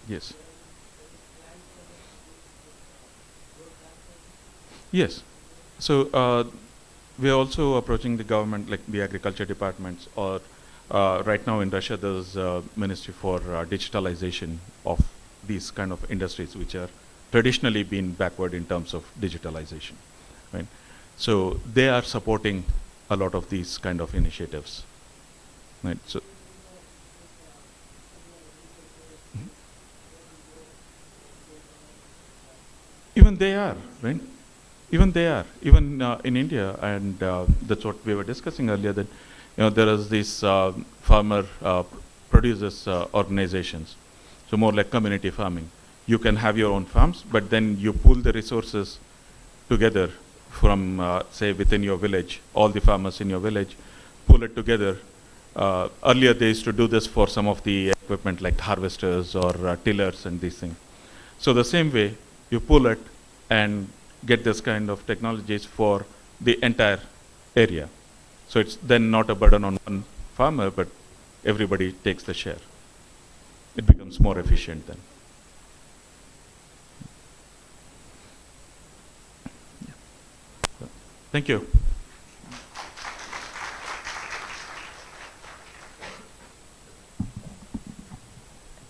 Yes. Yes. So we are also approaching the government, like the agriculture departments, or right now in Russia there's a ministry for digitalization of these kind of industries which are traditionally been backward in terms of digitalization, right? So they are supporting a lot of these kind of initiatives, right? So even they are, right? Even they are, even in India, and that's what we were discussing earlier, that there is these farmer producers organizations, so more like community farming. You can have your own farms, but then you pool the resources together from, say, within your village, all the farmers in your village, pull it together. Earlier they used to do this for some of the equipment like harvesters or tillers and these things. So the same way, you pull it and get this kind of technologies for the entire area. So it's then not a burden on one farmer, but everybody takes the share. It becomes more efficient then. Yeah. Thank you.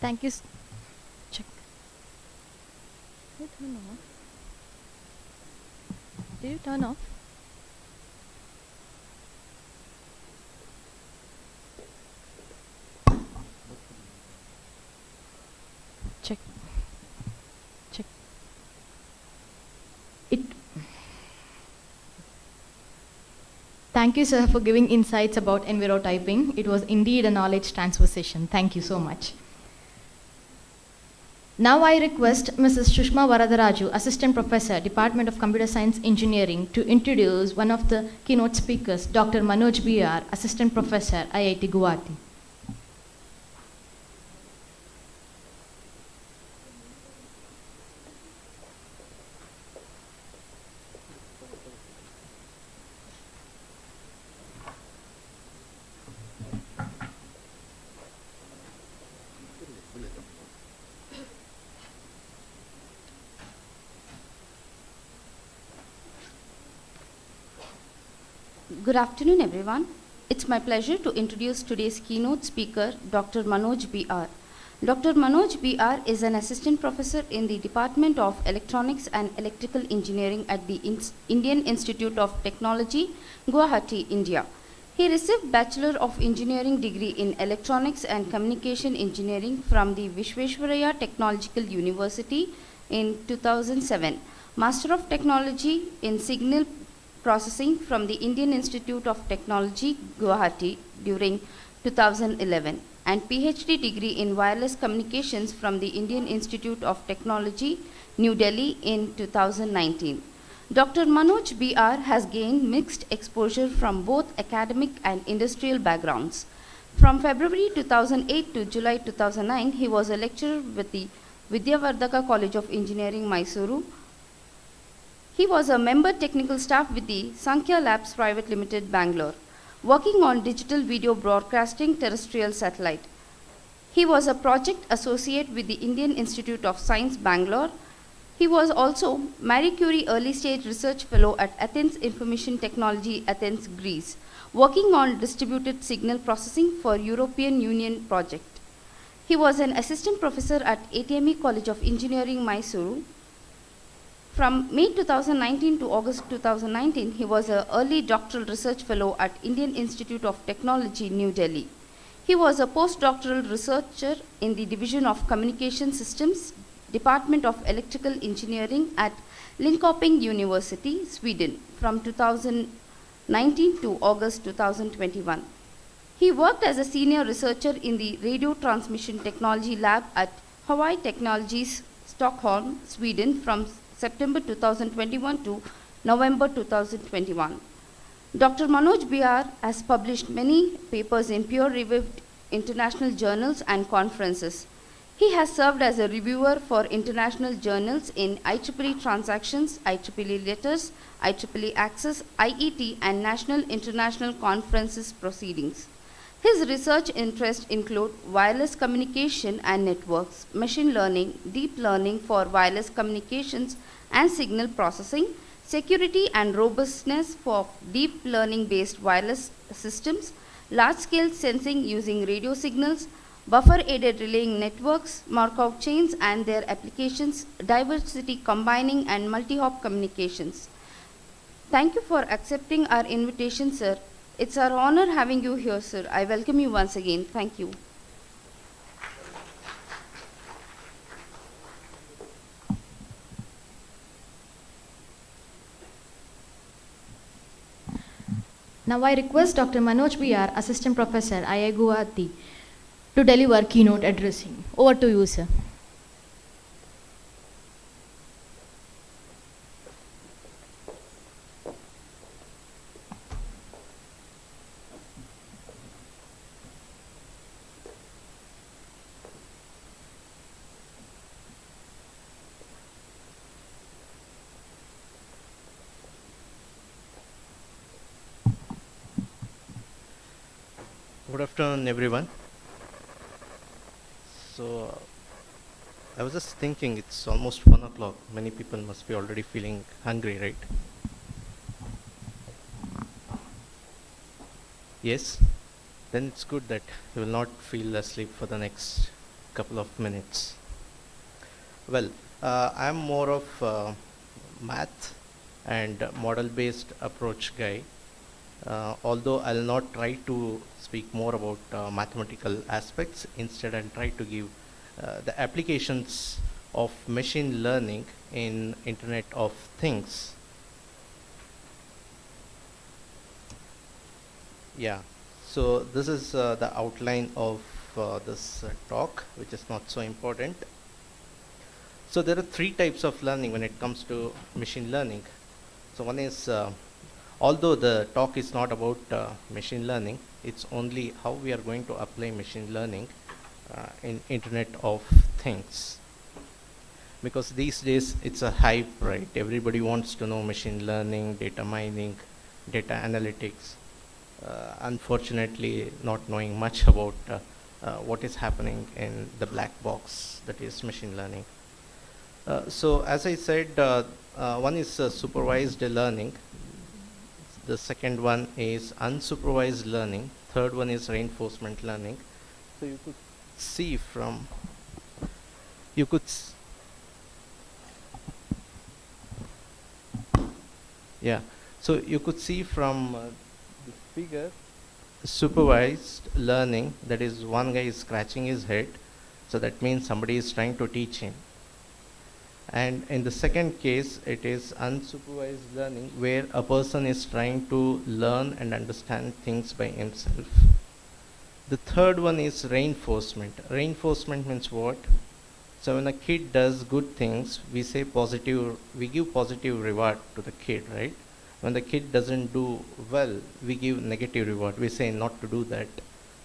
Thank you. Check. Did you turn off? Did you turn off? Check. Check. It. Thank you, sir, for giving insights about Envirotyping. It was indeed a knowledge transfer session. Thank you so much. Now I request Mrs. Shushma Varadaraju, Assistant Professor, Department of Computer Science Engineering, to introduce one of the keynote speakers, Dr. Manoj B.R., Assistant Professor, IIT Guwahati. Good afternoon, everyone. It's my pleasure to introduce today's keynote speaker, Dr. Manoj B.R. Dr. Manoj B.R. is an assistant professor in the Department of Electronics and Electrical Engineering at the Indian Institute of Technology, Guwahati, India. He received Bachelor of Engineering degree in Electronics and Communication Engineering from the Visvesvaraya Technological University in 2007, Master of Technology in Signal Processing from the Indian Institute of Technology, Guwahati during 2011, and PhD degree in Wireless Communications from the Indian Institute of Technology, New Delhi in 2019. Dr. Manoj B.R. has gained mixed exposure from both academic and industrial backgrounds. From February 2008 to July 2009, he was a lecturer with the Vidyavardhaka College of Engineering, Mysuru. He was a member technical staff with the Sankhya Labs Private Limited, Bangalore, working on digital video broadcasting terrestrial satellite. He was a project associate with the Indian Institute of Science, Bangalore. He was also Marie Curie Early Stage Research Fellow at Athens Information Technology, Athens, Greece, working on distributed signal processing for European Union project. He was an assistant professor at ATME College of Engineering, Mysuru. From May 2019 to August 2019, he was an early doctoral research fellow at Indian Institute of Technology, New Delhi. He was a postdoctoral researcher in the Division of Communication Systems, Department of Electrical Engineering at Linköping University, Sweden, from 2019 to August 2021. He worked as a senior researcher in the Radio Transmission Technology Lab at Hawaii Technologies, Stockholm, Sweden, from September 2021 to November 2021. Dr. Manoj B.R. has published many papers in peer-reviewed international journals and conferences. He has served as a reviewer for international journals in IEEE Transactions, IEEE Letters, IEEE Access, IET, and National International Conferences Proceedings. His research interests include wireless communication and networks, machine learning, deep learning for wireless communications and signal processing, security and robustness for deep learning based wireless systems, large scale sensing using radio signals, buffer aided relaying networks, Markov chains and their applications, diversity combining and multi hop communications. Thank you for accepting our invitation, sir. It's our honor having you here, sir. I welcome you once again. Thank you. Now I request Dr. Manoj B.R., Assistant Professor, ICRTST, to deliver keynote addressing. Over to you, sir. Good afternoon, everyone. So, I was just thinking it's almost 1 o'clock. Many people must be already feeling hungry, right? Yes? Then it's good that you will not feel asleep for the next couple of minutes. Well, I'm more of math and model-based approach guy. Although I'll not try to speak more about mathematical aspects, instead I'll try to give the applications of machine learning in Internet of Things. Yeah, so this is the outline of this talk, which is not so important. So there are 3 types of learning when it comes to machine learning. So one is although the talk is not about machine learning, it's only how we are going to apply machine learning in Internet of Things. Because these days it's a hype, right? Everybody wants to know machine learning, data mining, data analytics. Unfortunately, not knowing much about what is happening in the black box that is machine learning. So as I said, one is supervised learning. The second one is unsupervised learning. Third one is reinforcement learning. So you could see from, so you could see from the figure, supervised learning, that is one guy is scratching his head, so that means somebody is trying to teach him. And in the second case, it is unsupervised learning, where a person is trying to learn and understand things by himself. The third one is reinforcement. Reinforcement means what? So when a kid does good things, we give positive reward to the kid, right? When the kid doesn't do well, we give negative reward. We say not to do that.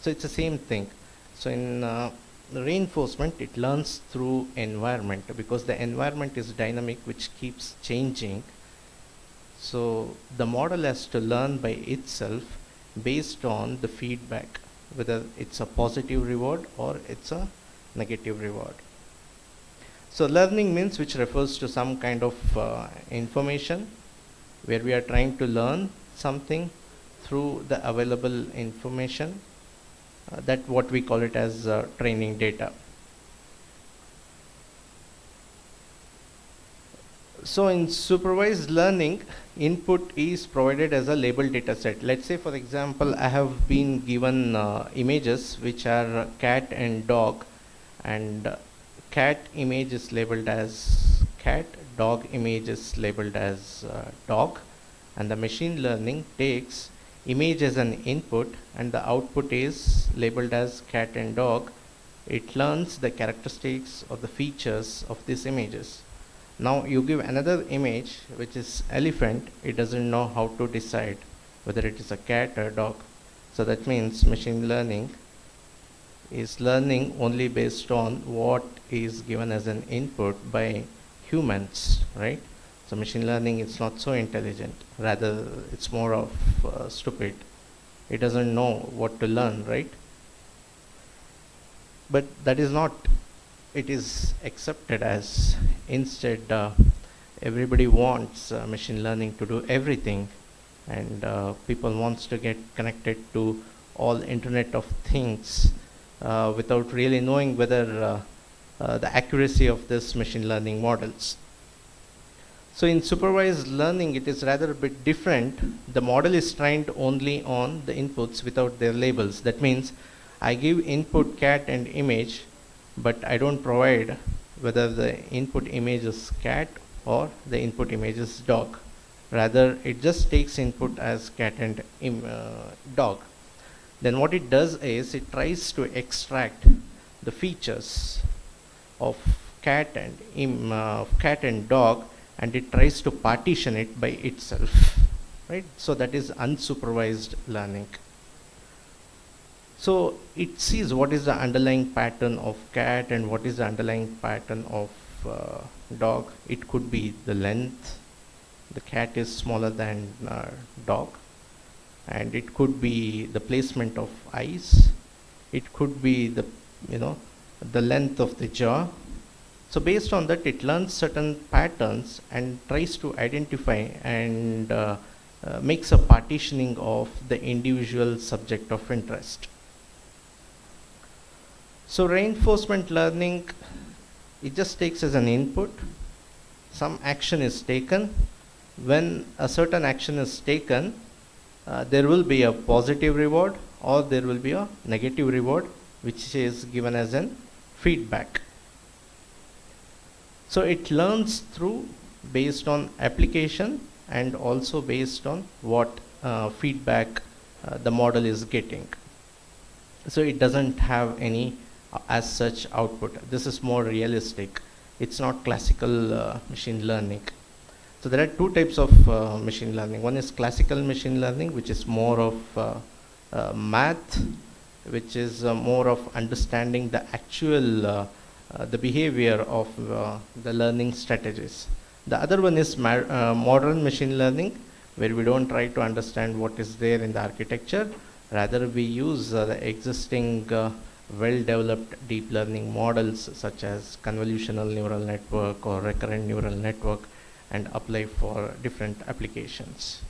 So it's the same thing. So in reinforcement, it learns through environment, because the environment is dynamic, which keeps changing. So the model has to learn by itself based on the feedback, whether it's a positive reward or it's a negative reward. So learning means which refers to some kind of information, where we are trying to learn something through the available information. That what we call it as training data. So in supervised learning, input is provided as a labeled data set. Let's say, for example, I have been given images which are cat and dog, and cat image is labeled as cat, dog image is labeled as dog, and the machine learning takes image as an input and the output is labeled as cat and dog. It learns the characteristics or the features of these images. Now you give another image which is elephant, it doesn't know how to decide whether it is a cat or dog. So that means machine learning is learning only based on what is given as an input by humans, right? So machine learning is not so intelligent, rather it's more of stupid. it doesn't know what to learn, right? But that is not, it is accepted as. Instead, everybody wants machine learning to do everything, and people wants to get connected to all Internet of Things without really knowing whether the accuracy of this machine learning models. So in supervised learning, it is rather a bit different. The model is trained only on the inputs without their labels. That means I give input cat and image, but I don't provide whether the input image is cat or the input image is dog. Rather, it just takes input as cat and dog. Then what it does is it tries to extract the features of cat and dog, and it tries to partition it by itself, right? So that is unsupervised learning. So it sees what is the underlying pattern of cat and what is the underlying pattern of dog. It could be the length. The cat is smaller than dog, and it could be the placement of eyes. It could be the length of the jaw. So based on that, it learns certain patterns and tries to identify and makes a partitioning of the individual subject of interest. So reinforcement learning, it just takes as an input. Some action is taken. When a certain action is taken, there will be a positive reward or there will be a negative reward, which is given as an feedback. So it learns through based on application and also based on what feedback the model is getting. So it doesn't have any as such output. This is more realistic. It's not classical machine learning. So there are two types of machine learning. One is classical machine learning, which is more of math, which is more of understanding the actual the behavior of the learning strategies. The other one is modern machine learning, where we don't try to understand what is there in the architecture. Rather, we use the existing well-developed deep learning models such as convolutional neural network or recurrent neural network and apply for different applications.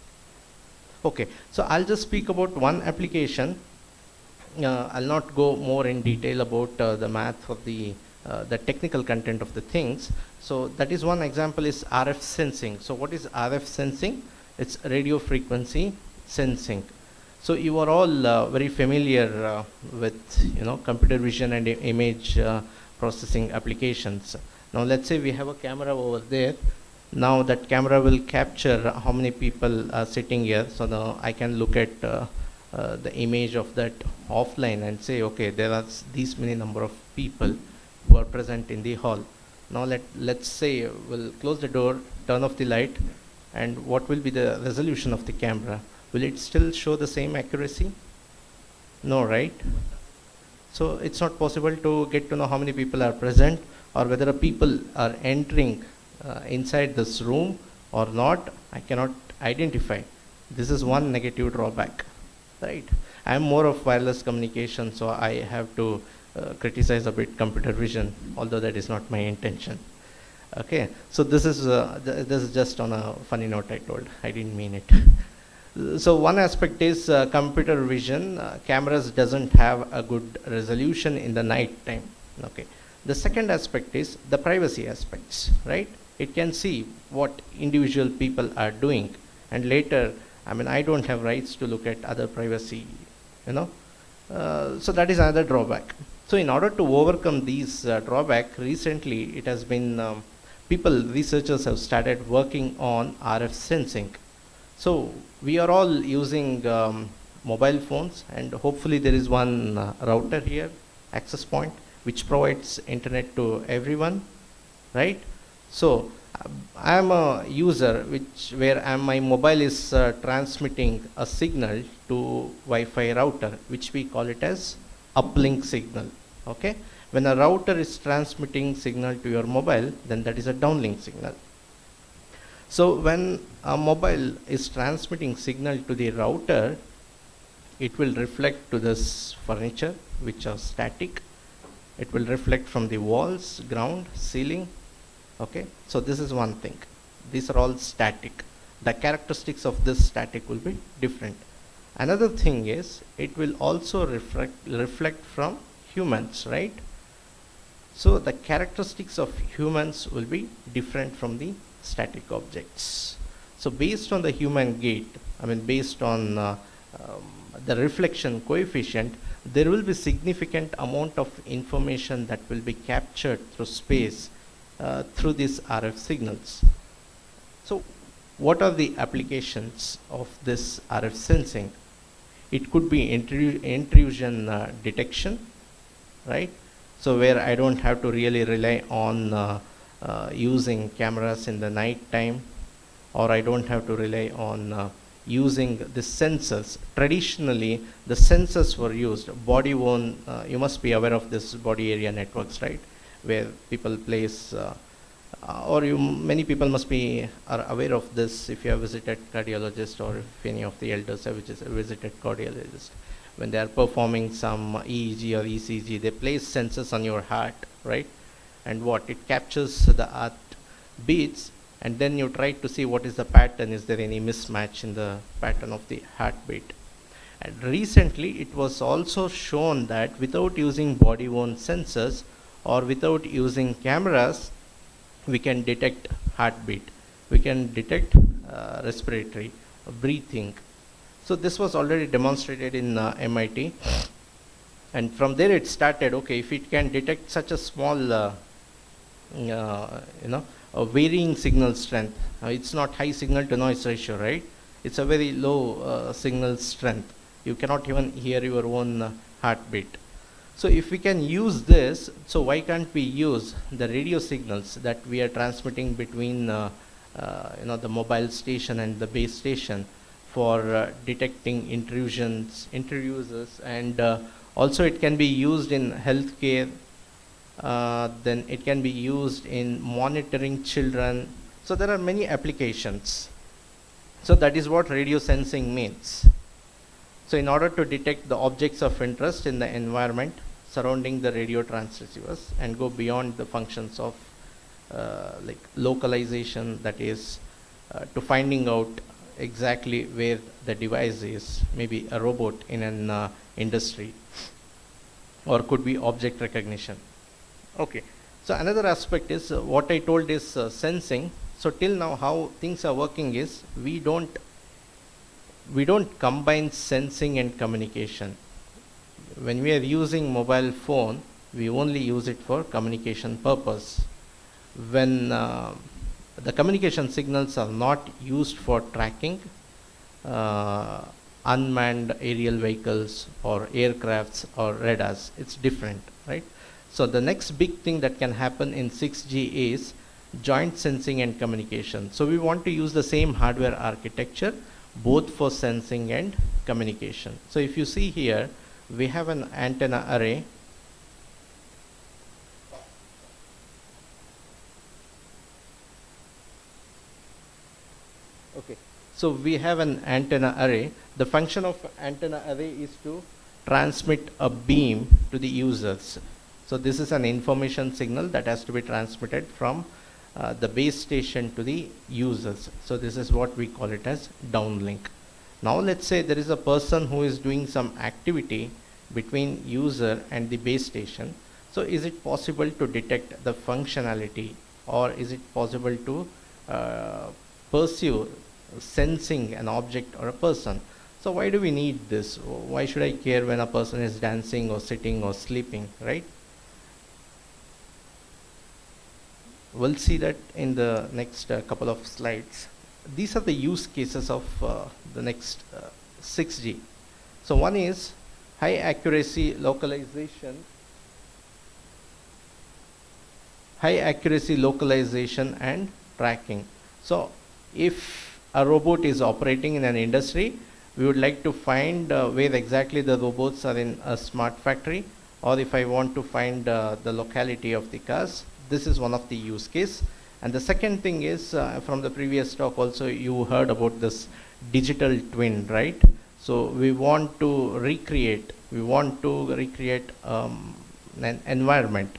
Okay, so I'll just speak about one application. I'll not go more in detail about the math of the technical content of the things. So that is one example is RF sensing. So what is RF sensing? It's radio frequency sensing. So you are all very familiar with computer vision and image processing applications. Now let's say we have a camera over there. Now that camera will capture how many people are sitting here. So now I can look at the image of that offline and say, okay, there are these many number of people who are present in the hall. Now let's say we'll close the door, turn off the light, and what will be the resolution of the camera? Will it still show the same accuracy? No, right? So it's not possible to get to know how many people are present or whether people are entering inside this room or not. I cannot identify. This is one negative drawback, right? I am more of wireless communication, so I have to criticize a bit computer vision, although that is not my intention. Okay, so this is just on a funny note I told. I didn't mean it. So one aspect is computer vision. Cameras doesn't have a good resolution in the night time. Okay. The second aspect is the privacy aspects, right? It can see what individual people are doing, and later, I don't have rights to look at other privacy, so that is another drawback. So in order to overcome these drawback, recently it has been researchers have started working on RF sensing. So we are all using mobile phones, and hopefully there is one router here, access point, which provides internet to everyone, right? So I am a user where my mobile is transmitting a signal to Wi-Fi router, which we call it as uplink signal. Okay, when a router is transmitting signal to your mobile, then that is a downlink signal. So when a mobile is transmitting signal to the router, it will reflect to this furniture, which are static. It will reflect from the walls, ground, ceiling. Okay, so this is one thing. These are all static. The characteristics of this static will be different. Another thing is it will also reflect from humans, right? So the characteristics of humans will be different from the static objects. So based on the human gait, based on the reflection coefficient, there will be significant amount of information that will be captured through space through these RF signals. So what are the applications of this RF sensing? It could be intrusion detection, right? So where I don't have to really rely on using cameras in the night time, or I don't have to rely on using the sensors. Traditionally, the sensors were used, body worn, you must be aware of this body area networks, right? Where people place, many people must be are aware of this if you have visited cardiologist, or if any of the elders have visited cardiologist. When they are performing some EEG or ECG, they place sensors on your heart, right? And what? It captures the heart beats, and then you try to see what is the pattern. Is there any mismatch in the pattern of the heartbeat? And recently, it was also shown that without using body-worn sensors or without using cameras, we can detect heartbeat. We can detect respiratory, breathing. So this was already demonstrated in MIT. And from there it started, okay, if it can detect such a small, a varying signal strength. It's not high signal to noise ratio, right? It's a very low signal strength. You cannot even hear your own heartbeat. So if we can use this, so why can't we use the radio signals that we are transmitting between the mobile station and the base station for detecting intrusions, and also it can be used in healthcare. Then it can be used in monitoring children. So there are many applications. So that is what radio sensing means. So in order to detect the objects of interest in the environment surrounding the radio transceivers and go beyond the functions of like localization, that is to finding out exactly where the device is, maybe a robot in an industry, or could be object recognition. Okay, so another aspect is what I told is sensing. So till now how things are working is we don't combine sensing and communication. When we are using mobile phone, we only use it for communication purpose. When the communication signals are not used for tracking unmanned aerial vehicles or aircrafts or radars, it's different, right? So the next big thing that can happen in 6G is joint sensing and communication. So we want to use the same hardware architecture both for sensing and communication. So if you see here, we have an antenna array. Okay, so we have an antenna array. The function of antenna array is to transmit a beam to the users. So this is an information signal that has to be transmitted from the base station to the users. So this is what we call it as downlink. Now let's say there is a person who is doing some activity between user and the base station. So is it possible to detect the functionality, or is it possible to pursue sensing an object or a person? So why do we need this? Why should I care when a person is dancing or sitting or sleeping, right? We'll see that in the next couple of slides. These are the use cases of the next 6G. So one is high accuracy localization and tracking. So if a robot is operating in an industry, we would like to find where exactly the robots are in a smart factory, or if I want to find the locality of the cars. This is one of the use case. And the second thing is, from the previous talk also you heard about this digital twin, right? So we want to recreate an environment.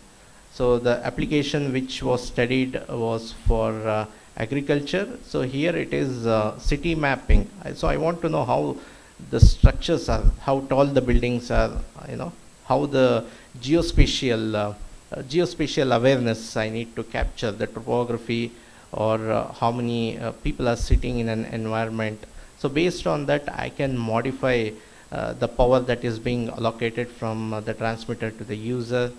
So the application which was studied was for agriculture. So here it is city mapping. So I want to know how the structures are, how tall the buildings are, how the geospatial awareness I need to capture, the topography, or how many people are sitting in an environment. So based on that, I can modify the power that is being allocated from the transmitter to the user.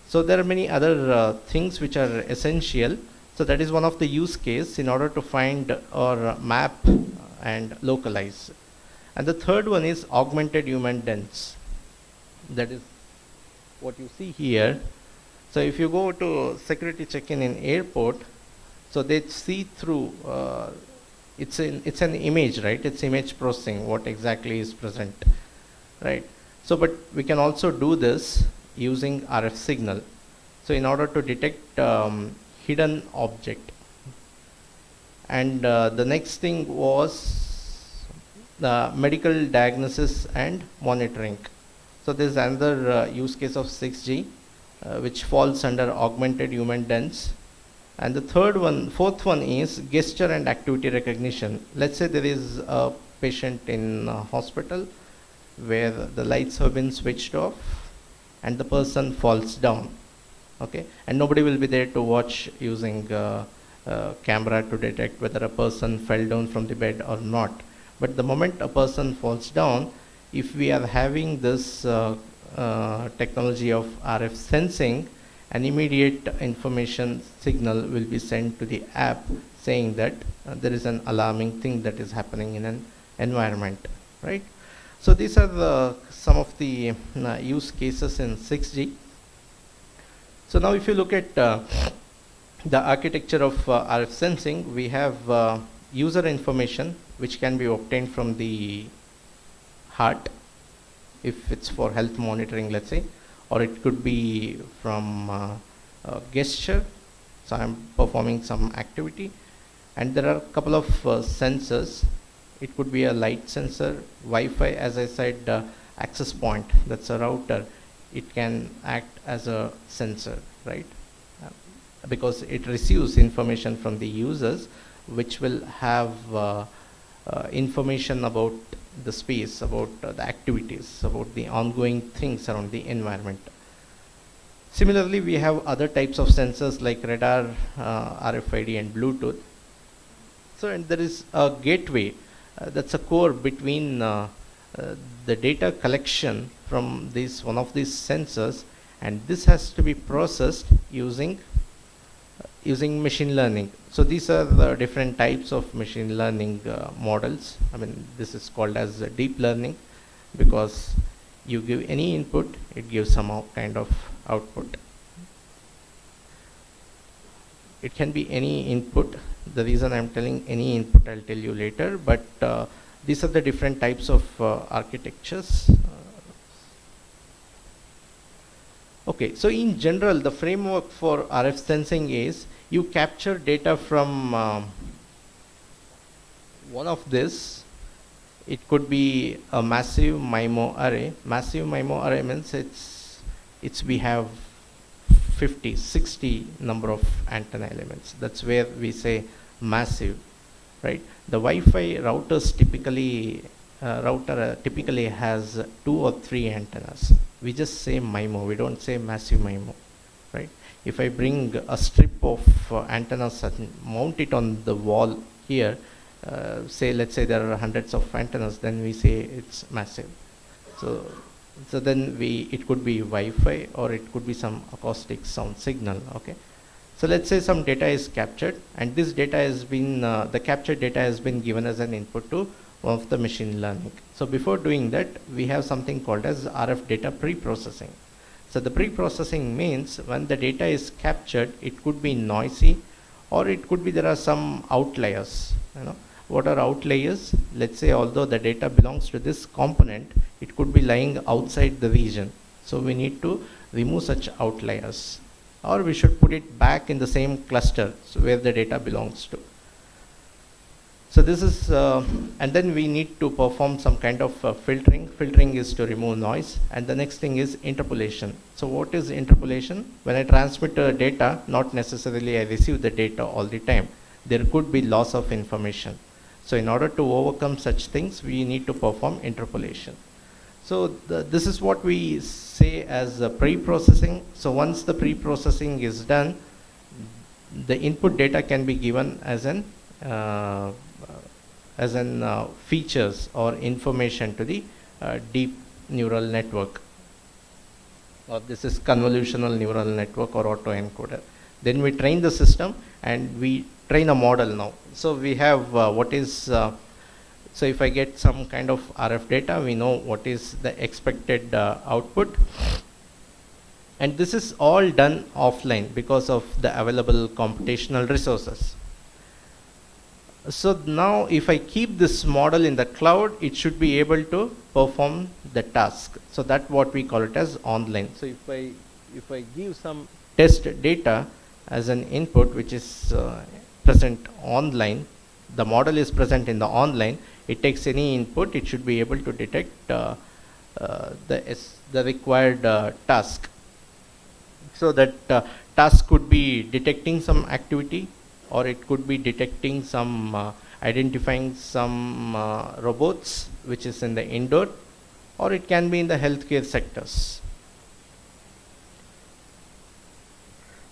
So there are many other things which are essential. So that is one of the use case in order to find or map and localize. And the third one is augmented human dense. That is what you see here. So if you go to security check-in in airport, so they see through, it's an image, right? It's image processing, what exactly is present, right? So, but we can also do this using RF signal. So in order to detect hidden object. And the next thing was the medical diagnosis and monitoring. So there's another use case of 6G, which falls under augmented human dense. And the fourth one is gesture and activity recognition. Let's say there is a patient in a hospital where the lights have been switched off and the person falls down. Okay, and nobody will be there to watch using camera to detect whether a person fell down from the bed or not. But the moment a person falls down, if we are having this technology of RF sensing, an immediate information signal will be sent to the app saying that there is an alarming thing that is happening in an environment, right? So these are some of the use cases in 6G. So now if you look at the architecture of RF sensing, we have user information which can be obtained from the heart, if it's for health monitoring, let's say, or it could be from gesture. So I'm performing some activity, and there are a couple of sensors. It could be a light sensor, Wi-Fi, as I said, access point, that's a router. It can act as a sensor, right? Because it receives information from the users, which will have information about the space, about the activities, about the ongoing things around the environment. Similarly, we have other types of sensors like radar, RFID, and Bluetooth. So, and there is a gateway that's a core between the data collection from one of these sensors, and this has to be processed using machine learning. So these are the different types of machine learning models. I mean, this is called as deep learning because you give any input, it gives some kind of output. It can be any input. The reason I'm telling any input, I'll tell you later, but these are the different types of architectures. Okay, so in general, the framework for RF sensing is you capture data from one of this. It could be a massive MIMO array. Massive MIMO array means we have 50, 60 number of antenna elements. That's where we say massive, right? The Wi-Fi routers typically typically has 2 or 3 antennas. We just say MIMO, we don't say massive MIMO, right? If I bring a strip of antennas and mount it on the wall here, let's say there are hundreds of antennas, then we say it's massive. So then it could be Wi-Fi or it could be some acoustic sound signal, okay? So let's say some data is captured, and this data has been, the captured data has been given as an input to one of the machine learning. So before doing that, we have something called as RF data pre-processing. So the pre-processing means when the data is captured, it could be noisy, or it could be there are some outliers. What are outliers? Let's say although the data belongs to this component, it could be lying outside the region. So we need to remove such outliers, or we should put it back in the same cluster, so where the data belongs to. So this is, and then we need to perform some kind of filtering. Filtering is to remove noise. And the next thing is interpolation. So what is interpolation? When I transmit data, not necessarily I receive the data all the time. There could be loss of information. So in order to overcome such things, we need to perform interpolation. So this is what we say as pre-processing. So once the pre-processing is done, the input data can be given as an features or information to the deep neural network. Or this is convolutional neural network or autoencoder. Then we train the system and we train a model now. So we have so if I get some kind of RF data, we know what is the expected output. And this is all done offline because of the available computational resources. So now if I keep this model in the cloud, it should be able to perform the task. So that's what we call it as online. So if I give some test data as an input, which is present online, the model is present in the online, it takes any input, it should be able to detect the required task. So that task could be detecting some activity, or it could be detecting some, identifying some robots, which is in the indoor, or it can be in the healthcare sectors.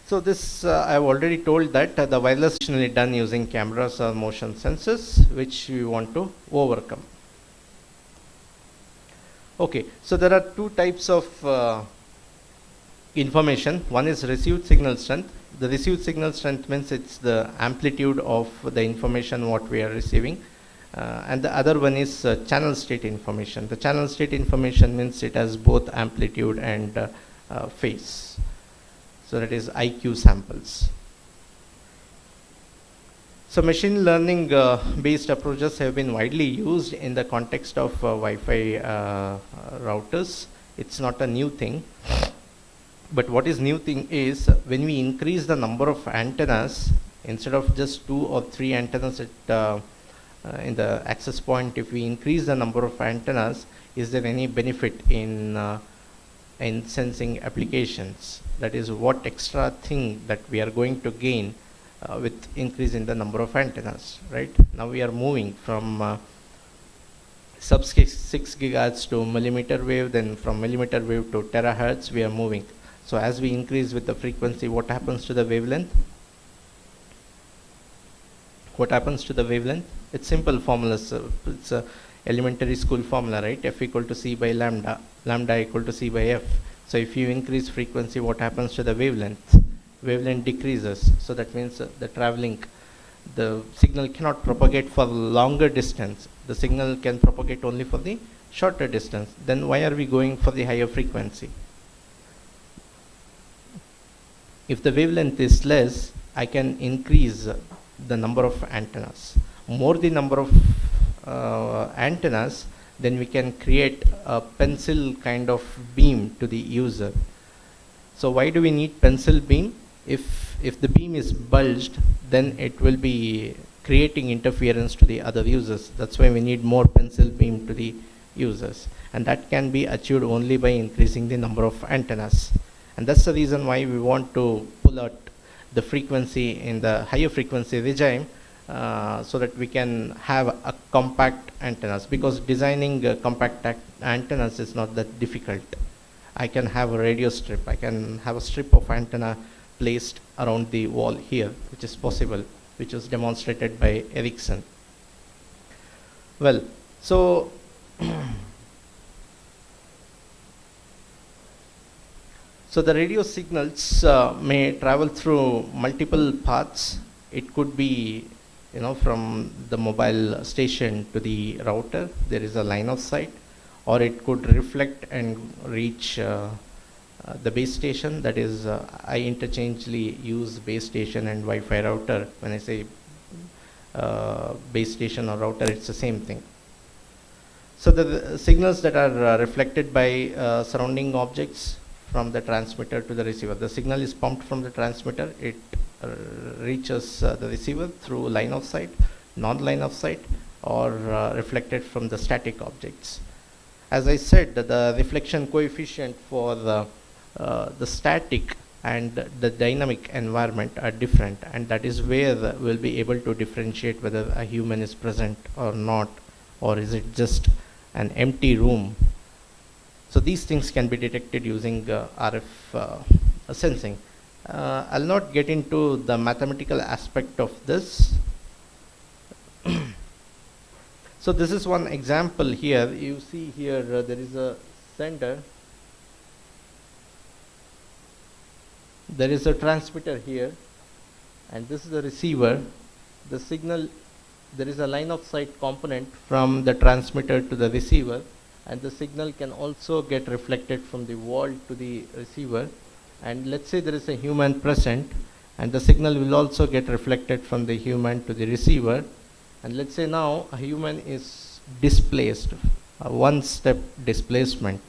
So this, I have already told that the wireless is traditionally done using cameras or motion sensors, which we want to overcome. Okay, so there are two types of information. One is received signal strength. The received signal strength means it's the amplitude of the information what we are receiving. And the other one is channel state information. The channel state information means it has both amplitude and phase. So that is IQ samples. So machine learning based approaches have been widely used in the context of Wi-Fi routers. It's not a new thing. But what is new thing is when we increase the number of antennas, instead of just 2 or 3 antennas at, in the access point, if we increase the number of antennas, is there any benefit in sensing applications? That is, what extra thing that we are going to gain with increase in the number of antennas, right? Now we are moving from sub 6 gigahertz to millimeter wave, then from millimeter wave to terahertz we are moving. So as we increase with the frequency, what happens to the wavelength? What happens to the wavelength? It's simple formula. So it's a elementary school formula, right? F equal to C by lambda, lambda equal to C by F. So if you increase frequency, what happens to the wavelength? Wavelength decreases. So that means the traveling, the signal cannot propagate for longer distance. The signal can propagate only for the shorter distance. Then why are we going for the higher frequency? If the wavelength is less, I can increase the number of antennas. More the number of antennas, then we can create a pencil kind of beam to the user. So why do we need pencil beam? If the beam is bulged, then it will be creating interference to the other users. That's why we need more pencil beam to the users. And that can be achieved only by increasing the number of antennas. And that's the reason why we want to pull out the frequency in the higher frequency regime so that we can have a compact antennas, because designing compact antennas is not that difficult. I can have a radio strip. I can have a strip of antenna placed around the wall here, which is possible, which was demonstrated by Ericsson. Well, so so the radio signals may travel through multiple paths. It could be, from the mobile station to the router, there is a line of sight, or it could reflect and reach the base station. That is, I interchangeably use base station and Wi-Fi router. When I say base station or router, it's the same thing. So the signals that are reflected by surrounding objects from the transmitter to the receiver. The signal is pumped from the transmitter. It reaches the receiver through line of sight non-line of sight or reflected from the static objects. As I said, the reflection coefficient for the static and the dynamic environment are different, and that is where we'll be able to differentiate whether a human is present or not, or is it just an empty room. So these things can be detected using RF sensing. I'll not get into the mathematical aspect of this. So this is one example here. You see here there is a sender. There is a transmitter here, and this is the receiver. The signal, there is a line of sight component from the transmitter to the receiver, and the signal can also get reflected from the wall to the receiver. And let's say there is a human present, and the signal will also get reflected from the human to the receiver. And let's say now a human is displaced, a one-step displacement,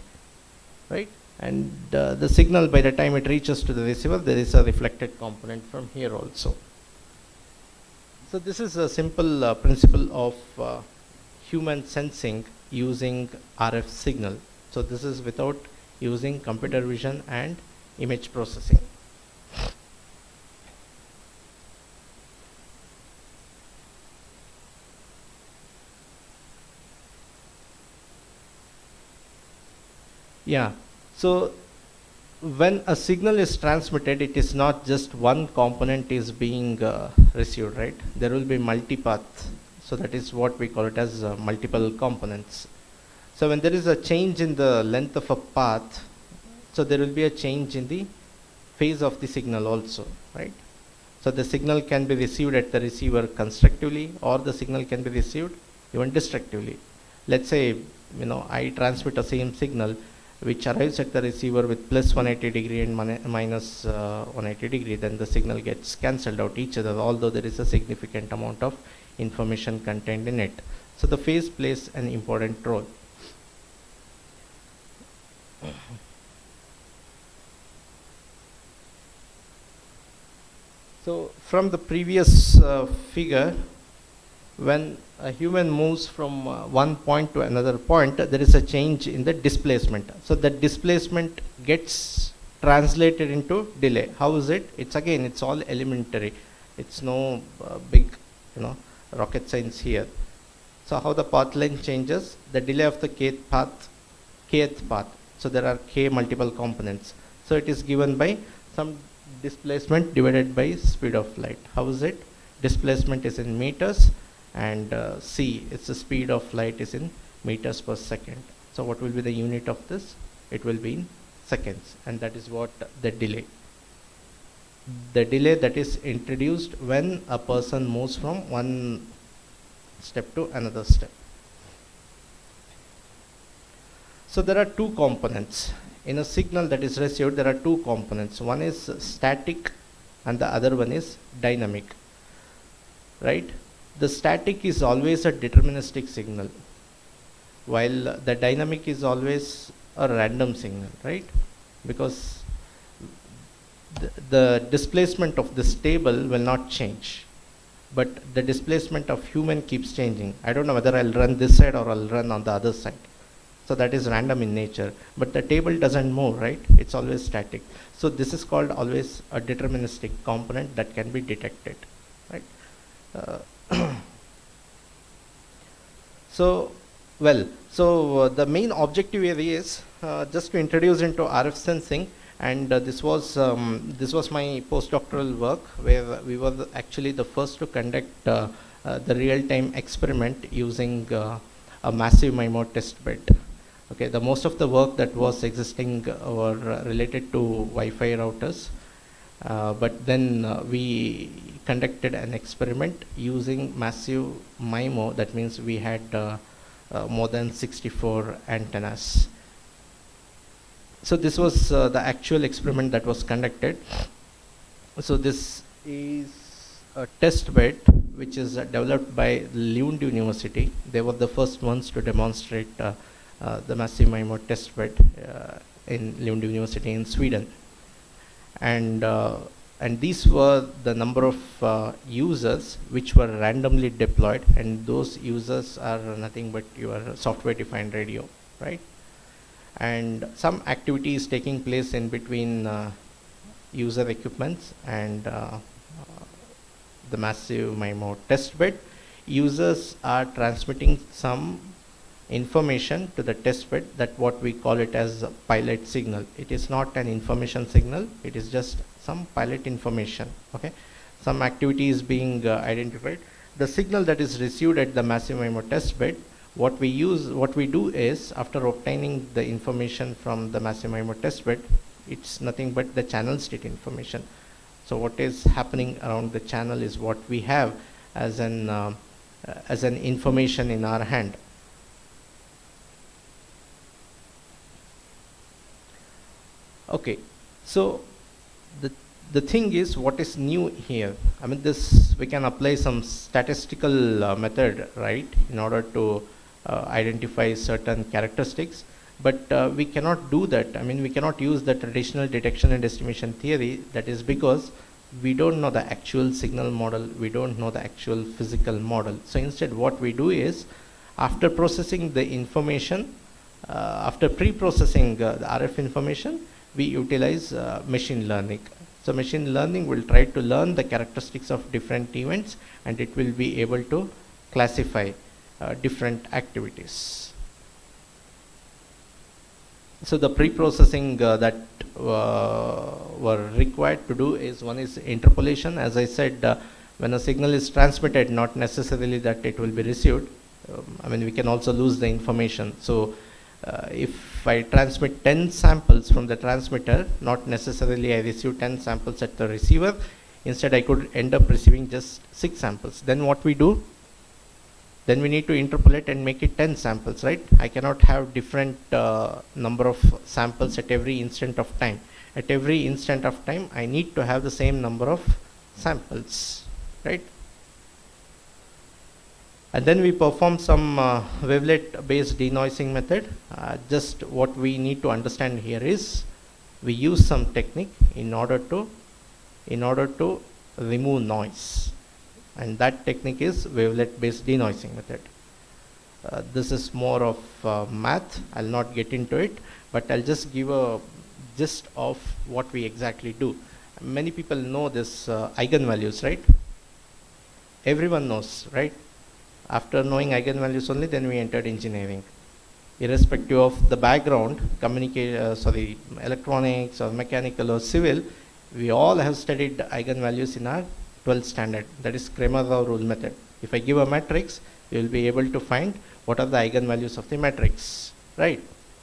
right? And the signal, by the time it reaches to the receiver, there is a reflected component from here also. So this is a simple principle of human sensing using RF signal. So this is without using computer vision and image processing. Yeah, so when a signal is transmitted, it is not just one component is being received, right? There will be multipath. So that is what we call it as multiple components. So when there is a change in the length of a path, so there will be a change in the phase of the signal also, right? So the signal can be received at the receiver constructively, or the signal can be received even destructively. Let's say, I transmit a same signal which arrives at the receiver with plus 180 degree and minus 180 degree, then the signal gets cancelled out each other, although there is a significant amount of information contained in it. So the phase plays an important role. So from the previous figure, when a human moves from one point to another point, there is a change in the displacement. So the displacement gets translated into delay. How is it? It's all elementary. It's no big, rocket science here. So how the path length changes, the delay of the kth path. So there are k multiple components. So it is given by some displacement divided by speed of light. How is it? Displacement is in meters, and c, it's the speed of light is in meters per second. So what will be the unit of this? It will be in seconds, and that is what the delay. The delay that is introduced when a person moves from one step to another step. So there are two components. In a signal that is received, there are two components. One is static and the other one is dynamic, right? The static is always a deterministic signal, while the dynamic is always a random signal, right? Because the displacement of this table will not change, but the displacement of human keeps changing. I don't know whether I'll run this side or I'll run on the other side. So that is random in nature, but the table doesn't move, right? It's always static. So this is called always a deterministic component that can be detected, right? So the main objective area is just to introduce into RF sensing, and this was my postdoctoral work, where we were actually the first to conduct the real-time experiment using a massive MIMO test bed. Okay, the most of the work that was existing were related to Wi-Fi routers, but then we conducted an experiment using massive MIMO. That means we had more than 64 antennas. So this was the actual experiment that was conducted. So this is a test bed which is developed by Lund University. They were the first ones to demonstrate the massive MIMO test bed in Lund University in Sweden. And and these were the number of users which were randomly deployed, and those users are nothing but your software defined radio, right? And some activity is taking place in between user equipments and the massive MIMO test bed. Users are transmitting some information to the test bed, that what we call it as a pilot signal. It is not an information signal, it is just some pilot information. Okay, some activity is being identified. The signal that is received at the massive MIMO test bed, what we do is, after obtaining the information from the massive MIMO test bed, it's nothing but the channel state information. So what is happening around the channel is what we have as an information in our hand. Okay, so the thing is, what is new here? I mean, this we can apply some statistical method, right, in order to identify certain characteristics, but we cannot do that. I mean, we cannot use the traditional detection and estimation theory. That is because we don't know the actual signal model, we don't know the actual physical model. So instead, what we do is, after processing the information, after pre-processing the RF information, we utilize machine learning. So machine learning will try to learn the characteristics of different events, and it will be able to classify different activities. So the pre-processing that were required to do is, one is interpolation. As I said, when a signal is transmitted, not necessarily that it will be received. I mean, we can also lose the information. So if I transmit 10 samples from the transmitter, not necessarily I receive 10 samples at the receiver. Instead, I could end up receiving just 6 samples. Then what we do? Then we need to interpolate and make it 10 samples, right? I cannot have different number of samples at every instant of time. At every instant of time, I need to have the same number of samples, right? And then we perform some wavelet based denoising method. Just what we need to understand here is, we use some technique in order to remove noise, and that technique is wavelet based denoising method. This is more of math. I'll not get into it, but I'll just give a gist of what we exactly do. Many people know this eigenvalues, right? Everyone knows, right? After knowing eigenvalues only, then we entered engineering. Irrespective of the background, electronics or mechanical or civil, we all have studied eigenvalues in our 12th standard. That is Kramer-Rao rule method. If I give a matrix, you will be able to find what are the eigenvalues of the matrix, right?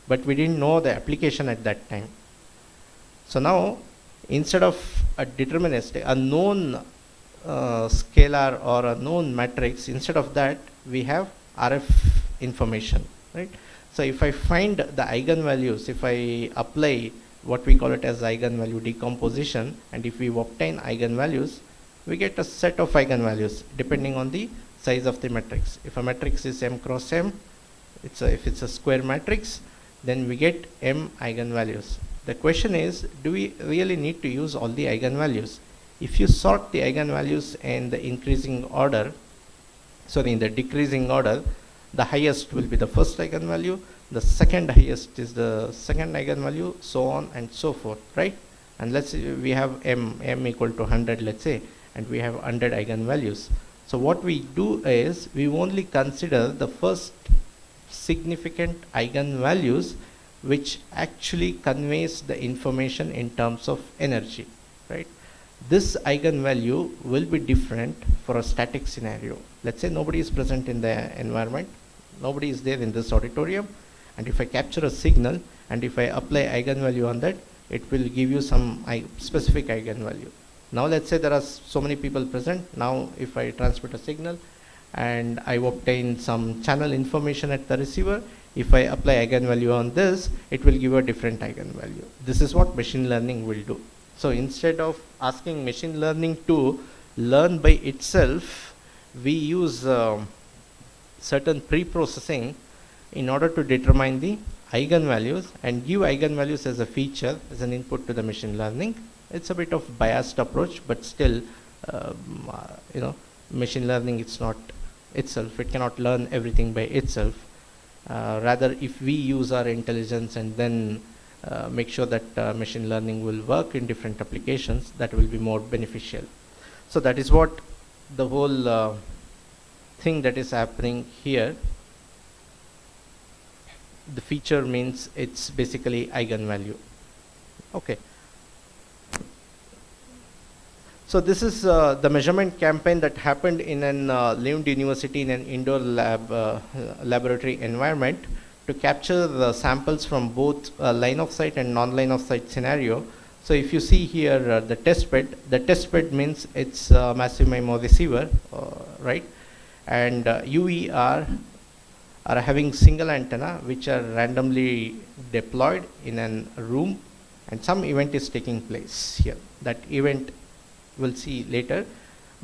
But we didn't know the application at that time. So now, instead of a deterministic, a known scalar or a known matrix, instead of that, we have RF information, right? So if I find the eigenvalues, if I apply what we call it as eigenvalue decomposition, and if we obtain eigenvalues, we get a set of eigenvalues depending on the size of the matrix. If a matrix is M cross M, if it's a square matrix, then we get M eigenvalues. The question is, do we really need to use all the eigenvalues? If you sort the eigenvalues in the increasing order, in the decreasing order, the highest will be the first eigenvalue, the second highest is the second eigenvalue, so on and so forth, right? And let's say we have M equal to 100, let's say, and we have 100 eigenvalues. So what we do is, we only consider the first significant eigenvalues which actually conveys the information in terms of energy, right? This eigenvalue will be different for a static scenario. Let's say nobody is present in the environment, nobody is there in this auditorium, and if I capture a signal and if I apply eigenvalue on that, it will give you some specific eigenvalue. Now let's say there are so many people present. Now if I transmit a signal and I obtain some channel information at the receiver, if I apply eigenvalue on this, it will give a different eigenvalue. This is what machine learning will do. So instead of asking machine learning to learn by itself, we use certain pre-processing in order to determine the eigenvalues and give eigenvalues as a feature, as an input to the machine learning. It's a bit of biased approach, but still, machine learning, it's not itself. It cannot learn everything by itself. Rather, if we use our intelligence and then make sure that machine learning will work in different applications, that will be more beneficial. So that is what the whole thing that is happening here. The feature means it's basically eigenvalue. Okay. So this is the measurement campaign that happened in an Lund University in an indoor laboratory environment to capture the samples from both line of sight and non-line of sight scenario. So if you see here the test bed means it's massive MIMO receiver, right? And UER are having single antenna which are randomly deployed in a room, and some event is taking place here. That event we'll see later.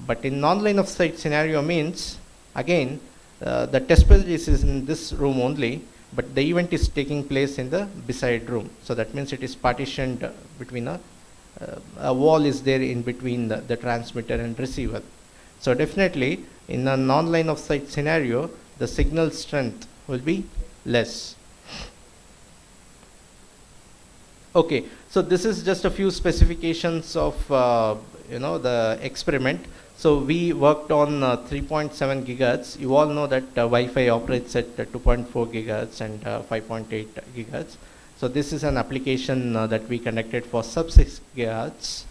But in non-line of sight scenario means, again, the test bed is in this room only, but the event is taking place in the beside room. So that means it is partitioned between a wall is there in between the transmitter and receiver. So definitely in a non-line of sight scenario, the signal strength will be less. Okay, so this is just a few specifications of the experiment. So we worked on 3.7 gigahertz. You all know that Wi-Fi operates at 2.4 gigahertz and 5.8 gigahertz. So this is an application that we conducted for sub 6 gigahertz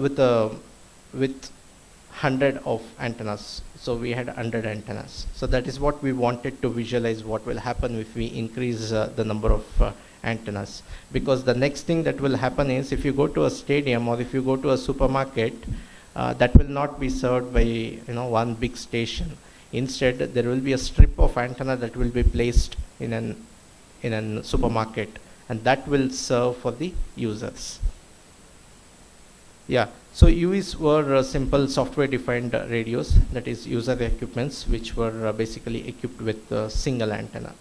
with 100 of antennas. So we had 100 antennas. So that is what we wanted to visualize what will happen if we increase the number of antennas. Because the next thing that will happen is if you go to a stadium or if you go to a supermarket, that will not be served by one big station. Instead, there will be a strip of antenna that will be placed in an supermarket, and that will serve for the users. Yeah, so UEs were simple software-defined radios, that is user equipments, which were basically equipped with a single antenna.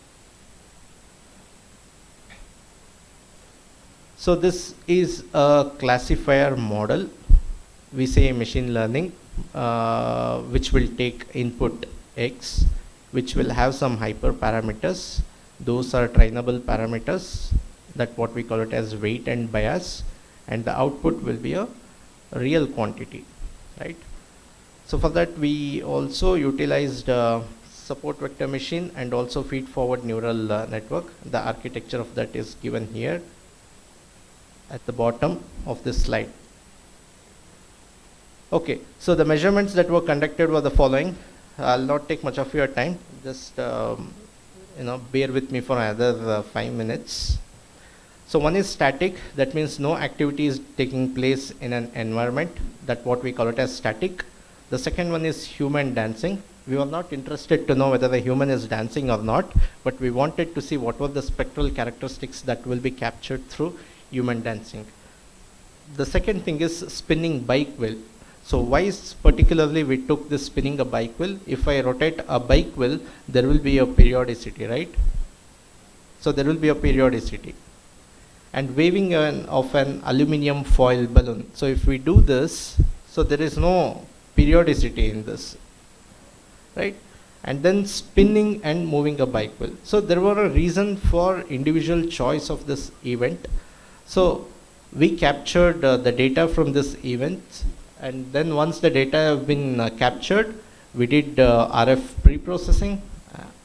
So this is a classifier model. We say machine learning, which will take input X, which will have some hyperparameters. Those are trainable parameters, that what we call it as weight and bias, and the output will be a real quantity, right? So for that we also utilized support vector machine and also feed forward neural network. The architecture of that is given here at the bottom of this slide. Okay, so the measurements that were conducted were the following. I'll not take much of your time, just bear with me for another 5 minutes. So one is static, that means no activity is taking place in an environment, that what we call it as static. The second one is human dancing. We were not interested to know whether the human is dancing or not, but we wanted to see what were the spectral characteristics that will be captured through human dancing. The second thing is spinning bike wheel. So why is particularly we took this spinning a bike wheel? If I rotate a bike wheel, there will be a periodicity, right? So there will be a periodicity. And waving of an aluminum foil balloon. So if we do this, so there is no periodicity in this, right? And then spinning and moving a bike wheel. So there were a reason for individual choice of this event. So we captured the data from this event, and then once the data have been captured, we did RF pre-processing.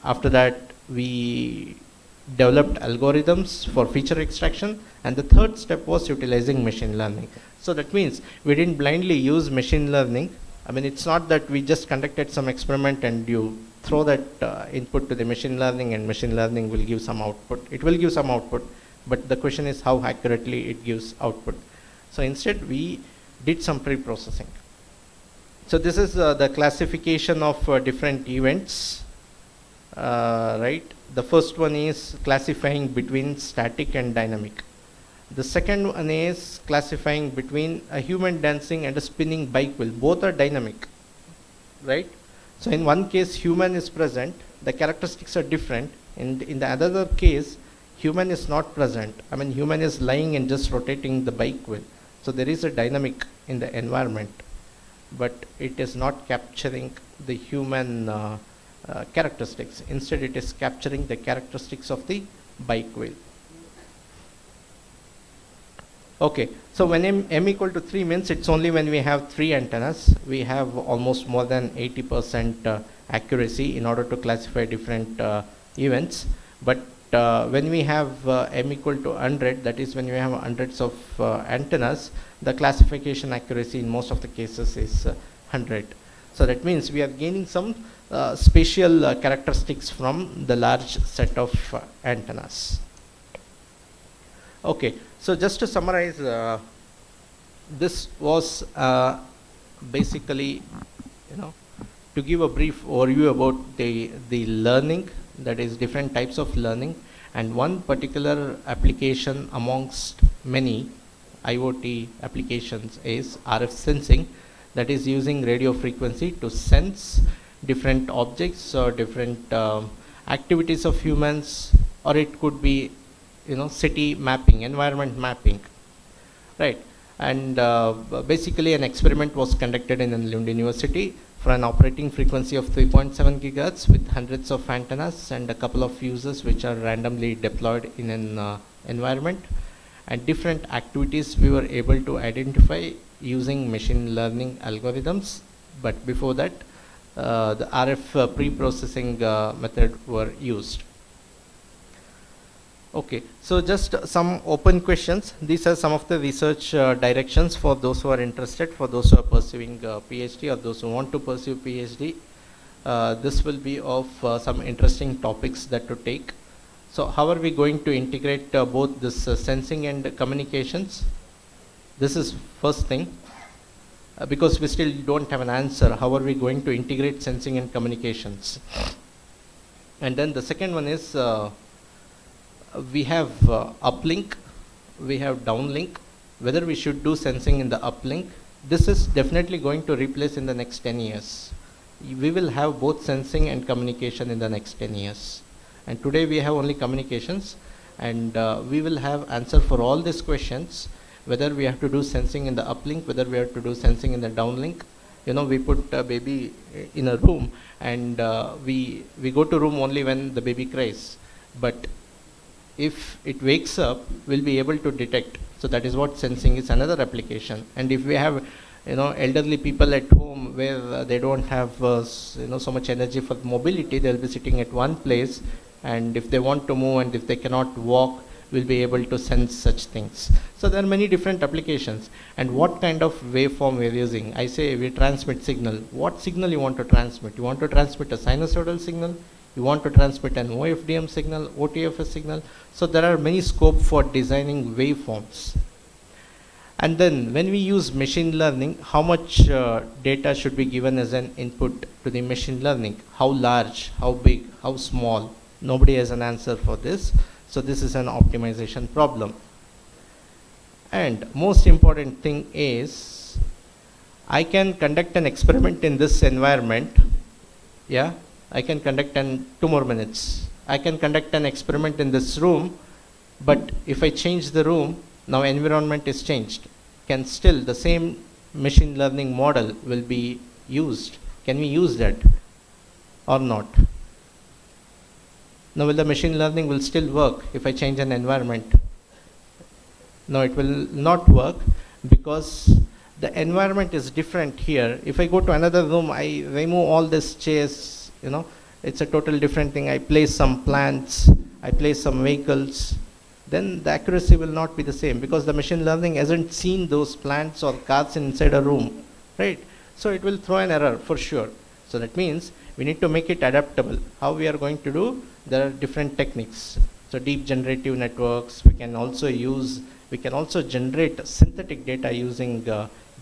After that, we developed algorithms for feature extraction, and the third step was utilizing machine learning. So that means we didn't blindly use machine learning. I mean, it's not that we just conducted some experiment and you throw that input to the machine learning and machine learning will give some output. It will give some output, but the question is how accurately it gives output. So instead we did some pre-processing. So this is the classification of different events, right? The first one is classifying between static and dynamic. The second one is classifying between a human dancing and a spinning bike wheel. Both are dynamic, right? So in one case human is present, the characteristics are different. In the other case, human is not present. I mean, human is lying and just rotating the bike wheel. So there is a dynamic in the environment, but it is not capturing the human characteristics. Instead, it is capturing the characteristics of the bike wheel. Okay, so when m equal to 3 means it's only when we have 3 antennas, we have almost more than 80% accuracy in order to classify different events. But when we have m equal to 100, that is when we have hundreds of antennas, the classification accuracy in most of the cases is 100. So that means we are gaining some spatial characteristics from the large set of antennas. Okay, so just to summarize, this was basically, to give a brief overview about the learning, that is different types of learning, and one particular application amongst many IoT applications is RF sensing, that is using radio frequency to sense different objects or different activities of humans, or it could be city mapping, environment mapping, right? And basically an experiment was conducted in Lund University for an operating frequency of 3.7 gigahertz with hundreds of antennas and a couple of users which are randomly deployed in an environment, and different activities we were able to identify using machine learning algorithms. But before that, the RF pre-processing method were used. Okay, so just some open questions. These are some of the research directions for those who are interested, for those who are pursuing PhD or those who want to pursue PhD. This will be of some interesting topics that to take. So how are we going to integrate both this sensing and communications? This is first thing, because we still don't have an answer. How are we going to integrate sensing and communications? And then the second one is, we have uplink, we have downlink. Whether we should do sensing in the uplink, this is definitely going to replace in the next 10 years. We will have both sensing and communication in the next 10 years. And today we have only communications, and we will have answer for all these questions, whether we have to do sensing in the uplink, whether we have to do sensing in the downlink. We put a baby in a room, and we go to room only when the baby cries. But if it wakes up, we'll be able to detect. So that is what sensing is, another application. And if we have elderly people at home where they don't have so much energy for mobility, they'll be sitting at one place, and if they want to move and if they cannot walk, we'll be able to sense such things. So there are many different applications. And what kind of waveform we're using? I say we transmit signal. What signal you want to transmit? You want to transmit a sinusoidal signal? You want to transmit an OFDM signal, OTFS signal? So there are many scope for designing waveforms. And then when we use machine learning, how much data should be given as an input to the machine learning? How large, how big, how small? Nobody has an answer for this. So this is an optimization problem. And most important thing is, I can conduct an experiment in this environment. Yeah, I can conduct 2 more minutes. I can conduct an experiment in this room, but if I change the room, now environment is changed. Can still the same machine learning model will be used? Can we use that or not? Now will the machine learning will still work if I change an environment? No, it will not work, because the environment is different here. If I go to another room, I remove all these chairs, it's a total different thing. I place some plants, I place some vehicles, then the accuracy will not be the same, because the machine learning hasn't seen those plants or cars inside a room, right? So it will throw an error for sure. So that means we need to make it adaptable. How we are going to do? There are different techniques. So deep generative networks, we can also generate synthetic data using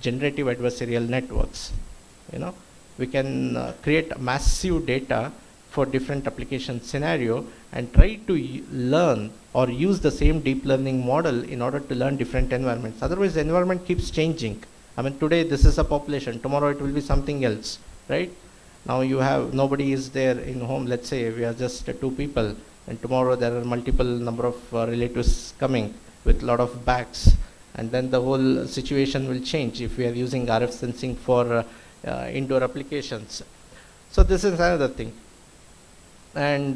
generative adversarial networks. We can create massive data for different application scenario and try to learn or use the same deep learning model in order to learn different environments. Otherwise, the environment keeps changing. I mean, today this is a population, tomorrow it will be something else, right? Now you have, nobody is there in home, let's say we are just 2 people, and tomorrow there are multiple number of relatives coming with a lot of bags, and then the whole situation will change if we are using RF sensing for indoor applications. So this is another thing. And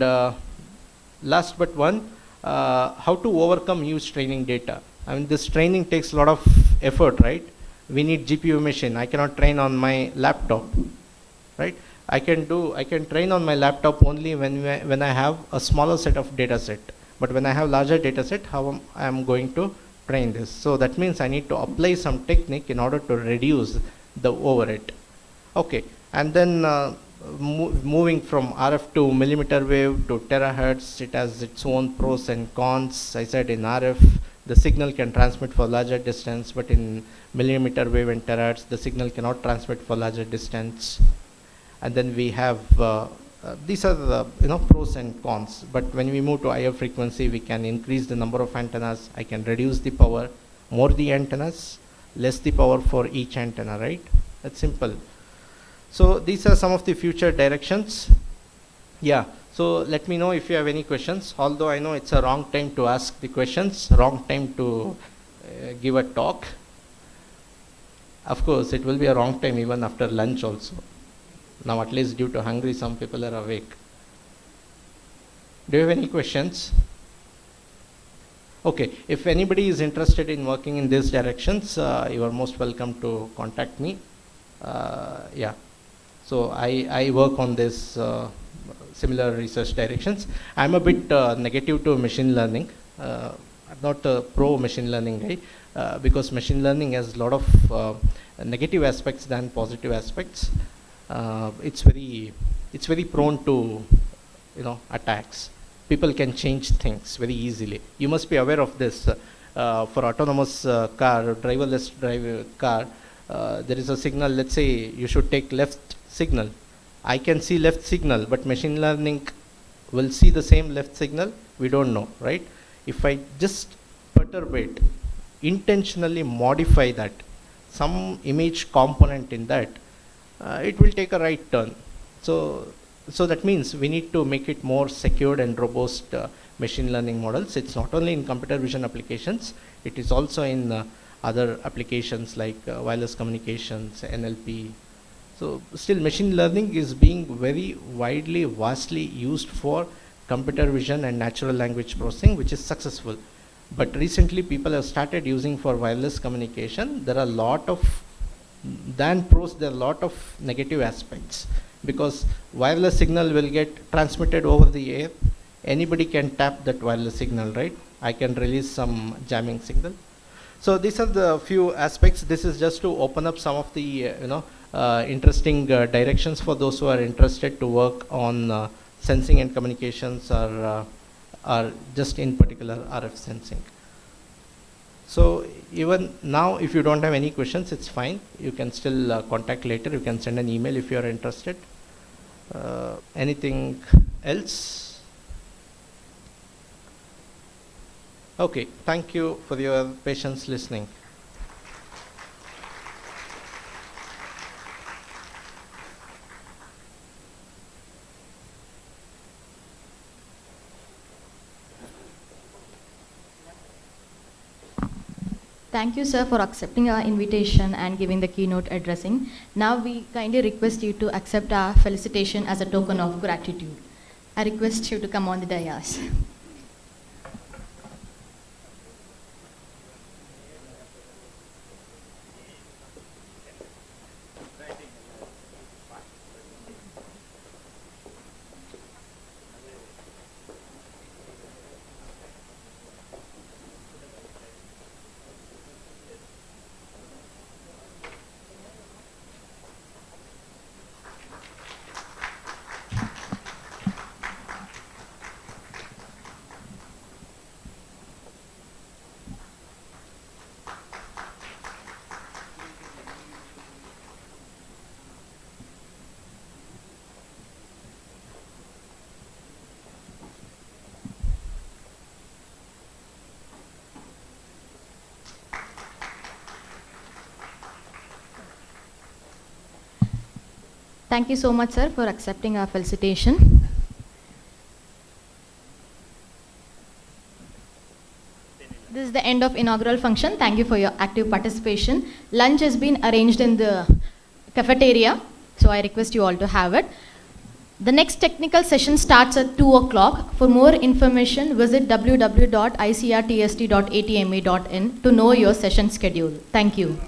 last but one, how to overcome used training data. I mean, this training takes a lot of effort, right? We need GPU machine. I cannot train on my laptop, right? I can train on my laptop only when I have a smaller set of data set. But when I have larger data set, how I am going to train this? So that means I need to apply some technique in order to reduce the overhead. Okay, and then moving from RF to millimeter wave to terahertz, it has its own pros and cons. I said in RF, the signal can transmit for larger distance, but in millimeter wave and terahertz, the signal cannot transmit for larger distance. And then we have, these are the pros and cons. But when we move to higher frequency, we can increase the number of antennas. I can reduce the power, more the antennas, less the power for each antenna, right? That's simple. So these are some of the future directions. Yeah, so let me know if you have any questions, although I know it's a wrong time to ask the questions, wrong time to give a talk. Of course, it will be a wrong time even after lunch also. Now at least due to hungry, some people are awake. Do you have any questions? Okay, if anybody is interested in working in these directions, you are most welcome to contact me. Yeah, so I work on this similar research directions. I'm a bit negative to machine learning. I'm not a pro machine learning guy because machine learning has a lot of negative aspects than positive aspects. It's very prone to attacks. People can change things very easily. You must be aware of this. For autonomous car, driverless car, there is a signal. Let's say you should take left signal. I can see left signal, but machine learning will see the same left signal. We don't know, right? If I just perturb it, intentionally modify that, some image component in that, it will take a right turn. So that means we need to make it more secured and robust machine learning models. It's not only in computer vision applications, it is also in other applications like wireless communications, NLP. So still machine learning is being very widely, vastly used for computer vision and natural language processing, which is successful. But recently people have started using for wireless communication. There are a lot of pros, there are a lot of negative aspects, because wireless signal will get transmitted over the air. Anybody can tap that wireless signal, right? I can release some jamming signal. So these are the few aspects. This is just to open up some of the interesting directions for those who are interested to work on sensing and communications, or just in particular RF sensing. So even now, if you don't have any questions, it's fine. You can still contact later. You can send an email if you are interested. Anything else? Okay, thank you for your patience listening. Thank you, sir, for accepting our invitation and giving the keynote addressing. Now we kindly request you to accept our felicitation as a token of gratitude. I request you to come on the dais. Thank you so much, sir, for accepting our felicitation. This is the end of inaugural function. Thank you for your active participation. Lunch has been arranged in the cafeteria, so I request you all to have it. The next technical session starts at 2 o'clock. For more information, visit www.icrtst.atma.in to know your session schedule. Thank you.